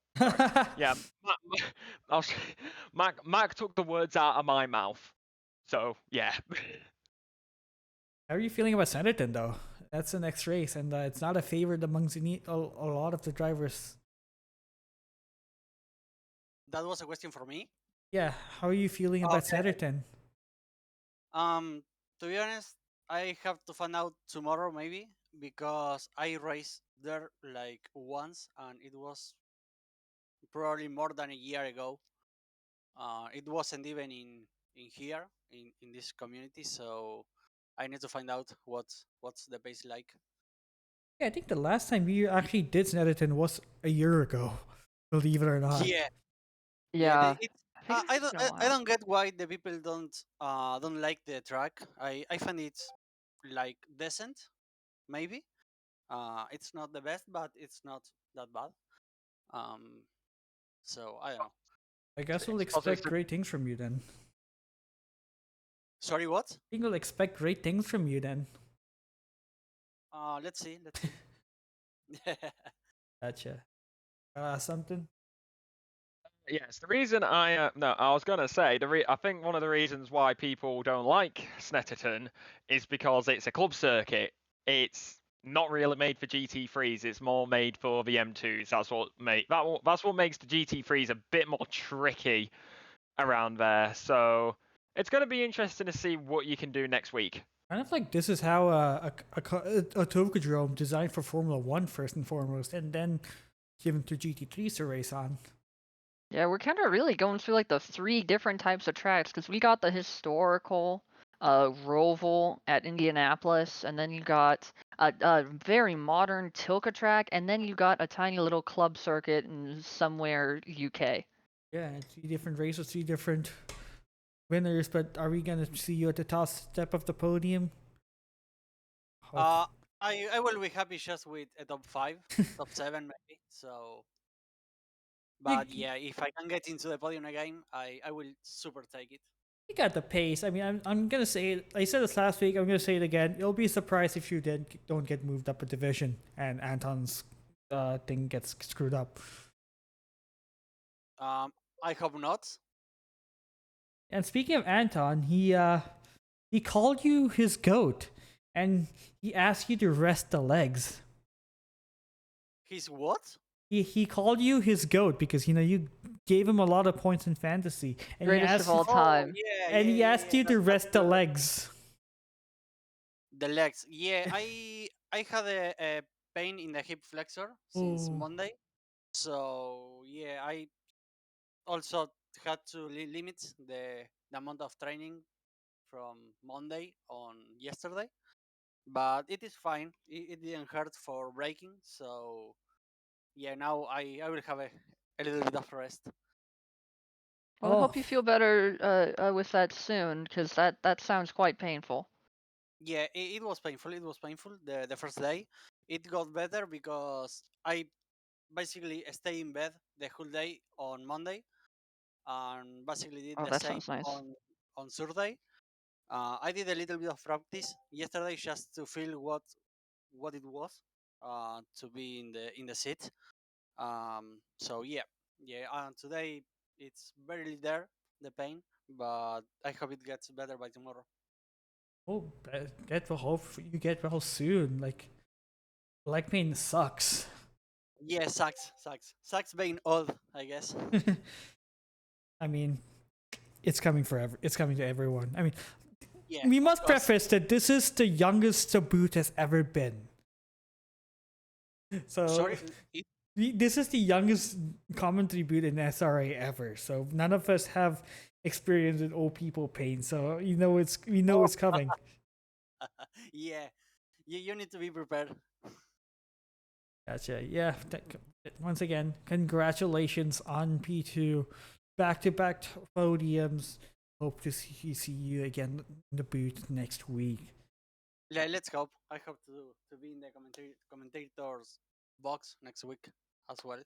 Yeah, Mac took the words out of my mouth. So yeah. How are you feeling about Sanderton though? That's the next race, and it's not a favorite amongst a lot of the drivers. That was a question for me. Yeah, how are you feeling about Sanderton? To be honest, I have to find out tomorrow maybe, because I raced there like once and it was probably more than a year ago. It wasn't even in here in this community, so I need to find out what's the pace like. Yeah, I think the last time we actually did Sanderton was a year ago. Believe it or not. Yeah. I don't get why the people don't like the track. I find it like decent, maybe. It's not the best, but it's not that bad. So I don't know. I guess we'll expect great things from you then. Sorry, what? I think we'll expect great things from you then. Let's see. Gotcha. Something? Yes, the reason I was gonna say I think one of the reasons why people don't like Snetterton is because it's a club circuit. It's not really made for GT3s. It's more made for the M2s. That's what makes the GT3s a bit more tricky around there. So it's gonna be interesting to see what you can do next week. Kind of like this is how a Tokadrome designed for Formula 1 first and foremost, and then given to GT3s to race on. Yeah, we're kind of really going through like the 3 different types of tracks, because we got the historical, Roval at Indianapolis, and then you got a very modern Tilka track, and then you got a tiny little club circuit in somewhere UK. Yeah, 3 different races, 3 different winners, but are we gonna see you at the top step of the podium? I will be happy just with a top 5, top 7 maybe. So, but yeah, if I can get into the podium again, I will super take it. You got the pace. I mean, I'm gonna say it. I said this last week. I'm gonna say it again. You'll be surprised if you don't get moved up a division and Anton's thing gets screwed up. I hope not. And speaking of Anton, he called you his goat, and he asked you to rest the legs. His what? He called you his goat because you gave him a lot of points in fantasy, and Greatest of all time. he asked you to rest the legs. The legs. Yeah, I had a pain in the hip flexor since Ooh. Monday. So yeah, I also had to limit the amount of training from Monday on yesterday. But it is fine. It didn't hurt for braking. So yeah, now I will have a little bit of rest. Well, I hope you feel better with that soon, because that sounds quite painful. Yeah, it was painful. It was painful the first day. It got better because I basically stayed in bed the whole day on Monday, and basically did Oh, the that same sounds nice. on Thursday. I did a little bit of practice yesterday just to feel what it was to be in the seat. So yeah, today it's barely there, the pain, but I hope it gets better by tomorrow. Oh, hope you get well soon. Leg pain sucks. Yeah, sucks being old, I guess. I mean, it's coming forever. It's coming to everyone. I mean, Yeah, we of must course. preface that this is the youngest the boot has ever been. So Sorry, this is the youngest commentary boot in SRA ever. So none of us have experience with old people pain. So we know it's coming. yeah, you need to be prepared. Gotcha. Yeah. Once again, congratulations on P2, back-to-back podiums. Hope to see you again in the boot next week. Yeah, let's hope. I hope to be in the commentators box next week as well. There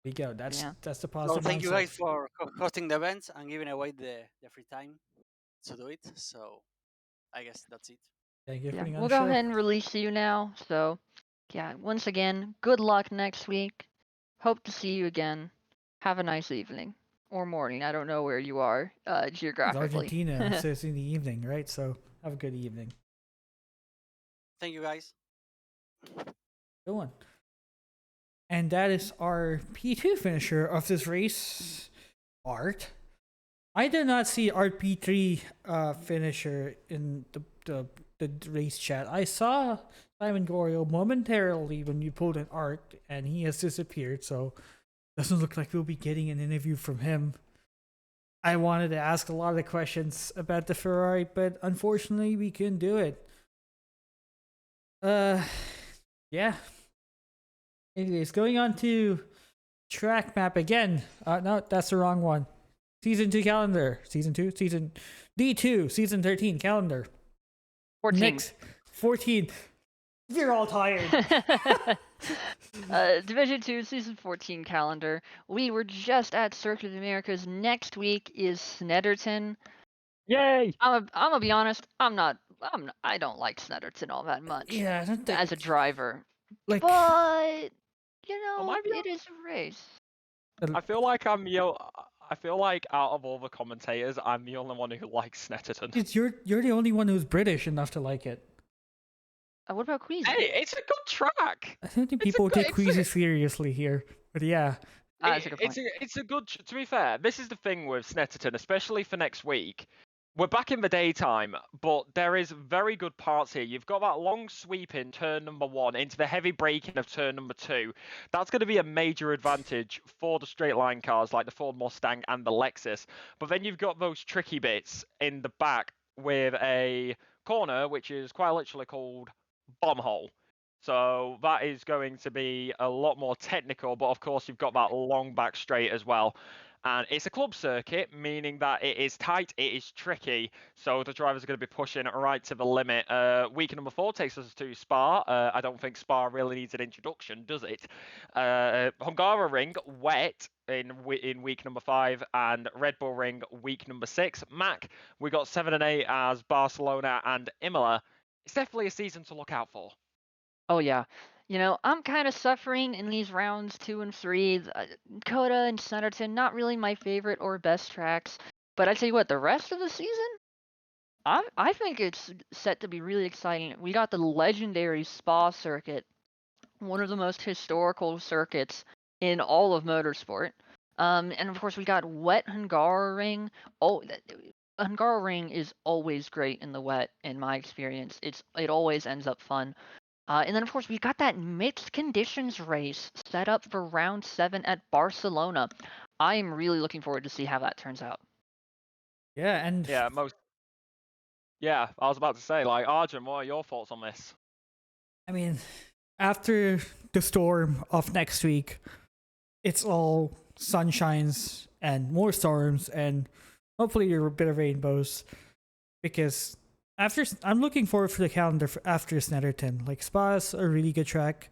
we go. That's the So positive. thank you mindset. guys for hosting the events and giving away the free time to do it. So I guess that's it. Thank you for Yeah, being on we'll the go show. ahead and release you now. So, yeah, once again, good luck next week. Hope to see you again. Have a nice evening or morning. I don't know where you are It's geographically. Argentina, so it's in the evening, right? So have a good evening. Thank you guys. Good one. And that is our P2 finisher of this race, Art. I did not see Art P3 finisher in the race chat. I saw Simon Gorio momentarily when you pulled an Art, and he has disappeared, so doesn't look like we'll be getting an interview from him. I wanted to ask a lot of questions about the Ferrari, but unfortunately we couldn't do it. Yeah. Anyways, going on to track map again. No, that's the wrong one. Season 2 calendar. Season D2, season 13 calendar. 14. Next, 14. You're all tired. Division 2, Season 14 calendar. We were just at Circuit of the Americas. Next week is Snetterton. Yay! I'm gonna be honest. I don't like Snetterton all that much. Yeah, I don't think, as a driver. like, But you know, I be it is a race. I feel like I feel like out of all the commentators, I'm the only one who likes Snetterton. you're the only one who's British enough to like it. What about Queasy? Hey, it's a good track. I don't think people take Queasy seriously here, but yeah. That's a good point. It's a good. To be fair, this is the thing with Snetterton, especially for next week. We're back in the daytime, but there is very good parts here. You've got that long sweep in turn number 1 into the heavy braking of turn number 2. That's going to be a major advantage for the straight line cars like the Ford Mustang and the Lexus. But then you've got those tricky bits in the back with a corner which is quite literally called Bomb Hole. So that is going to be a lot more technical, but of course you've got that long back straight as well. And it's a club circuit, meaning that it is tight, it is tricky, so the drivers are going to be pushing right to the limit. Week number 4 takes us to Spa. I don't think Spa really needs an introduction, does it? Hungaroring, wet in week number 5, and Red Bull Ring week number 6. Mac, we got 7 and 8 as Barcelona and Imola. It's definitely a season to look out for. Oh yeah. You know, I'm kind of suffering in these rounds 2 and 3. Coda and Centerton, not really my favorite or best tracks. But I tell you what, the rest of the season, I think it's set to be really exciting. We got the legendary Spa circuit, one of the most historical circuits in all of motorsport. And of course we got wet Hungaroring. Oh, Hungaroring is always great in the wet, in my experience. It always ends up fun. And then, of course, we got that mixed conditions race set up for round 7 at Barcelona. I am really looking forward to see how that turns out. Yeah, and Yeah, Yeah, I was about to say, like, Arjun, what are your thoughts on this? I mean, after the storm of next week, it's all sunshines and more storms and hopefully a bit of rainbows, because I'm looking forward for the calendar after Snetterton. Like, Spa's a really good track.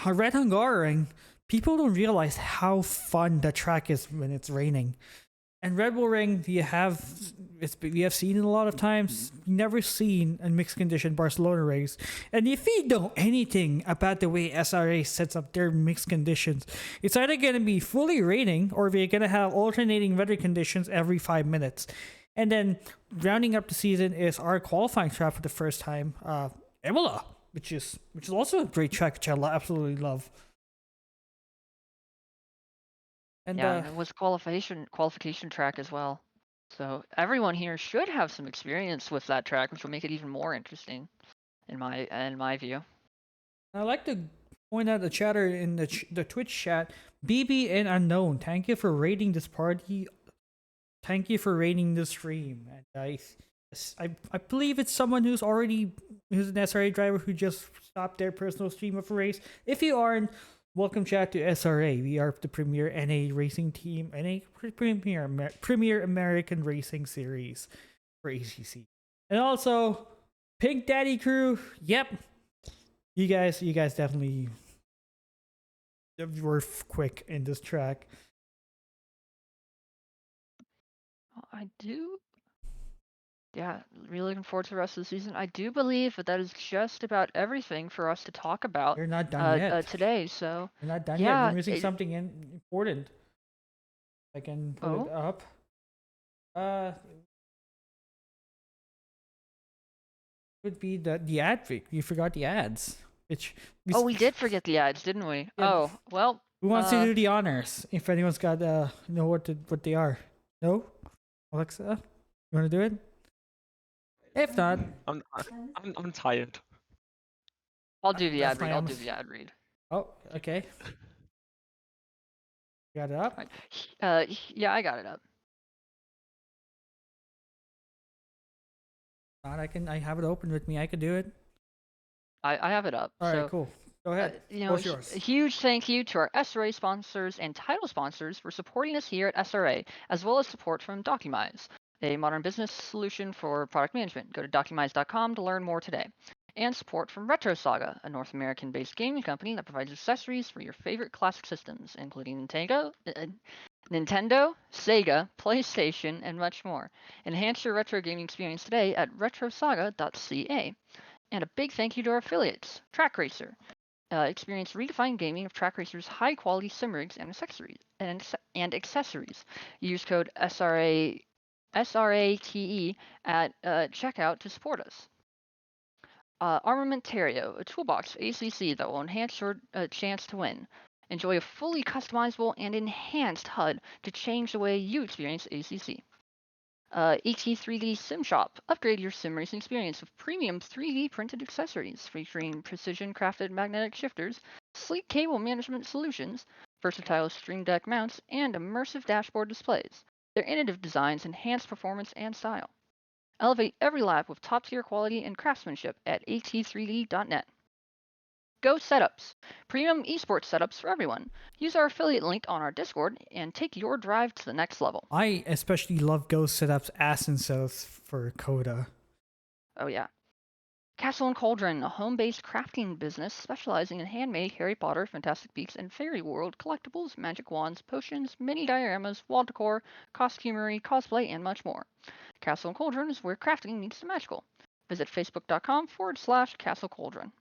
Red Hungaroring, people don't realize how fun that track is when it's raining. And Red Bull Ring, we have seen it a lot of times. Never seen a mixed condition Barcelona race. And if you know anything about the way SRA sets up their mixed conditions, it's either going to be fully raining or we're going to have alternating weather conditions every 5 minutes. And then rounding up the season is our qualifying track for the first time, Imola, which is also a great track, which I absolutely love. And yeah, it was qualification track as well. So everyone here should have some experience with that track, which will make it even more interesting, in my view. I'd like to point out the chatter in the Twitch chat, BB and Unknown. Thank you for rating this party. Thank you for rating the stream. And I believe it's someone who's an SRA driver who just stopped their personal stream of a race. If you aren't, welcome chat to SRA. We are the premier NA racing team, premier American racing series for ACC. And also, Pink Daddy Crew. Yep, you guys definitely were quick in this track. I do. Yeah, really looking forward to the rest of the season. I do believe that is just about everything for us to talk about. You're not done yet today. So you're not done yeah, yet. We're missing something important. I can pull it up. Would be the ad break. You forgot the ads. We did forget the ads, didn't we? Yeah. Oh, well. Who wants to do the honors? If anyone's got know what they are. No? Alexa? You wanna do it? If not, I'm tired. I'll do the That's ad read. my I'll do the ad read. Oh, okay. Got it up? Yeah, I got it up. I have it open with me. I can do it. I have it up. All right, cool. Go ahead. What's yours? A huge thank you to our SRA sponsors and title sponsors for supporting us here at SRA, as well as support from Documise, a modern business solution for product management. Go to documise.com to learn more today. And support from Retro Saga, a North American-based gaming company that provides accessories for your favorite classic systems, including Nintendo, Sega, PlayStation, and much more. Enhance your retro gaming experience today at retrosaga.ca. And a big thank you to our affiliates, Track Racer. Experience redefined gaming of Track Racer's high-quality sim rigs and accessories. Use code SRATE at checkout to support us. Armamentario, a toolbox for ACC that will enhance your chance to win. Enjoy a fully customizable and enhanced HUD to change the way you experience ACC. ET3D Sim Shop. Upgrade your sim racing experience with premium 3D printed accessories featuring precision crafted magnetic shifters, sleek cable management solutions, versatile stream deck mounts, and immersive dashboard displays. Their innovative designs enhance performance and style. Elevate every lap with top-tier quality and craftsmanship at at3d.net. Go Setups, premium esports setups for everyone. Use our affiliate link on our Discord and take your drive to the next level. I especially love Ghost Setups Ascensos for Coda. Oh yeah. Castle and Cauldron, a home-based crafting business specializing in handmade Harry Potter, Fantastic Beasts, and Fairy World collectibles, magic wands, potions, mini dioramas, wall decor, costumery, cosplay, and much more. Castle and Cauldron is where crafting meets the magical. Visit facebook.com/Castle Cauldron.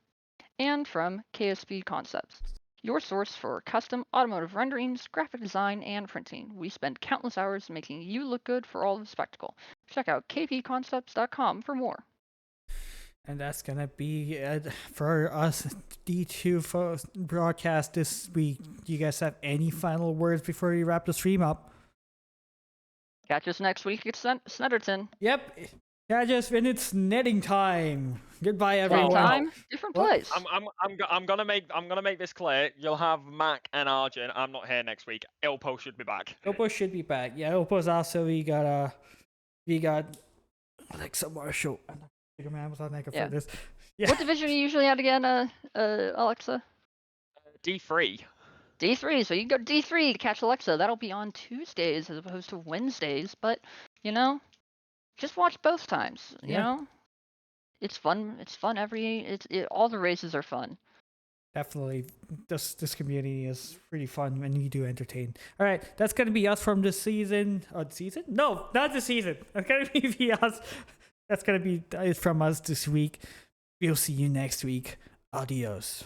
And from KSP Concepts, your source for custom automotive renderings, graphic design, and printing. We spend countless hours making you look good for all the spectacle. Check out kpconcepts.com for more. And that's gonna be it for us D2 broadcast this week. Do you guys have any final words before we wrap the stream up? Catch us next week at Snetterton. Yep. Yeah, just when it's netting time. Goodbye, everyone. Same time, different What? place. I'm gonna make this clear. You'll have Mac and Arjun. I'm not here next week. Ilpo should be back. Ilpo should be back. Yeah, Ilpo's also we got Alexa Marshall. Man was on for this. Yeah. What division are you usually at again, Alexa? D3. D3. So you can go to D3 to catch Alexa. That'll be on Tuesdays as opposed to Wednesdays. But just watch both times. You know, it's fun. It's fun all the races are fun. Definitely, this community is pretty fun when you do entertain. All right, that's gonna be us from this season. Season? No, not the season. That's gonna be us. That's gonna be it from us this week. We'll see you next week. Adios.